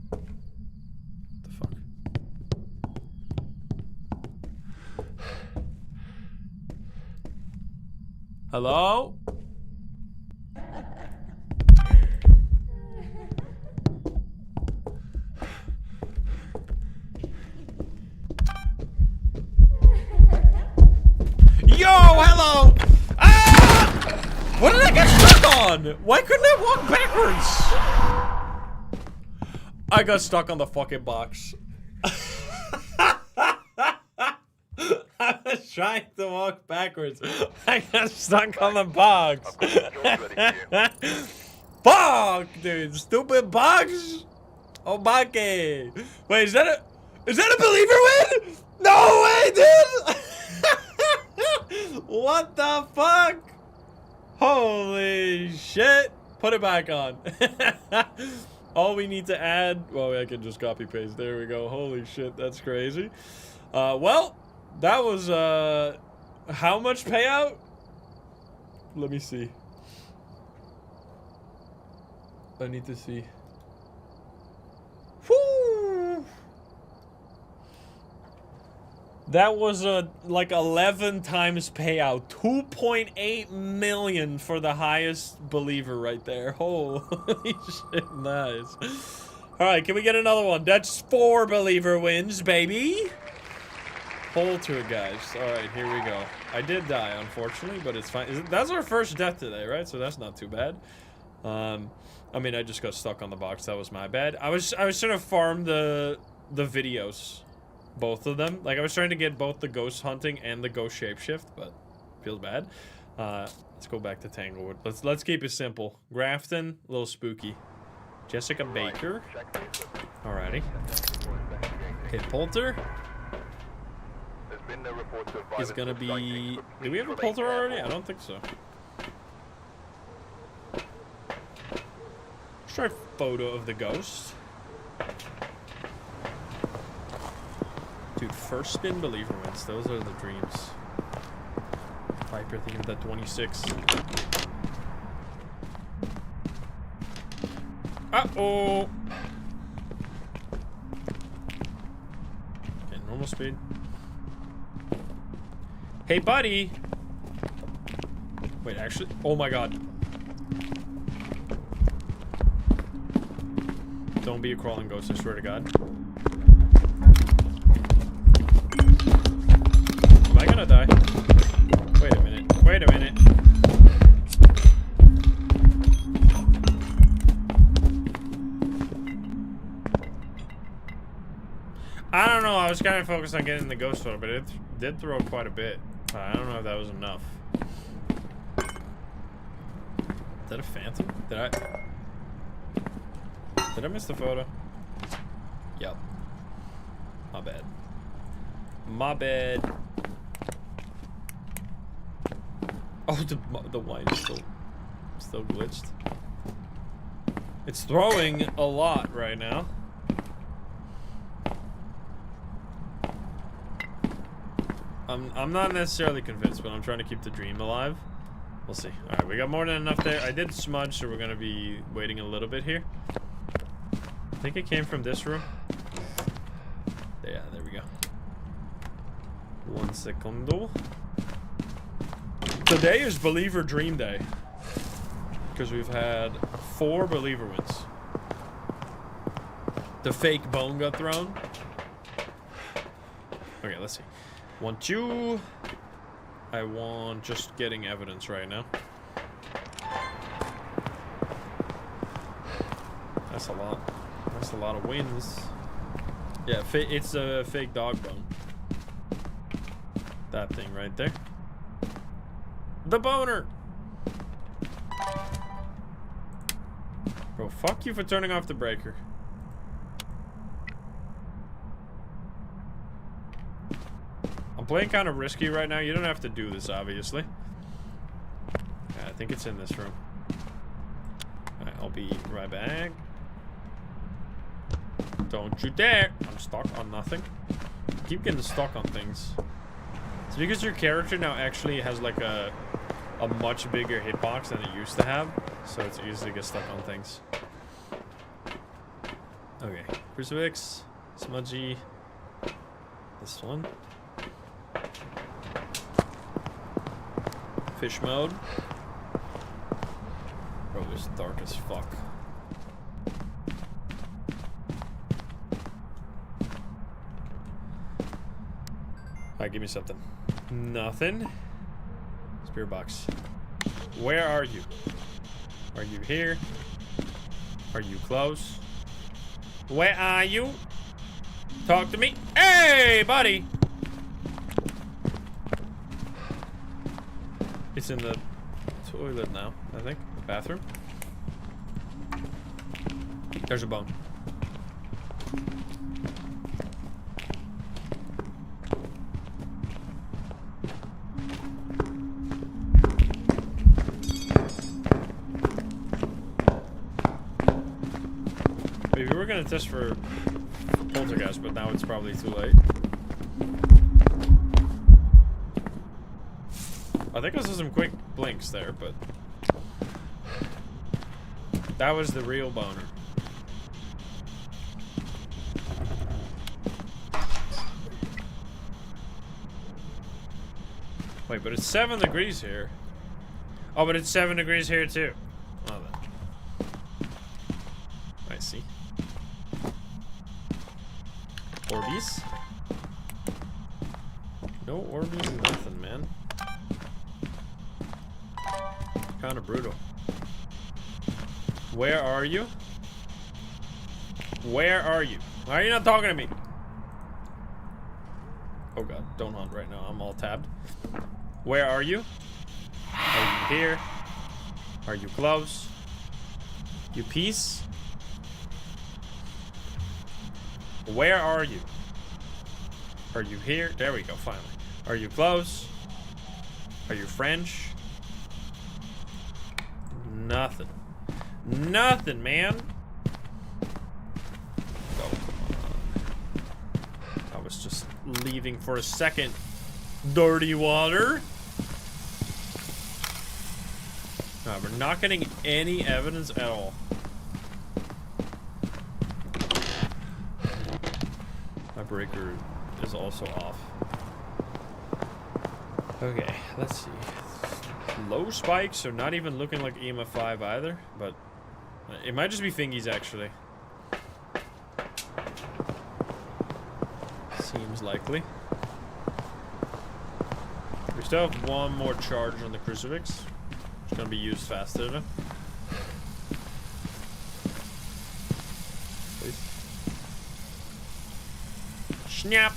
What the fuck? Hello? Yo, hello! Ah! What did I get stuck on? Why couldn't I walk backwards? I got stuck on the fucking box. I was trying to walk backwards. I got stuck on the box. Fuck, dude. Stupid box. Oh, Bake. Wait, is that a believer win? No way, dude. What the fuck? Holy shit. Put it back on. All we need to add... Well, I can just copy paste. There we go. Holy shit, that's crazy. Well, that was... how much payout? Let me see. I need to see. Whoo! That was like 11 times payout. 2.8 million for the highest believer right there. Holy shit, nice. Alright, can we get another one? That's 4 believer wins, baby. Poltergeist. Alright, here we go. I did die, unfortunately, but it's fine. That's our first death today, right? So that's not too bad. I mean, I just got stuck on the box. That was my bad. I was trying to farm the videos. Both of them. Like, I was trying to get both the ghost hunting and the ghost shapeshift, but feels bad. Let's go back to Tanglewood. Let's keep it simple. Grafton, a little spooky. Jessica Baker. Alrighty. Okay, Polter. There's been no reports of Is violence gonna or striking, be... but Do we have a please Polter remain already? I careful. don't think so. Let's try photo of the ghost. Dude, first spin believer wins. Those are the dreams. Viper themed at 26. Uh-oh! Okay, normal speed. Hey, buddy! Wait, actually... Oh my god. Don't be a crawling ghost, I swear to god. Am I gonna die? Wait a minute. Wait a minute. I don't know, I was kind of focused on getting the ghost photo, but it did throw quite a bit. I don't know if that was enough. Is that a phantom? Did I miss the photo? Yep. My bad. My bad. Oh, the wine is still glitched. It's throwing a lot right now. I'm not necessarily convinced, but I'm trying to keep the dream alive. We'll see. Alright, we got more than enough there. I did smudge, so we're gonna be waiting a little bit here. I think it came from this room. Yeah, there we go. 1 secondo. Today is Believer Dream Day. Because we've had 4 Believer wins. The fake bone got thrown. Okay, let's see. 1, 2. I want just getting evidence right now. That's a lot. That's a lot of wins. Yeah, it's a fake dog bone. That thing right there. The boner! Bro, fuck you for turning off the breaker. I'm playing kind of risky right now. You don't have to do this, obviously. Yeah, I think it's in this room. Alright, I'll be right back. Don't you dare! I'm stuck on nothing. I keep getting stuck on things. It's because your character now actually has like a much bigger hitbox than it used to have. So it's easy to get stuck on things. Okay. Crucifix. Smudgy. This one. Fish mode. Bro, it's dark as fuck. Alright, give me something. Nothing. Spirit box. Where are you? Are you here? Are you close? Where are you? Talk to me. Hey, buddy! It's in the toilet now, I think. The bathroom. There's a bone. Maybe we're gonna test for poltergeist, but now it's probably too late. I think I saw some quick blinks there, but that was the real boner. Wait, but it's 7 degrees here. Oh, but it's 7 degrees here too. Oh, then. I see. Orbeez? No Orbeez, nothing, man. Kind of brutal. Where are you? Where are you? Why are you not talking to me? Oh god, don't hunt right now. I'm all tabbed. Where are you? Are you here? Are you close? You peace? Where are you? Are you here? There we go, finally. Are you close? Are you French? Nothing. Nothing, man. Oh, come on. I was just leaving for a second. Dirty water. No, we're not getting any evidence at all. My breaker is also off. Okay, let's see. Low spikes, so not even looking like EMF 5 either, but it might just be fingies actually. Seems likely. We still have one more charge on the crucifix. It's gonna be used faster though. Please. Snap!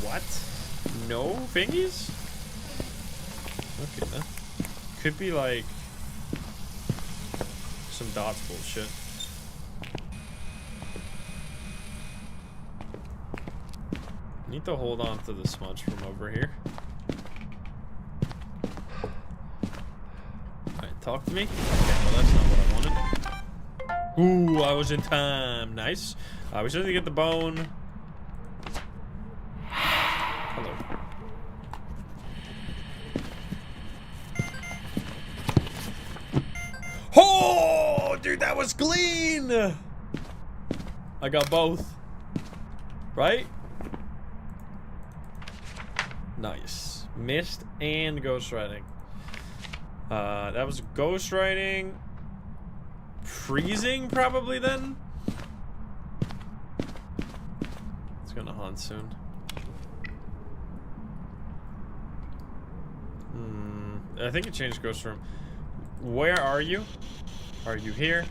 What? No fingies? Okay, then. Could be like some dots bullshit. Need to hold on to the smudge from over here. Alright, talk to me. Okay, well that's not what I wanted. Ooh, I was in time. Nice. We still need to get the bone. Hello. Oh, dude, that was clean. I got both. Right? Nice. Mist and ghostwriting. That was ghostwriting. Freezing, probably then. It's gonna hunt soon. I think it changed ghost room. Where are you? Are you here?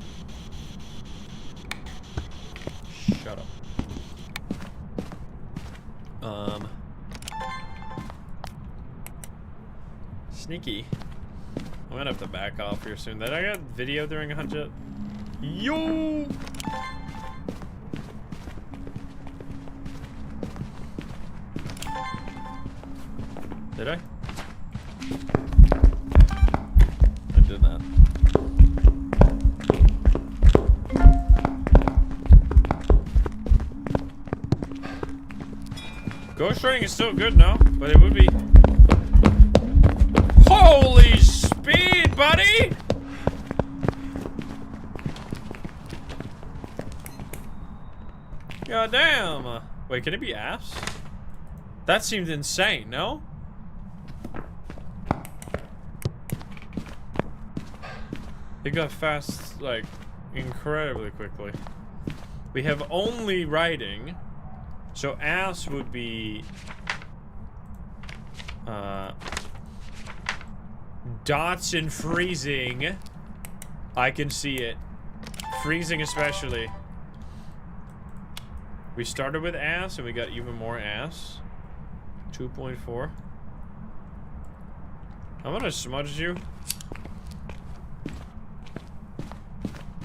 Shut up. Sneaky. I'm gonna have to back off here soon. Did I get video during a hunt yet? Yo! Did I? I did not. Ghostwriting is still good now, but it would be. Holy speed, buddy! God damn. Wait, can it be ass? That seemed insane, no? It got fast, like, incredibly quickly. We have only writing, so ass would be dots and freezing. I can see it. Freezing especially. We started with ass and we got even more ass. 2.4. I'm gonna smudge you.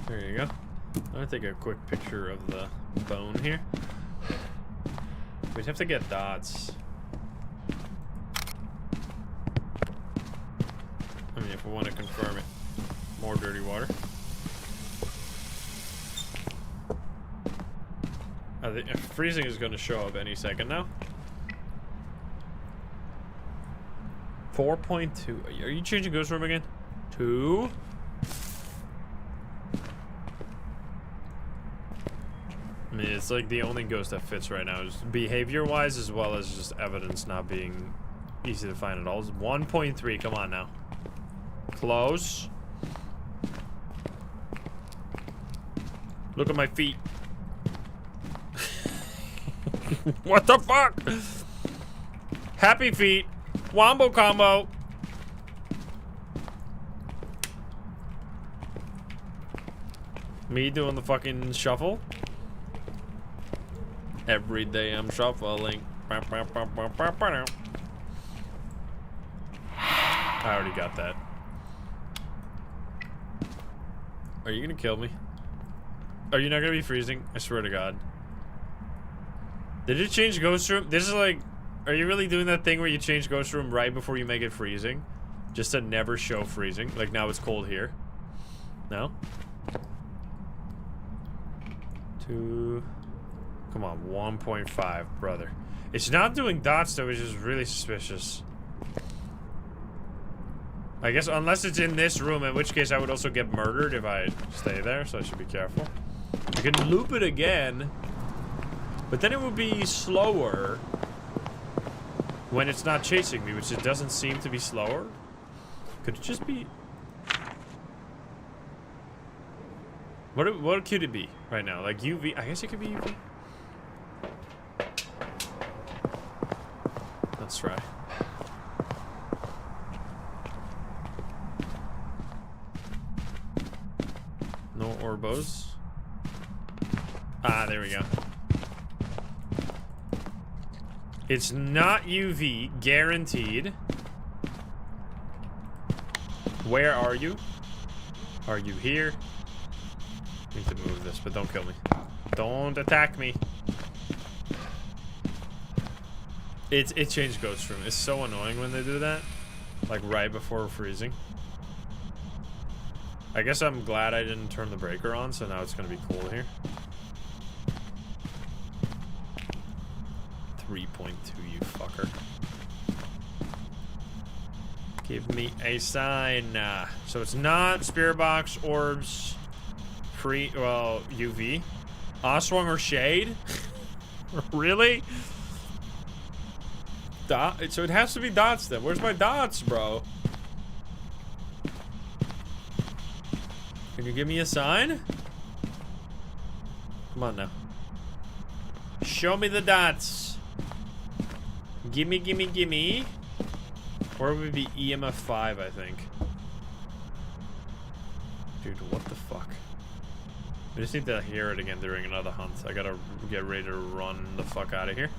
There you go. I'm gonna take a quick picture of the bone here. We'd have to get dots. I mean, if we want to confirm it. More dirty water. I think freezing is going to show up any second now. 4.2. Are you changing ghost room again? 2. I mean, it's like the only ghost that fits right now, is behavior-wise as well as just evidence not being easy to find at all. 1.3. Come on now. Close. Look at my feet. What the fuck? Happy feet. Wombo combo. Me doing the fucking shuffle. Every day I'm shuffling. I already got that. Are you gonna kill me? Are you not gonna be freezing? I swear to God. Did you change ghost room? This is like, are you really doing that thing where you change ghost room right before you make it freezing? Just to never show freezing. Like now it's cold here. No? 2. Come on, 1.5, brother. It's not doing dots though, which is really suspicious. I guess unless it's in this room, in which case I would also get murdered if I stay there, so I should be careful. I can loop it again, but then it would be slower when it's not chasing me, which it doesn't seem to be slower. Could it just be... What could it be right now? Like UV? I guess it could be UV. Let's try. No orbos. Ah, there we go. It's not UV, guaranteed. Where are you? Are you here? I need to move this, but don't kill me. Don't attack me. It changed Ghost Room. It's so annoying when they do that. Like right before freezing. I guess I'm glad I didn't turn the breaker on, so now it's gonna be cool here. 3.2, you fucker. Give me a sign. So it's not Spirit Box, Orbs, Free, well, UV. Oswong or Shade? Really? Dot? So it has to be dots then. Where's my dots, bro? Can you give me a sign? Come on now. Show me the dots. Gimme, gimme, gimme. Or it would be EMF 5, I think. Dude, what the fuck? I just need to hear it again during another hunt. I gotta get ready to run the fuck out of here.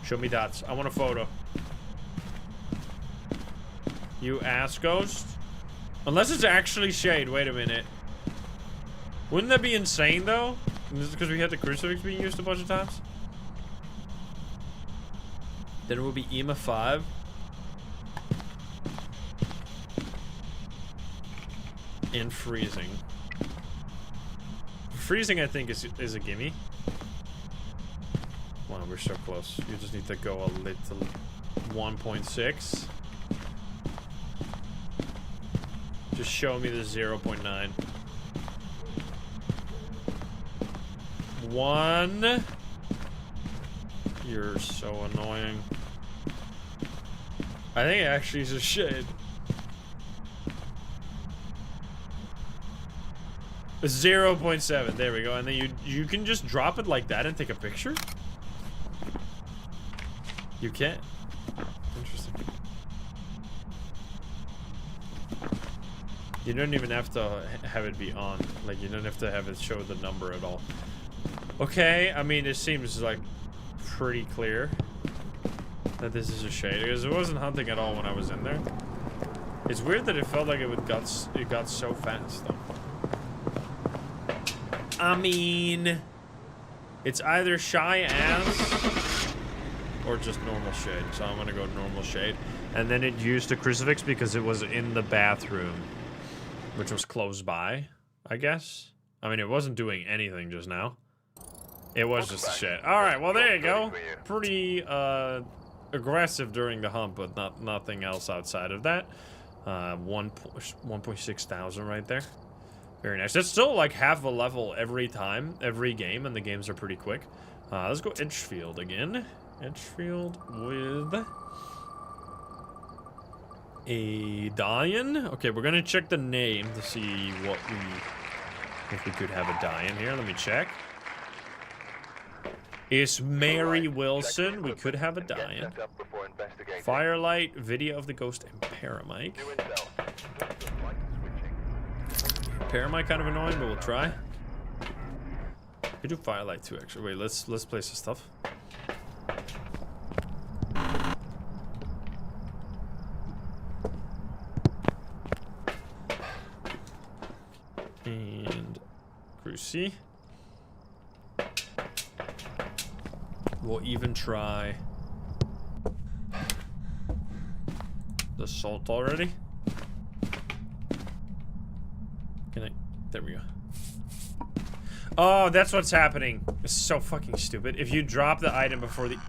Show me dots. I want a photo. You ass ghost? Unless it's actually Shade. Wait a minute. Wouldn't that be insane, though? Is it because we had the crucifix being used a bunch of times? Then it will be EMA 5. And freezing. Freezing, I think, is a gimme. Wow, we're so close. You just need to go a little 1.6. Just show me the 0.9. 1. You're so annoying. I think it actually is a Shade. 0.7. There we go. And then you can just drop it like that and take a picture? You can't? Interesting. You don't even have to have it be on. Like, you don't have to have it show the number at all. Okay, I mean, it seems like pretty clear that this is a Shade, because it wasn't hunting at all when I was in there. It's weird that it felt like it got so fast, though. I mean, it's either shy ass or just normal Shade. So I'm gonna go normal Shade. And then it used the crucifix because it was in the bathroom, which was close by, I guess. I mean, it wasn't doing anything just now. It was just a Shade. All right, well, there you go. Pretty aggressive during the hunt, but nothing else outside of that. 1.6 thousand right there. Very nice. That's still like half a level every time, every game, and the games are pretty quick. Let's go Edgefield again. Edgefield with a Dian. Okay, we're gonna check the name to see if we could have a Dian here. Let me check. It's Mary Wilson. We could have a Dian. Firelight, video of the ghost, and Paramike. Paramike kind of annoying, but we'll try. We do Firelight too, actually. Wait, let's place the stuff. And Cruci. We'll even try the salt already. Can I? There we go. Oh, that's what's happening. It's so fucking stupid. If you drop the item before the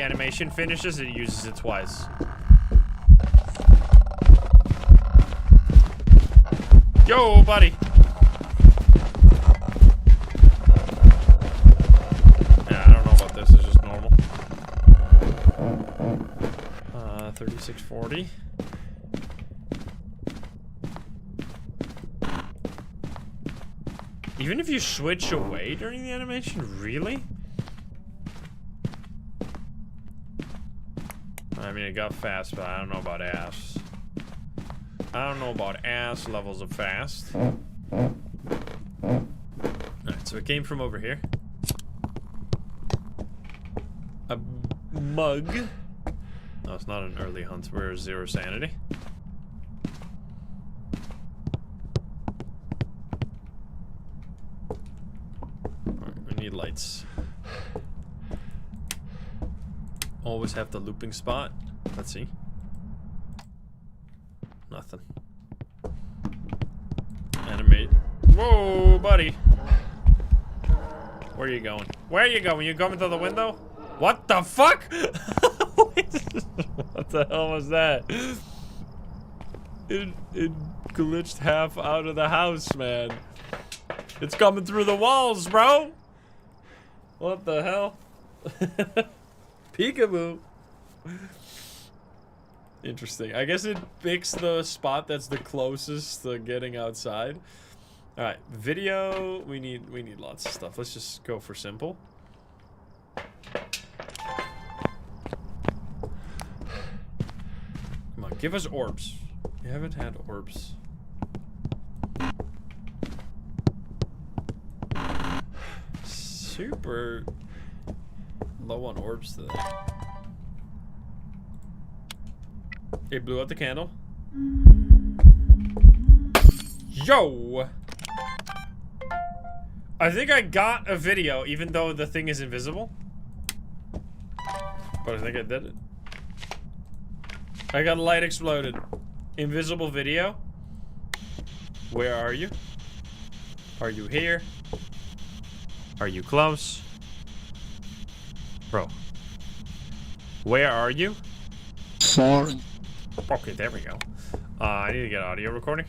animation finishes, it uses it twice. Yo, buddy. Yeah, I don't know about this. It's just normal. 3640. Even if you switch away during the animation, really? I mean, it got fast, but I don't know about ass. I don't know about ass levels of fast. Alright, so it came from over here. A mug. No, it's not an early hunt. We're 0 sanity. Alright, we need lights. Always have the looping spot. Let's see. Nothing. Animate. Whoa, buddy. Where are you going? Where are you going? You coming to the window? What the fuck? What the hell was that? It glitched half out of the house, man. It's coming through the walls, bro. What the hell? Peekaboo. Interesting. I guess it picks the spot that's the closest to getting outside. All right, video. We need lots of stuff. Let's just go for simple. Come on, give us orbs. We haven't had orbs. Super low on orbs today. It blew out the candle. Yo! I think I got a video, even though the thing is invisible. But I think I did it. I got a light exploded. Invisible video. Where are you? Are you here? Are you close? Bro. Where are you? Far. Okay, there we go. I need to get audio recording.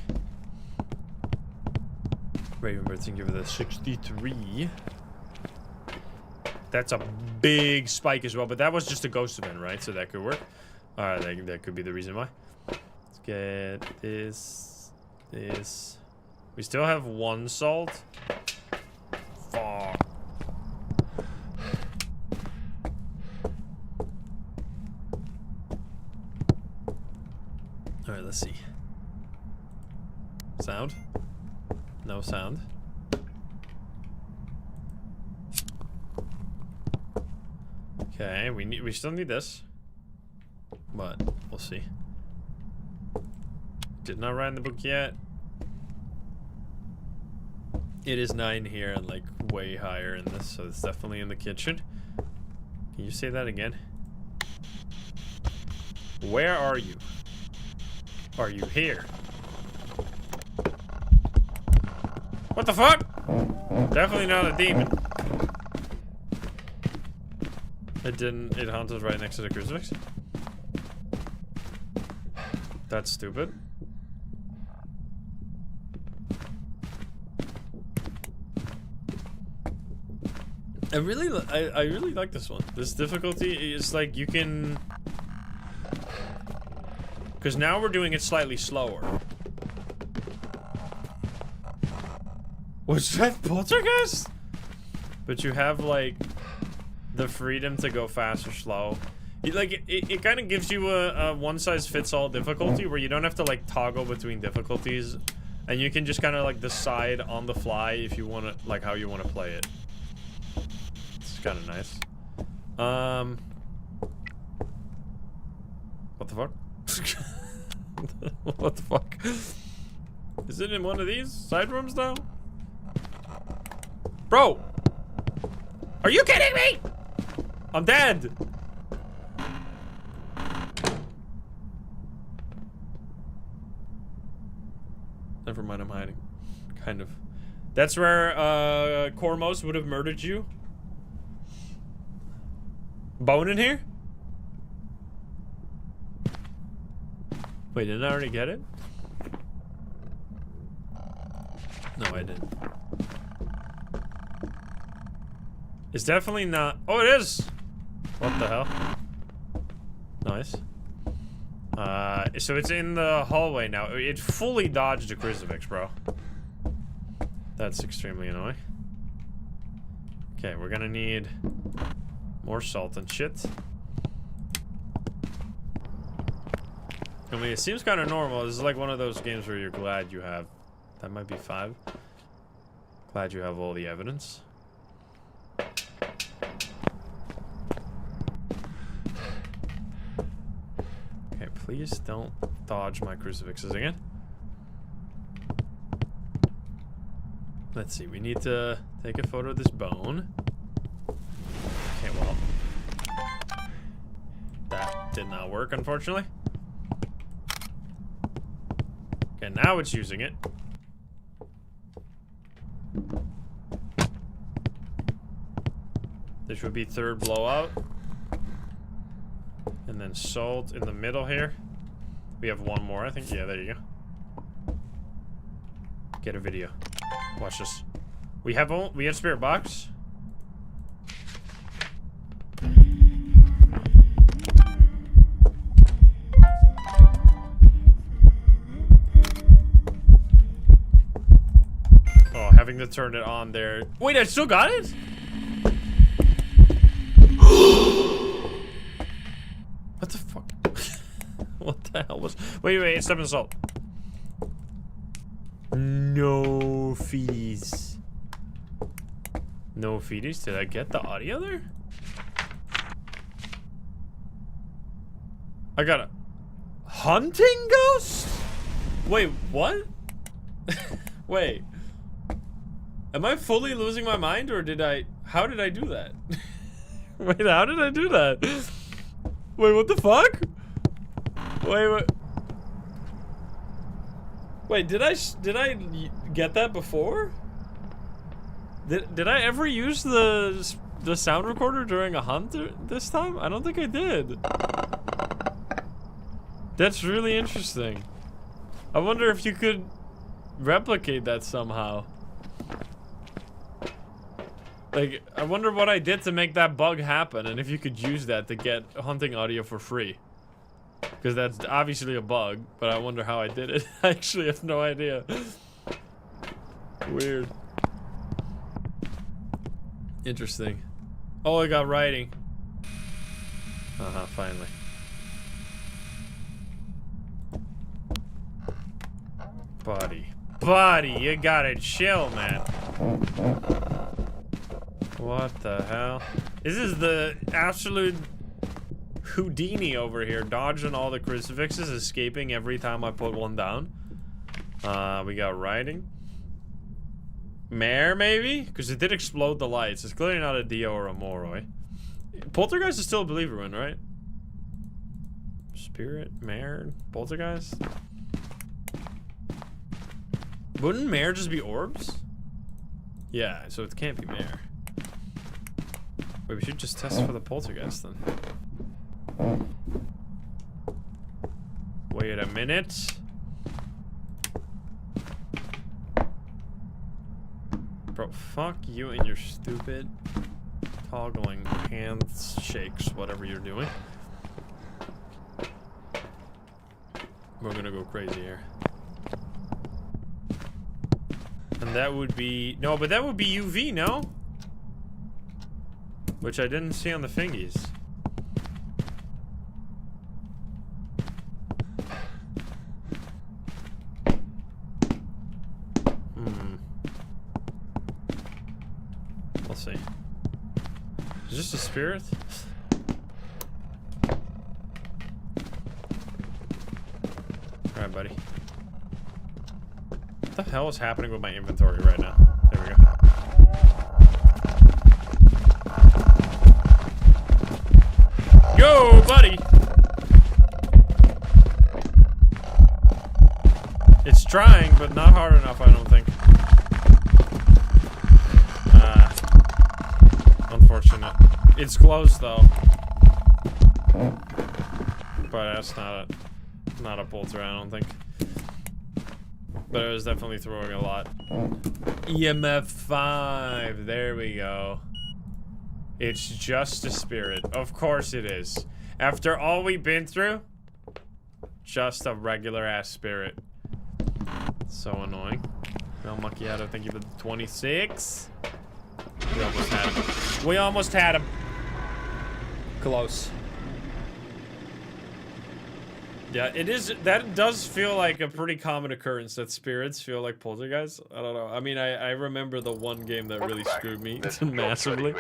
Ravenbird, thank you for the 63. That's a big spike as well, but that was just a ghost event, right? So that could work. Alright, that could be the reason why. Let's get this. We still have 1 salt. Fuck. Alright, let's see. Sound? No sound. Okay, we still need this. But we'll see. Did not write in the book yet. It is 9 here and like way higher in this, so it's definitely in the kitchen. Can you say that again? Where are you? Are you here? What the fuck? Definitely not a demon. It haunted right next to the crucifix. That's stupid. I really like this one. This difficulty is like you can, because now we're doing it slightly slower. Was that poltergeist? But you have like the freedom to go fast or slow. It kind of gives you a one-size-fits-all difficulty where you don't have to like toggle between difficulties, and you can just kind of like decide on the fly if you want to, like how you want to play it. It's kind of nice. What the fuck? What the fuck? Is it in one of these side rooms though? Bro! Are you kidding me? I'm dead! Never mind, I'm hiding. Kind of. That's where Cormos would have murdered you. Bone in here? Wait, didn't I already get it? No, I didn't. It's definitely not. Oh, it is! What the hell? Nice. So it's in the hallway now. It fully dodged the crucifix, bro. That's extremely annoying. Okay, we're gonna need more salt and shit. I mean, it seems kind of normal. This is like one of those games where you're glad you have... That might be 5. Glad you have all the evidence. Okay, please don't dodge my crucifixes again. Let's see, we need to take a photo of this bone. Okay, well. That did not work, unfortunately. Okay, now it's using it. This would be 3rd blowout. And then salt in the middle here. We have 1 more, I think. Yeah, there you go. Get a video. Watch this. We have spirit box. Oh, having to turn it on there. Wait, I still got it? What the fuck? What the hell was... Wait, step in salt. No feeties. No feeties? Did I get the audio there? I got a... Hunting ghost? Wait, what? Wait. Am I fully losing my mind, or did I... How did I do that? Wait, how did I do that? Wait, what the fuck? Wait. Wait, did I get that before? Did I ever use the sound recorder during a hunt this time? I don't think I did. That's really interesting. I wonder if you could replicate that somehow. Like, I wonder what I did to make that bug happen, and if you could use that to get hunting audio for free. Because that's obviously a bug, but I wonder how I did it. I actually have no idea. Weird. Interesting. Oh, I got writing. Finally. Buddy, you gotta chill, man. What the hell? This is the absolute Houdini over here, dodging all the crucifixes, escaping every time I put one down. We got writing. Mare, maybe? Because it did explode the lights. It's clearly not a Dio or a Moroi. Poltergeist is still a believer one, right? Spirit, Mare, Poltergeist? Wouldn't Mare just be orbs? Yeah, so it can't be Mare. Wait, we should just test for the Poltergeist then. Wait a minute. Bro, fuck you and your stupid toggling hands shakes, whatever you're doing. We're gonna go crazy here. And that would be... No, but that would be UV, no? Which I didn't see on the fingies. We'll see. Is this a spirit? Alright, buddy. What the hell is happening with my inventory right now? There we go. Go, buddy! It's trying, but not hard enough, I don't think. Unfortunate. It's close though. But that's not a pull through, I don't think. But it was definitely throwing a lot. EMF 5. There we go. It's just a spirit. Of course it is. After all we've been through, just a regular ass spirit. So annoying. El Macchiato, thank you for the 26. We almost had him. We almost had him. Close. Yeah, it is. That does feel like a pretty common occurrence that spirits feel like poltergeists. I don't know. I mean, I remember the one game that really screwed me massively.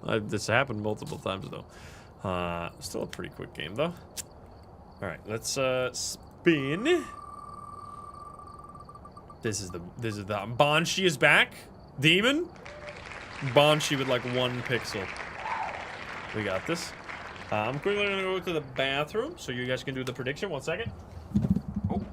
This happened multiple times though. Still a pretty quick game though. All right, let's spin. This is the Banshee is back. Demon. Banshee with like 1 pixel. We got this. I'm quickly gonna go to the bathroom so you guys can do the prediction. 1 second. Oh.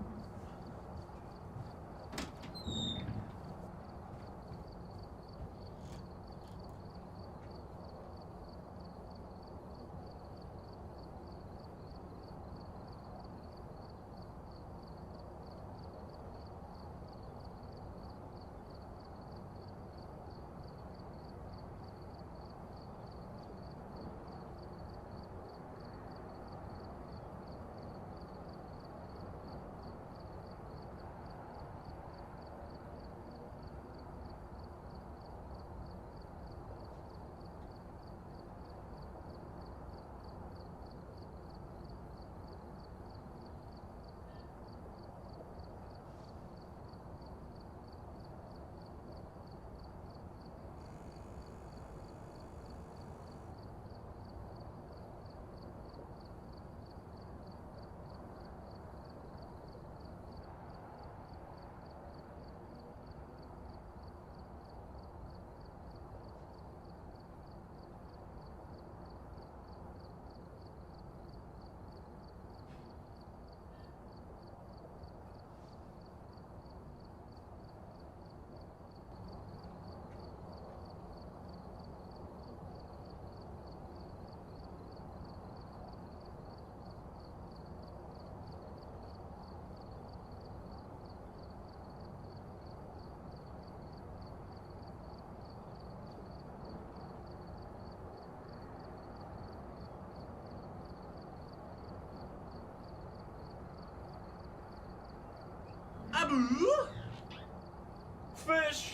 Fish.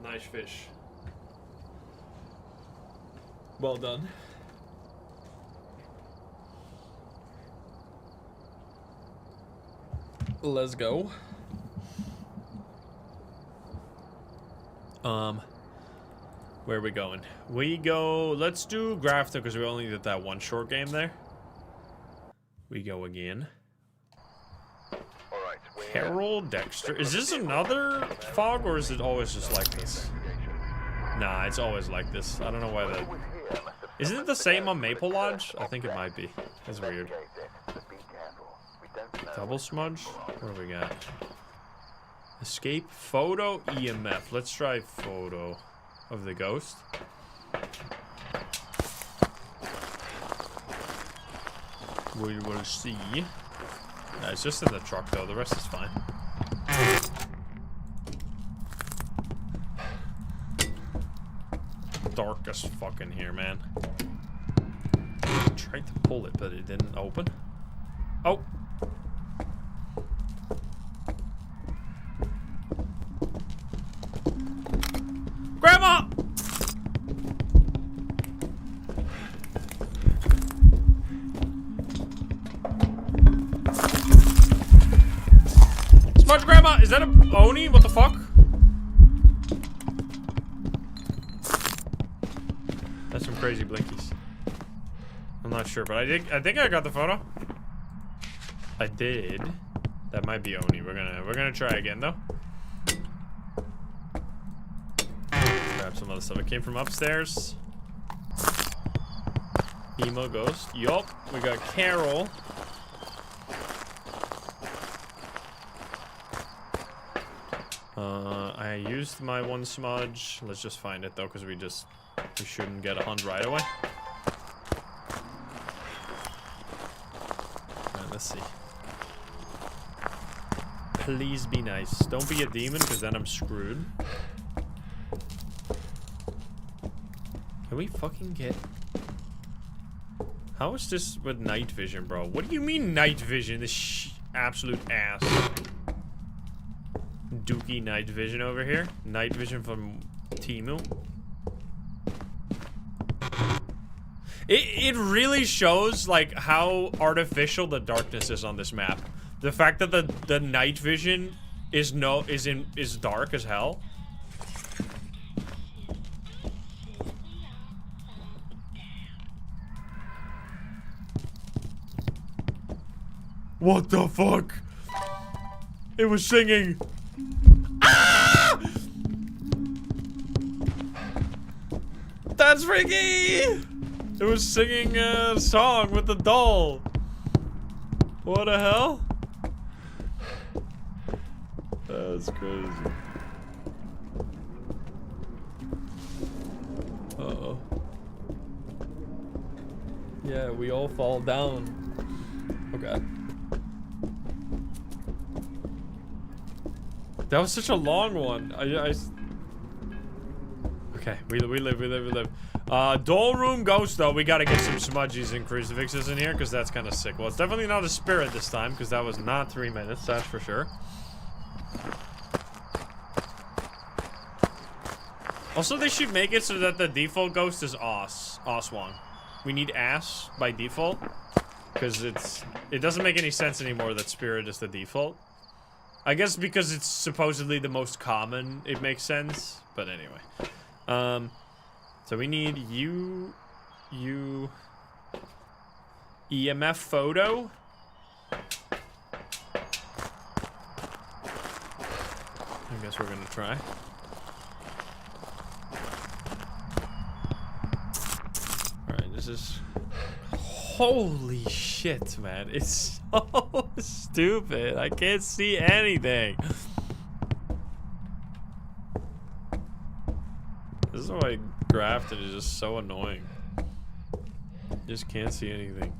Nice fish. Well done. Let's go. Where are we going? We go, let's do Grafton because we only did that one short game there. We go again. Harold Dexter. Is this another fog or is it always just like this? Nah, it's always like this. I don't know why that... Isn't it the same on Maple Lodge? I think it might be. That's weird. Double smudge? What do we got? Escape, photo, EMF. Let's try photo of the ghost. We will see. Nah, it's just in the truck though, the rest is fine. Dark as fuck in here, man. I tried to pull it, but it didn't open. Oh! Grandma! Smudge Grandma! Is that a Oni? What the fuck? That's some crazy blinkies. I'm not sure, but I think I got the photo. I did. That might be Oni. We're gonna try again though. Grab some other stuff. It came from upstairs. Emo ghost. Yup. We got Carol. I used my one smudge. Let's just find it though, because we shouldn't get a hunt right away. Alright, let's see. Please be nice. Don't be a demon, because then I'm screwed. Can we fucking get... How is this with night vision, bro? What do you mean night vision? This absolute ass. Dookie night vision over here. Night vision from Timu. It really shows like how artificial the darkness is on this map. The fact that the night vision is dark as hell. What the fuck? It was singing. Ah! That's freaky! It was singing a song with the doll. What the hell? That's crazy. Uh-oh. Yeah, we all fall down. Okay. That was such a long one. Okay, we live. Doll room ghost though. We gotta get some smudgies and crucifixes in here because that's kind of sick. Well, it's definitely not a spirit this time because that was not 3 minutes. That's for sure. Also, they should make it so that the default ghost is Oswong. We need ass by default because it doesn't make any sense anymore that spirit is the default. I guess because it's supposedly the most common, it makes sense. But anyway. So we need EMF photo. I guess we're gonna try. Alright, this is... Holy shit, man. It's so stupid. I can't see anything. This is why grafted is just so annoying. Just can't see anything.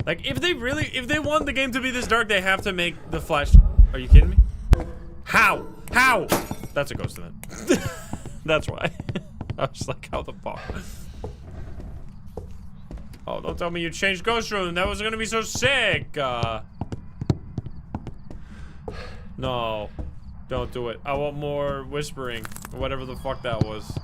Like, if they want the game to be this dark, they have to make the flash... Are you kidding me? How? How? That's a ghost event. That's why. I was like, how the fuck? Oh, don't tell me you changed ghost room. That was gonna be so sick. No. Don't do it. I want more whispering. Or whatever the fuck that was.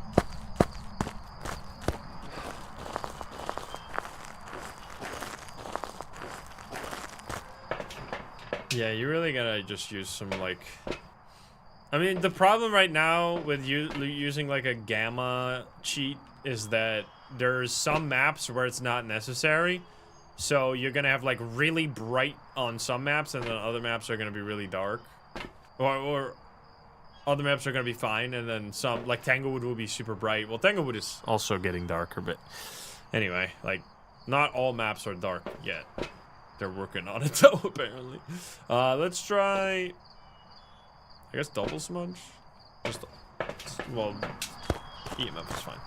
Yeah, you really gotta just use some, like... I mean, the problem right now with using, like, a gamma cheat is that there's some maps where it's not necessary. So you're gonna have, like, really bright on some maps, and then other maps are gonna be really dark. Or other maps are gonna be fine, and then some, like, Tanglewood will be super bright. Well, Tanglewood is also getting darker, but... Anyway, like, not all maps are dark yet. They're working on it, though, apparently. Let's try... I guess double smudge? Just... Well... EMF is fine.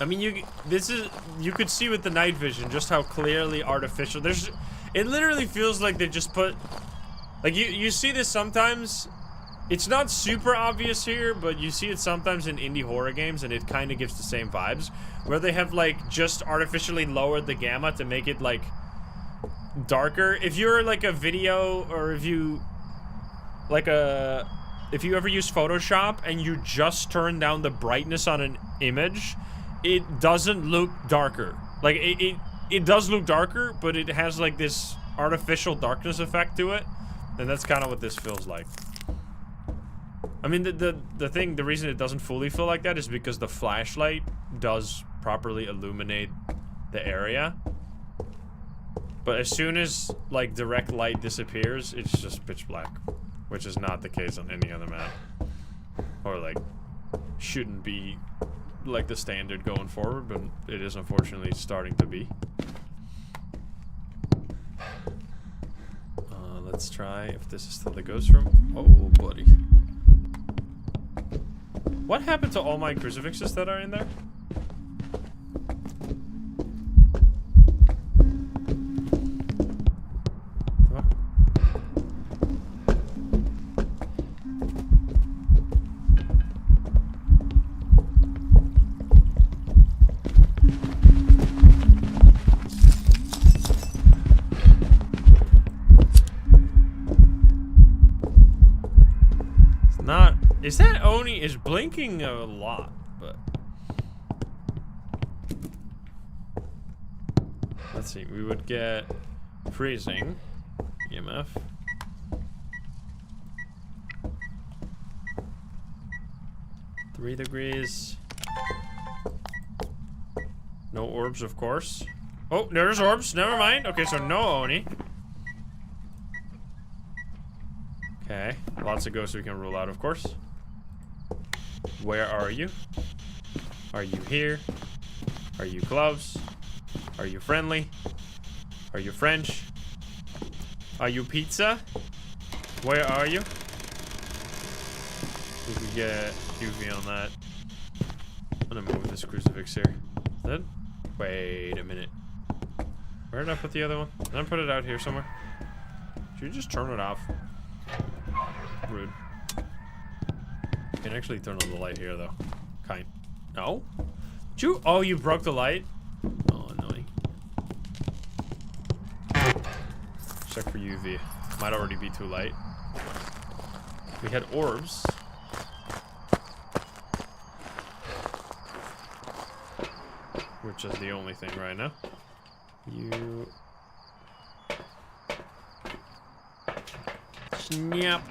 I mean, you could see with the night vision just how clearly artificial... It literally feels like they just put... Like, you see this sometimes... It's not super obvious here, but you see it sometimes in indie horror games, and it kind of gives the same vibes. Where they have, like, just artificially lowered the gamma to make it, like, darker. If you're, like, a video, or if you... Like, if you ever use Photoshop, and you just turn down the brightness on an image, it doesn't look darker. Like, it does look darker, but it has, like, this artificial darkness effect to it. And that's kind of what this feels like. I mean, the reason it doesn't fully feel like that is because the flashlight does properly illuminate the area. But as soon as, like, direct light disappears, it's just pitch black. Which is not the case on any other map. Or like, shouldn't be like the standard going forward, but it is unfortunately starting to be. Let's try if this is still the ghost room. Oh, buddy. What happened to all my crucifixes that are in there? Is that Oni is blinking a lot, but let's see. We would get freezing EMF. Three degrees. No orbs, of course. Oh, there's orbs. Never mind. Okay, so no Oni. Okay, lots of ghosts we can rule out, of course. Where are you? Are you here? Are you close? Are you friendly? Are you French? Are you pizza? Where are you? We could get UV on that. I'm gonna move this crucifix here. Is that? Wait a minute. Where did I put the other one? Did I put it out here somewhere? Should you just turn it off? Rude. You can actually turn on the light here, though. Kind. No? Did you? Oh, you broke the light? Oh, annoying. Check for UV. Might already be too light. We had orbs. Which is the only thing right now. You... Snap.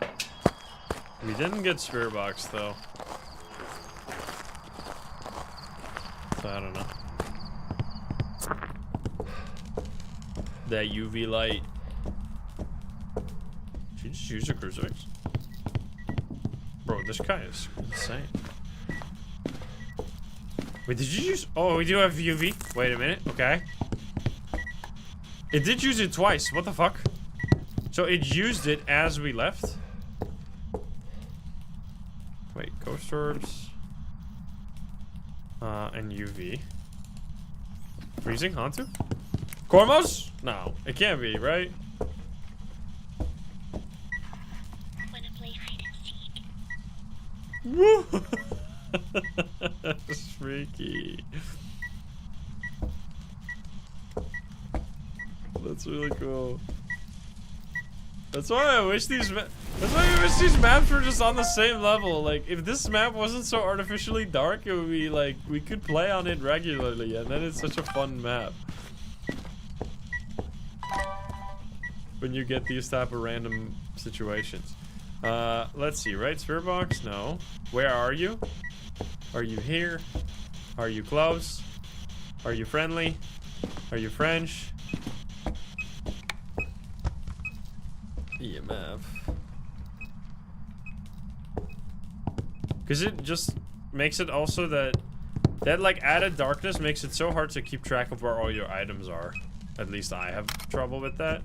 We didn't get Spirit Box, though. So I don't know. That UV light. Did you just use a crucifix? Bro, this guy is insane. Wait, did you use... Oh, we do have UV. Wait a minute. Okay. It did use it twice. What the fuck? So it used it as we left? Wait, ghost orbs. And UV. Freezing Hantu? Cormos? No, it can't be, right? Wanna play hide and seek? Woo! That's freaky. That's really cool. That's why I wish these maps were just on the same level. Like, if this map wasn't so artificially dark, it would be like, we could play on it regularly, and then it's such a fun map. When you get these type of random situations. Let's see, right? Spirit box? No. Where are you? Are you here? Are you close? Are you friendly? Are you French? EMF. Because it just makes it also that like added darkness makes it so hard to keep track of where all your items are. At least I have trouble with that.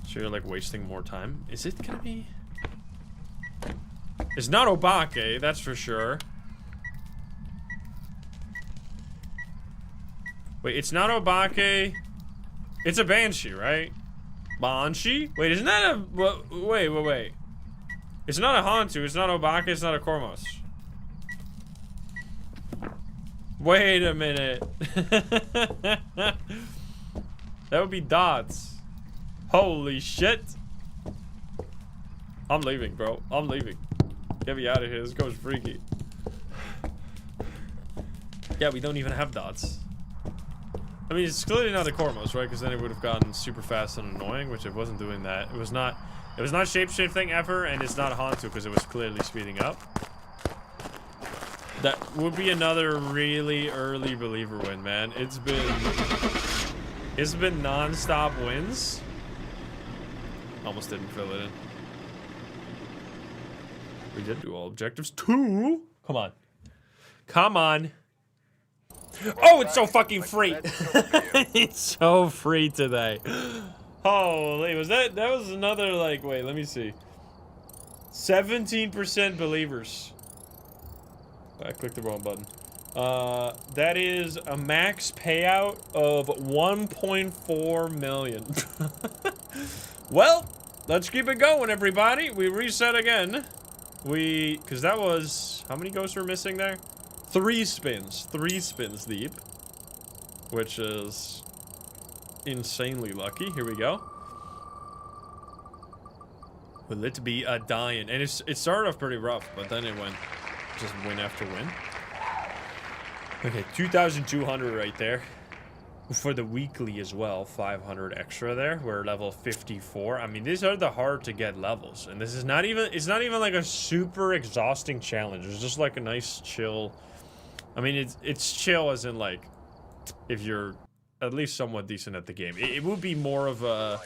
So you're like wasting more time. Is it gonna be? It's not Obake, that's for sure. Wait, it's not Obake. It's a Banshee, right? Banshee? Wait, isn't that a... Wait. It's not a Hantu, it's not Obake, it's not a Kormos. Wait a minute. That would be Dots. Holy shit. I'm leaving, bro. I'm leaving. Get me out of here. This goes freaky. Yeah, we don't even have Dots. I mean, it's clearly not a Kormos, right? Because then it would have gotten super fast and annoying, which it wasn't doing that. It was not shape-shifting ever, and it's not a Hantu because it was clearly speeding up. That would be another really early believer win, man. It's been non-stop wins. Almost didn't fill it in. We did do all objectives. 2. Come on. Come on. Oh, it's so fucking free. It's so free today. Holy, was that was another, like, wait, let me see. 17% believers. I clicked the wrong button. That is a max payout of 1.4 million. Well, let's keep it going, everybody. We reset again. Because that was, how many ghosts were missing there? 3 spins. 3 spins deep. Which is insanely lucky. Here we go. Will it be a dying? And it started off pretty rough, but then it went just win after win. Okay, 2,200 right there. For the weekly as well, 500 extra there. We're level 54. I mean, these are the hard to get levels. And this is not even, it's not even like a super exhausting challenge. It's just like a nice chill. I mean, it's chill as in, like, if you're at least somewhat decent at the game. It would be more of a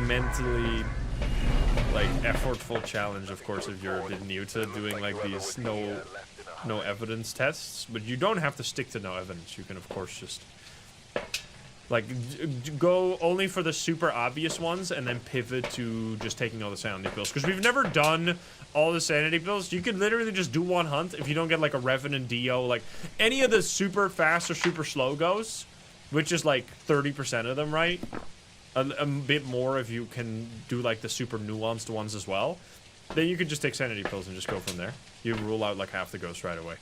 mentally, like, effortful challenge, of course, if you're a bit new to doing, like, these no evidence tests, but you don't have to stick to no evidence. You can, of course, just, like, go only for the super obvious ones and then pivot to just taking all the sanity pills. Because we've never done all the sanity pills. You could literally just do one hunt if you don't get, like, a Revenant Dio, like, any of the super fast or super slow goes, which is, like, 30% of them, right? A bit more if you can do, like, the super nuanced ones as well. Then you could just take sanity pills and just go from there. You rule out, like, half the ghosts right away.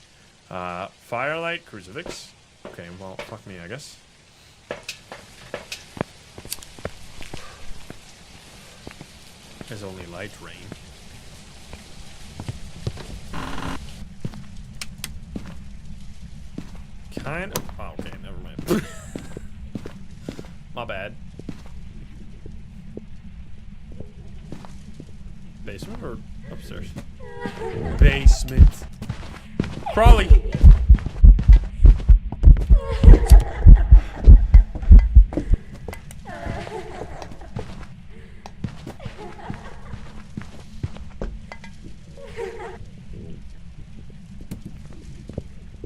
Firelight, Crucifix. Okay, well, fuck me, I guess. There's only light rain. Kind of. Oh, okay, never mind. My bad. Basement or upstairs? Basement. Crawley.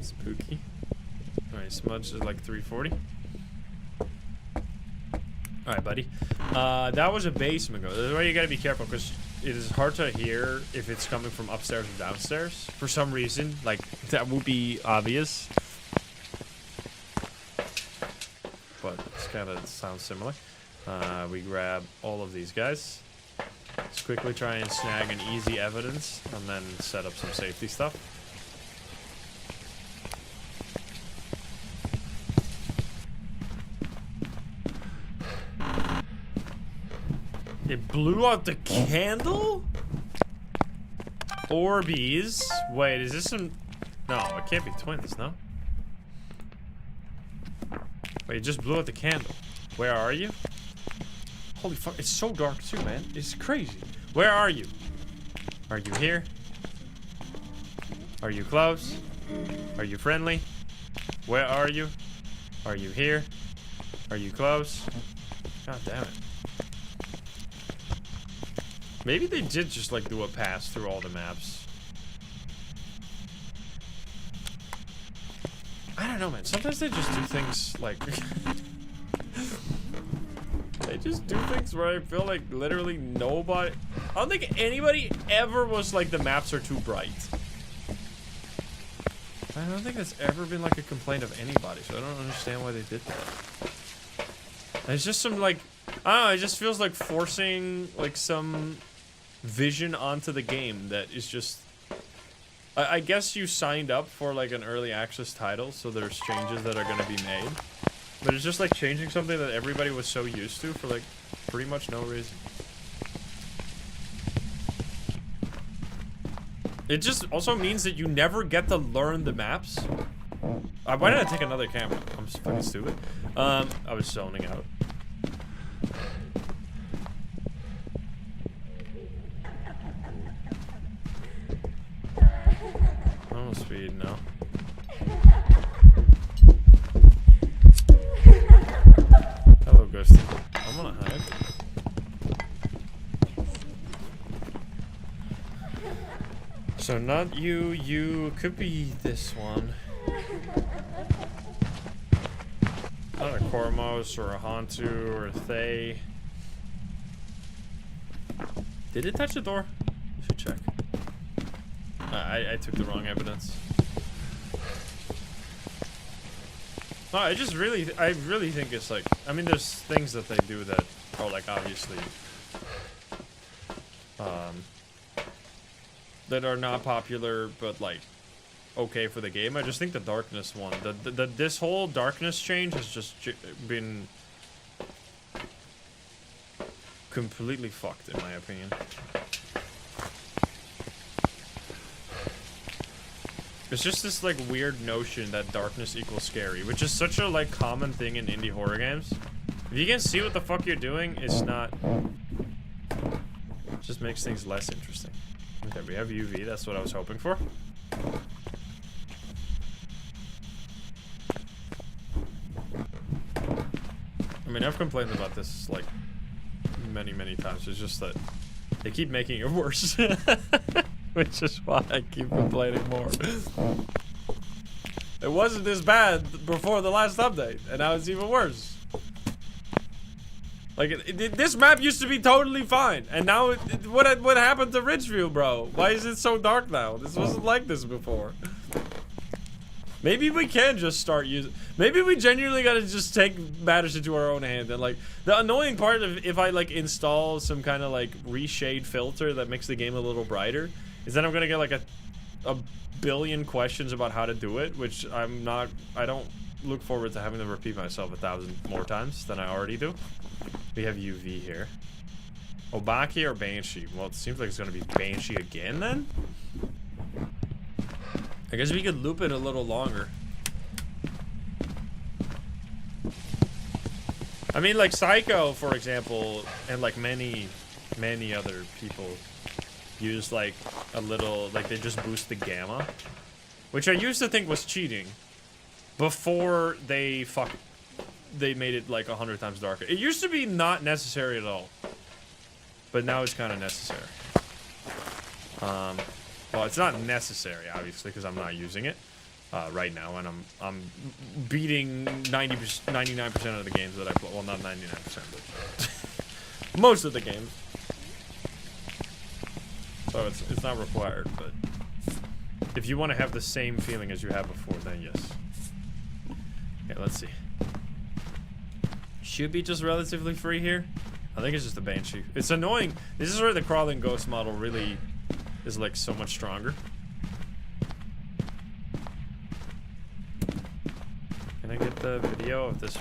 Spooky. Alright, Smudge is like 340. Alright, buddy. That was a basement go. This is why you gotta be careful, because it is hard to hear if it's coming from upstairs or downstairs. For some reason, like, that would be obvious. But it's kind of sounds similar. We grab all of these guys. Let's quickly try and snag an easy evidence, and then set up some safety stuff. It blew out the candle? Orbeez. Wait, is this some... No, it can't be twins, no? Wait, it just blew out the candle. Where are you? Holy fuck, it's so dark too, man. It's crazy. Where are you? Are you here? Are you close? Are you friendly? Where are you? Are you here? Are you close? God damn it. Maybe they did just, like, do a pass through all the maps. I don't know, man. Sometimes they just do things, like... they just do things where I feel like literally nobody... I don't think anybody ever was like, the maps are too bright. I don't think that's ever been, like, a complaint of anybody, so I don't understand why they did that. It's just some, like... I don't know, it just feels like forcing, like, some... vision onto the game that is just... I guess you signed up for, like, an early access title, so there's changes that are going to be made. But it's just like changing something that everybody was so used to for, like, pretty much no reason. It just also means that you never get to learn the maps. Why did I take another camera? I'm just fucking stupid. I was zoning out. Speed, no. Hello, Ghosty. I'm gonna hide. So not you, you could be this one. Not a Kormos or a Hantu or a Thay. Did it touch the door? We should check. I took the wrong evidence. No, I really think it's like, I mean, there's things that they do that are like obviously, that are not popular, but like, okay for the game. I just think the darkness one, this whole darkness change has just been completely fucked in my opinion. It's just this like weird notion that darkness equals scary, which is such a like common thing in indie horror games. If you can see what the fuck you're doing, it's not. It just makes things less interesting. Okay, we have UV. That's what I was hoping for. I mean, I've complained about this like many times. It's just that they keep making it worse. Which is why I keep complaining more. It wasn't this bad before the last update, and now it's even worse. Like, this map used to be totally fine, and now what happened to Ridgeview, bro? Why is it so dark now? This wasn't like this before. Maybe we can just start using. Maybe we genuinely gotta just take matters into our own hand. And like the annoying part of if I like install some kind of like reshade filter that makes the game a little brighter, is then I'm gonna get like a billion questions about how to do it, which I don't look forward to having to repeat myself 1,000 more times than I already do. We have UV here. Obaki or Banshee? Well, it seems like it's gonna be Banshee again then? I guess we could loop it a little longer. I mean, like Psycho, for example, and like many other people use like a little, like they just boost the gamma, which I used to think was cheating before they made it like 100 times darker. It used to be not necessary at all, but now it's kind of necessary. Well, it's not necessary, obviously, because I'm not using it right now, and I'm beating 99% of the games that I play. Well, not 99%, but most of the games. So it's not required, but if you want to have the same feeling as you had before, then yes. Okay, let's see. Should be just relatively free here. I think it's just a Banshee. It's annoying. This is where the crawling ghost model really is like so much stronger. Can I get the video of this?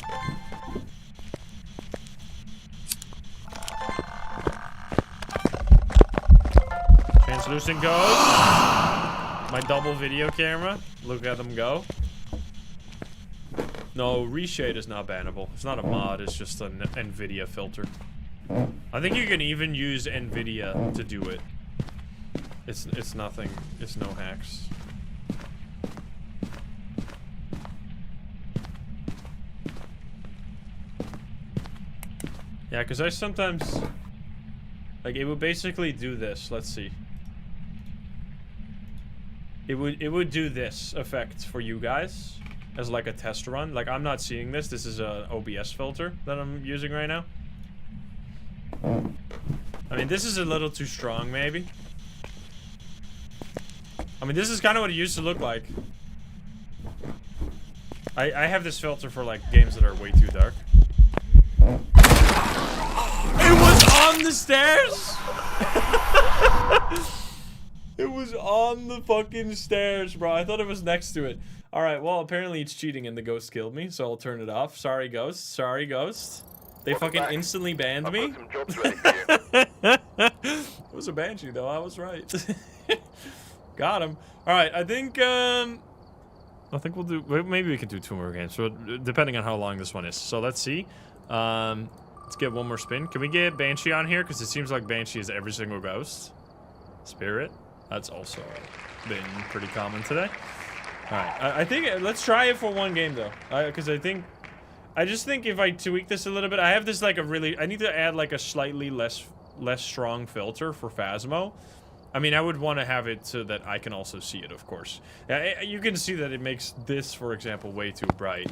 Translucent goes. My double video camera. Look at them go. No, reshade is not bannable. It's not a mod, it's just an NVIDIA filter. I think you can even use NVIDIA to do it. It's nothing, it's no hacks. Yeah, because I sometimes, like, it would basically do this. Let's see. It would do this effect for you guys as like a test run. Like, I'm not seeing this. This is a OBS filter that I'm using right now. I mean, this is a little too strong, maybe. I mean, this is kind of what it used to look like. I have this filter for like games that are way too dark. It was on the stairs. It was on the fucking stairs, bro. I thought it was next to it. All right, well, apparently it's cheating and the ghost killed me, so I'll turn it off. Sorry, ghost. Sorry, ghost. They fucking instantly banned me. I've got some jobs ready for you. It was a Banshee, though. I was right. Got him. All right, I think we'll do. Maybe we can do 2 more games, so depending on how long this one is. So let's see. Let's get one more spin. Can we get Banshee on here? Because it seems like Banshee is every single ghost. Spirit. That's also been pretty common today. All right, I think let's try it for 1 game though, because I just think if I tweak this a little bit, I have this like I need to add like a slightly less strong filter for Phasmo. I mean, I would want to have it so that I can also see it, of course. You can see that it makes this, for example, way too bright.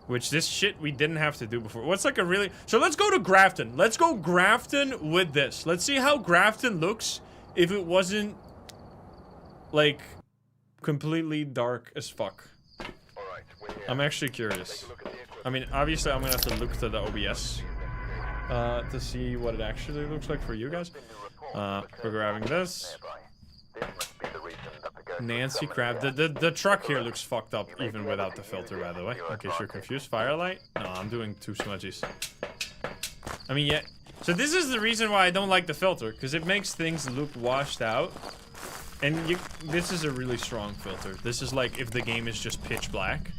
Which this shit we didn't have to do before. What's like a really... So let's go to Grafton. Let's go Grafton with this. Let's see how Grafton looks if it wasn't, like, completely dark as fuck. Alright, we're here. I'm actually curious. Take a look at the equipment. I mean, obviously I'm gonna have to look to the OBS to see what it actually looks like for you guys. We're grabbing this. This must be the reason that the ghost Nancy was crab. summoned The truck here looks fucked up even without the filter, by the way. In case you're confused. Firelight? No, I'm doing two smudgies. I mean, yeah. So this is the reason why I don't like the filter, because it makes things look washed out. And this is a really strong filter. This is like if the game is just pitch black.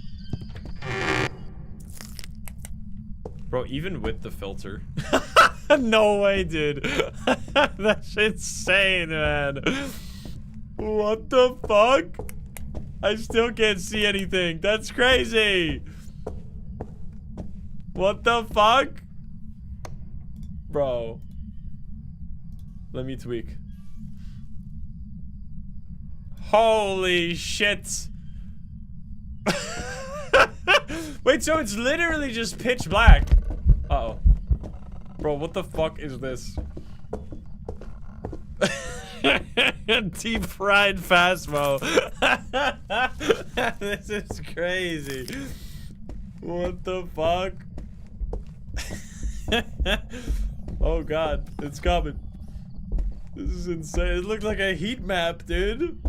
Bro, even with the filter. No way, dude. That's insane, man. What the fuck? I still can't see anything. That's crazy. What the fuck? Bro. Let me tweak. Holy shit. Wait, so it's literally just pitch black. Uh-oh. Bro, what the fuck is this? Deep fried Phasmo. This is crazy. What the fuck? Oh god, it's coming. This is insane. It looks like a heat map, dude.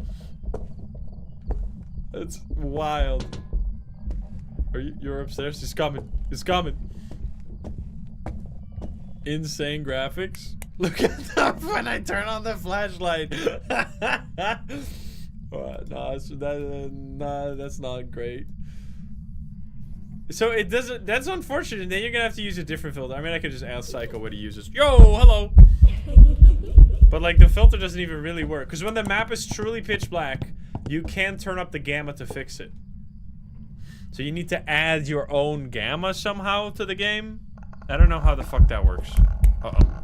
That's wild. You're upstairs? He's coming. He's coming. Insane graphics. Look at that when I turn on the flashlight. Nah, that's not great. So it doesn't. That's unfortunate. Then you're gonna have to use a different filter. I mean, I could just ask Psycho what he uses. Yo, hello. But like the filter doesn't even really work because when the map is truly pitch black, you can turn up the gamma to fix it. So you need to add your own gamma somehow to the game. I don't know how the fuck that works. Uh-oh.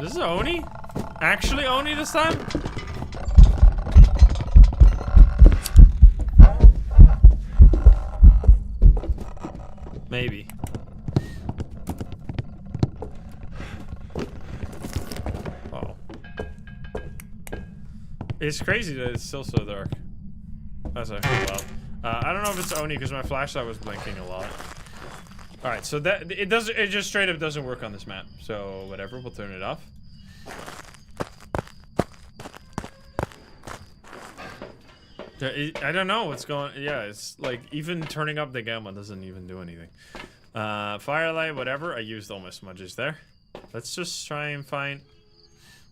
This is Oni? Actually Oni this time? Maybe. Oh. It's crazy that it's still so dark. That's actually wild. I don't know if it's Oni because my flashlight was blinking a lot. Alright, so that it just straight up doesn't work on this map. So whatever, we'll turn it off. I don't know what's going. Yeah, it's like even turning up the gamma doesn't even do anything. Firelight, whatever. I used all my smudges there. Let's just try and find.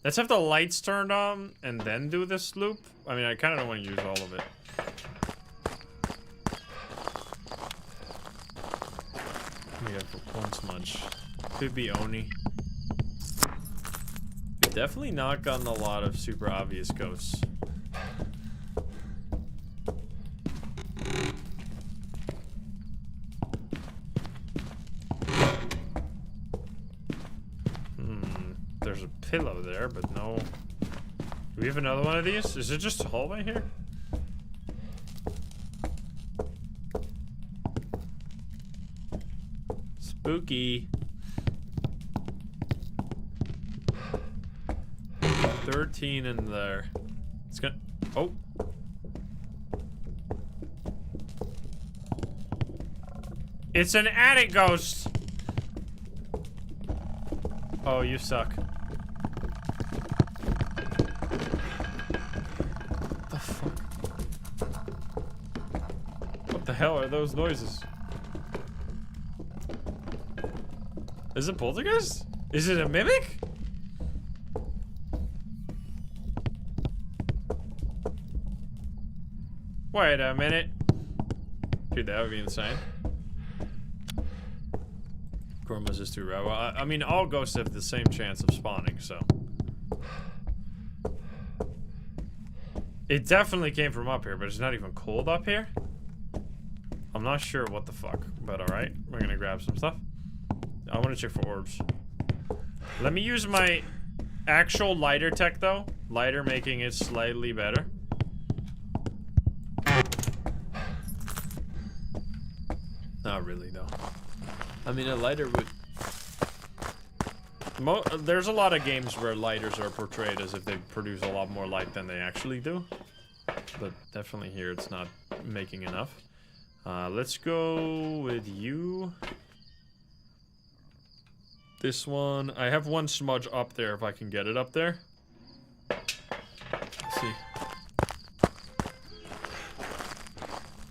Let's have the lights turned on and then do this loop. I mean, I kind of don't want to use all of it. We have one smudge. Could be Oni. We definitely not gotten a lot of super obvious ghosts. There's a pillow there, but no. Do we have another one of these? Is it just a hallway here? Spooky. 13 in there. It's gonna. Oh. It's an attic ghost. Oh, you suck. What the fuck? What the hell are those noises? Is it poltergeist? Is it a mimic? Wait a minute. Dude, that would be insane. Corma's is too rare. Well, I mean, all ghosts have the same chance of spawning, so. It definitely came from up here, but it's not even cold up here. I'm not sure what the fuck, but alright. We're gonna grab some stuff. I want to check for orbs. Let me use my actual lighter tech, though. Lighter making it slightly better. Not really, though. I mean, a lighter would... There's a lot of games where lighters are portrayed as if they produce a lot more light than they actually do. But definitely here it's not making enough. Let's go with you. This one. I have one smudge up there if I can get it up there. Let's see.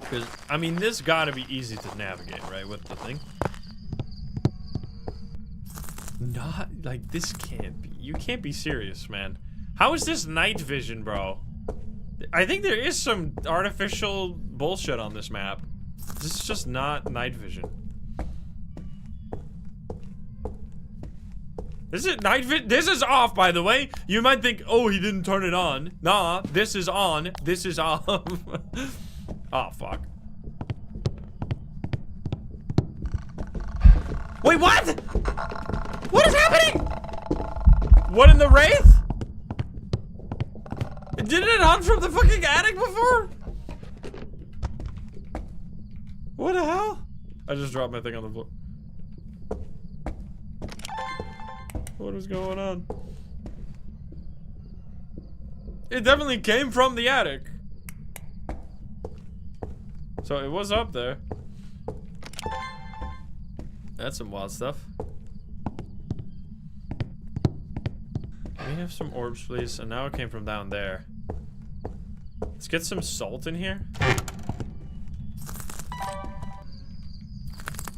Because, I mean, this gotta be easy to navigate, right, with the thing? Not, like, this can't be. You can't be serious, man. How is this night vision, bro? I think there is some artificial bullshit on this map. This is just not night vision. This is night vision. This is off, by the way. You might think, oh, he didn't turn it on. Nah, this is on. This is off. Oh, fuck. Wait, what? What is happening? What in the Wraith? Didn't it hunt from the fucking attic before? What the hell? I just dropped my thing on the floor. What is going on? It definitely came from the attic. So it was up there. That's some wild stuff. Can we have some orbs, please? And now it came from down there. Let's get some salt in here.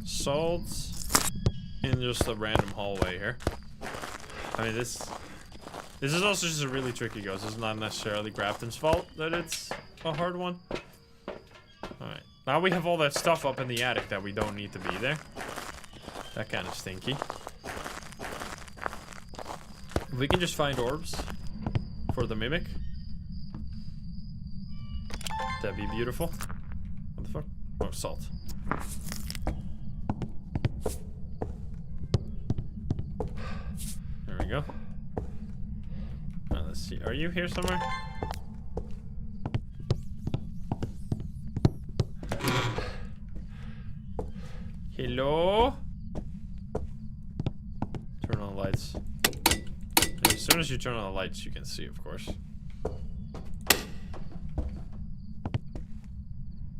Salt in just a random hallway here. I mean, this is also just a really tricky ghost. It's not necessarily Grafton's fault that it's a hard one. Alright. Now we have all that stuff up in the attic that we don't need to be there. That kind of stinky. If we can just find orbs for the mimic, that'd be beautiful. What the fuck? Oh, salt. There we go. Let's see. Are you here somewhere? Hello? Turn on the lights. And as soon as you turn on the lights, you can see, of course.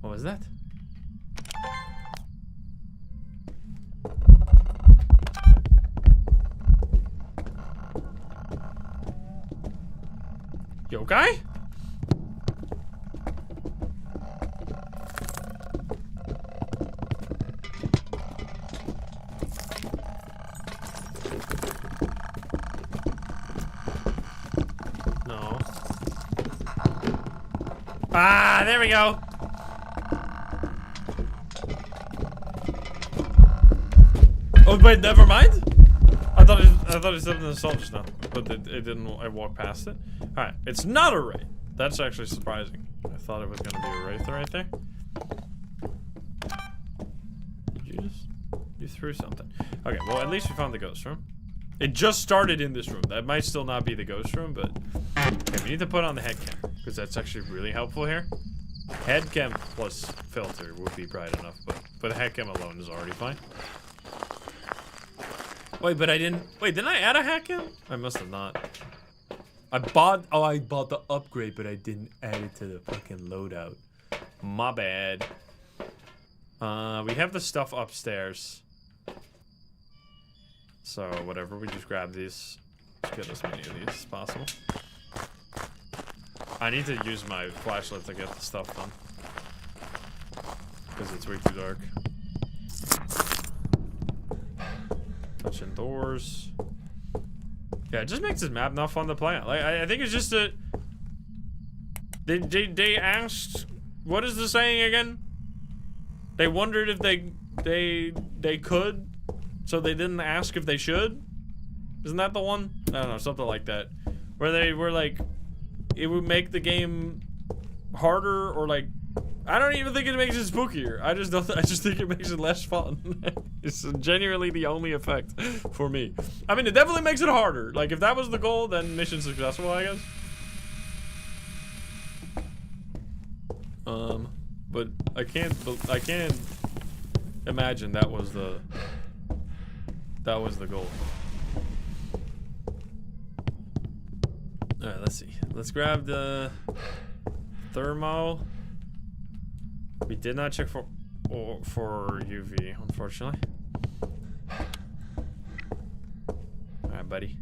What was that? Yo, guy? No. Ah, there we go. Oh, wait, never mind. I thought it said in the salt just now, but it didn't. I walked past it. All right, it's not a wraith. That's actually surprising. I thought it was gonna be a wraith right there. You threw something. Okay, well at least we found the ghost room. It just started in this room. That might still not be the ghost room, but okay, we need to put on the head cam because that's actually really helpful here. Head cam plus filter would be bright enough, but the head cam alone is already fine. Wait, but I didn't. Wait, didn't I add a head cam? I must have not. I bought the upgrade, but I didn't add it to the fucking loadout. My bad. We have the stuff upstairs. So, whatever, we just grab these. Let's get as many of these as possible. I need to use my flashlight to get the stuff done. Because it's way too dark. Touching doors. Yeah, it just makes this map not fun to play on. Like, I think it's just a... They asked... What is the saying again? They wondered if they could, so they didn't ask if they should? Isn't that the one? I don't know, something like that. Where they were like, it would make the game harder or like, I don't even think it makes it spookier. I just think it makes it less fun. It's genuinely the only effect for me. I mean, it definitely makes it harder. Like, if that was the goal, then mission successful, I guess. But I can't imagine that was the goal. All right, let's see. Let's grab the thermo. We did not check for UV, unfortunately. All right, buddy.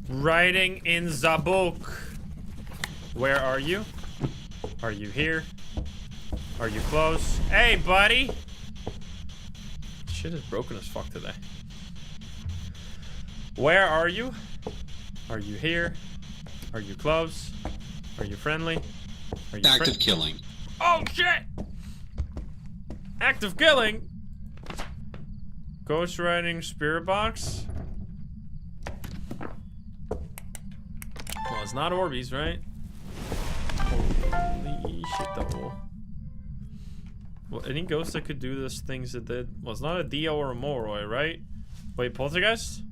Writing in the book. Where are you? Are you here? Are you close? Hey, buddy. Shit is broken as fuck today. Where are you? Are you here? Are you close? Are you friendly? Are you Active killing. Oh shit! Active killing? Ghostwriting spirit box? Well, it's not Orbeez, right? Holy shit, double. Well, any ghost that could do those things that did. Well, it's not a Dio or a Moroi, right? Wait, Poltergeist?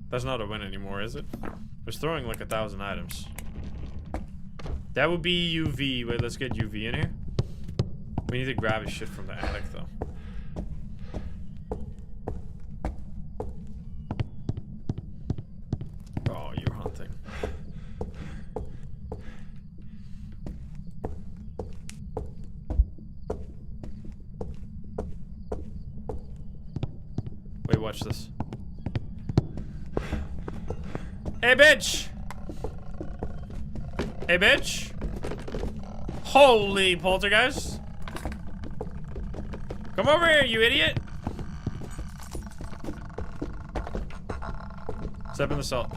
That's not a win anymore, is it? It's throwing like 1,000 items. That would be UV. Wait, let's get UV in here. We need to grab his shit from the attic, though. Oh, you're hunting. Wait, watch this. Hey, bitch! Hey, bitch! Holy poltergeist! Come over here, you idiot! Step in the salt.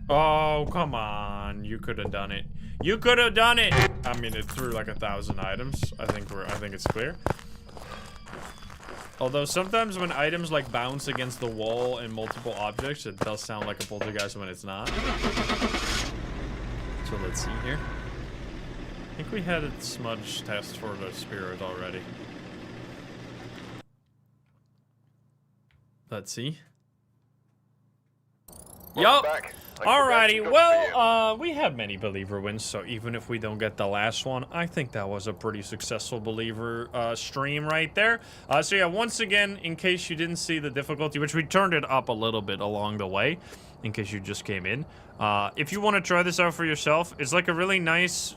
Oh, come on! You could have done it. You could have done it! I mean, it threw like 1,000 items. I think it's clear. Although sometimes when items like bounce against the wall and multiple objects, it does sound like a poltergeist when it's not. So let's see here. I think we had a smudge test for the spirit already. Let's see. Yup. Alrighty, well, we had many believer wins, so even if we don't get the last one, I think that was a pretty successful believer stream right there. So yeah, once again, in case you didn't see the difficulty, which we turned it up a little bit along the way, in case you just came in. If you want to try this out for yourself, it's like a really nice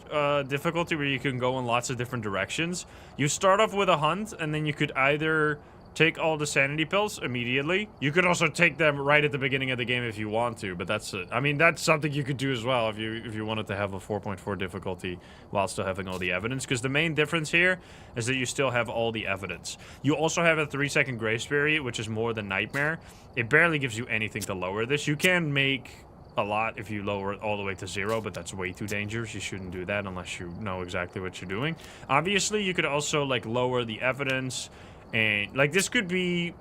difficulty where you can go in lots of different directions. You start off with a hunt, and then you could either take all the sanity pills immediately. You could also take them right at the beginning of the game if you want to, but that's I mean, that's something you could do as well if you wanted to have a 4.4 difficulty while still having all the evidence, because the main difference here is that you still have all the evidence. You also have a 3-second grace period, which is more than Nightmare. It barely gives you anything to lower this. You can make a lot if you lower it all the way to 0, but that's way too dangerous. You shouldn't do that unless you know exactly what you're doing. Obviously, you could also like lower the evidence. And like this could be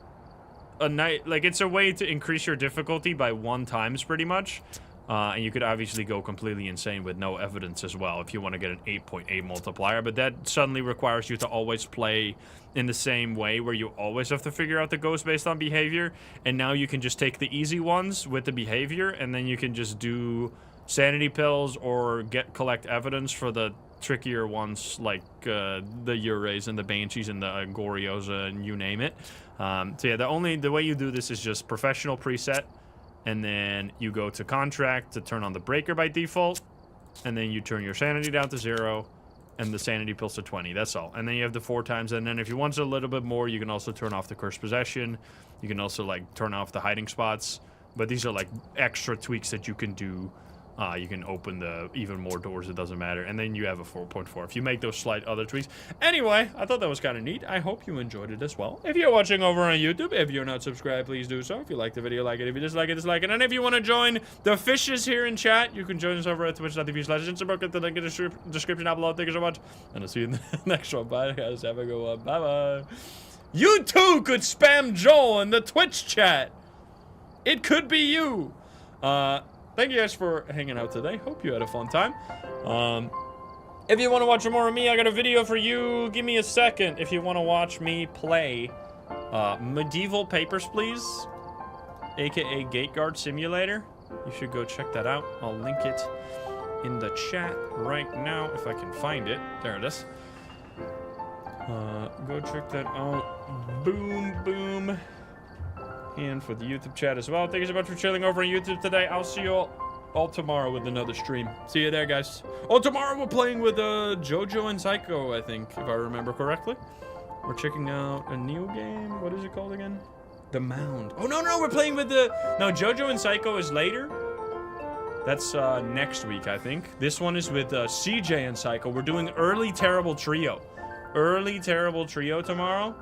a night, like it's a way to increase your difficulty by 1 times pretty much. And you could obviously go completely insane with no evidence as well if you want to get an 8.8 multiplier. But that suddenly requires you to always play in the same way where you always have to figure out the ghost based on behavior. And now you can just take the easy ones with the behavior, and then you can just do sanity pills or collect evidence for the trickier ones like the Urays and the Banshees and the Goryosa and you name it. So yeah, the way you do this is just professional preset, and then you go to contract to turn on the breaker by default, and then you turn your sanity down to 0 and the sanity pills to 20. That's all. And then you have the 4 times, and then if you want a little bit more, you can also turn off the cursed possession. You can also like turn off the hiding spots, but these are like extra tweaks that you can do. You can open the even more doors, it doesn't matter. And then you have a 4.4 if you make those slight other tweaks. Anyway, I thought that was kind of neat. I hope you enjoyed it as well. If you're watching over on YouTube, if you're not subscribed, please do so. If you like the video, like it. If you dislike it, dislike it. And if you want to join the fishes here in chat, you can join us over at twitch.tv/Instabook at the link in the description down below. Thank you so much. And I'll see you in the next one. Bye, guys. Have a good one. Bye-bye. You too could spam Joel in the Twitch chat. It could be you. Thank you guys for hanging out today. Hope you had a fun time. If you want to watch more of me, I got a video for you. Give me a second if you want to watch me play Medieval Papers, Please, aka Gate Guard Simulator. You should go check that out. I'll link it in the chat right now if I can find it. There it is. Go check that out. Boom, boom. And for the YouTube chat as well. Thank you so much for chilling over on YouTube today. I'll see you all tomorrow with another stream. See you there, guys. Oh, tomorrow we're playing with JoJo and Psycho, I think, if I remember correctly. We're checking out a new game. What is it called again? The Mound. Oh, no, we're playing with the... No, JoJo and Psycho is later. That's next week, I think. This one is with CJ and Psycho. We're doing Early Terrible Trio. Early Terrible Trio tomorrow.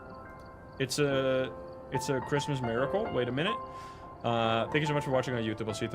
It's a Christmas miracle. Wait a minute. Thank you so much for watching on YouTube. I'll see you tomorrow.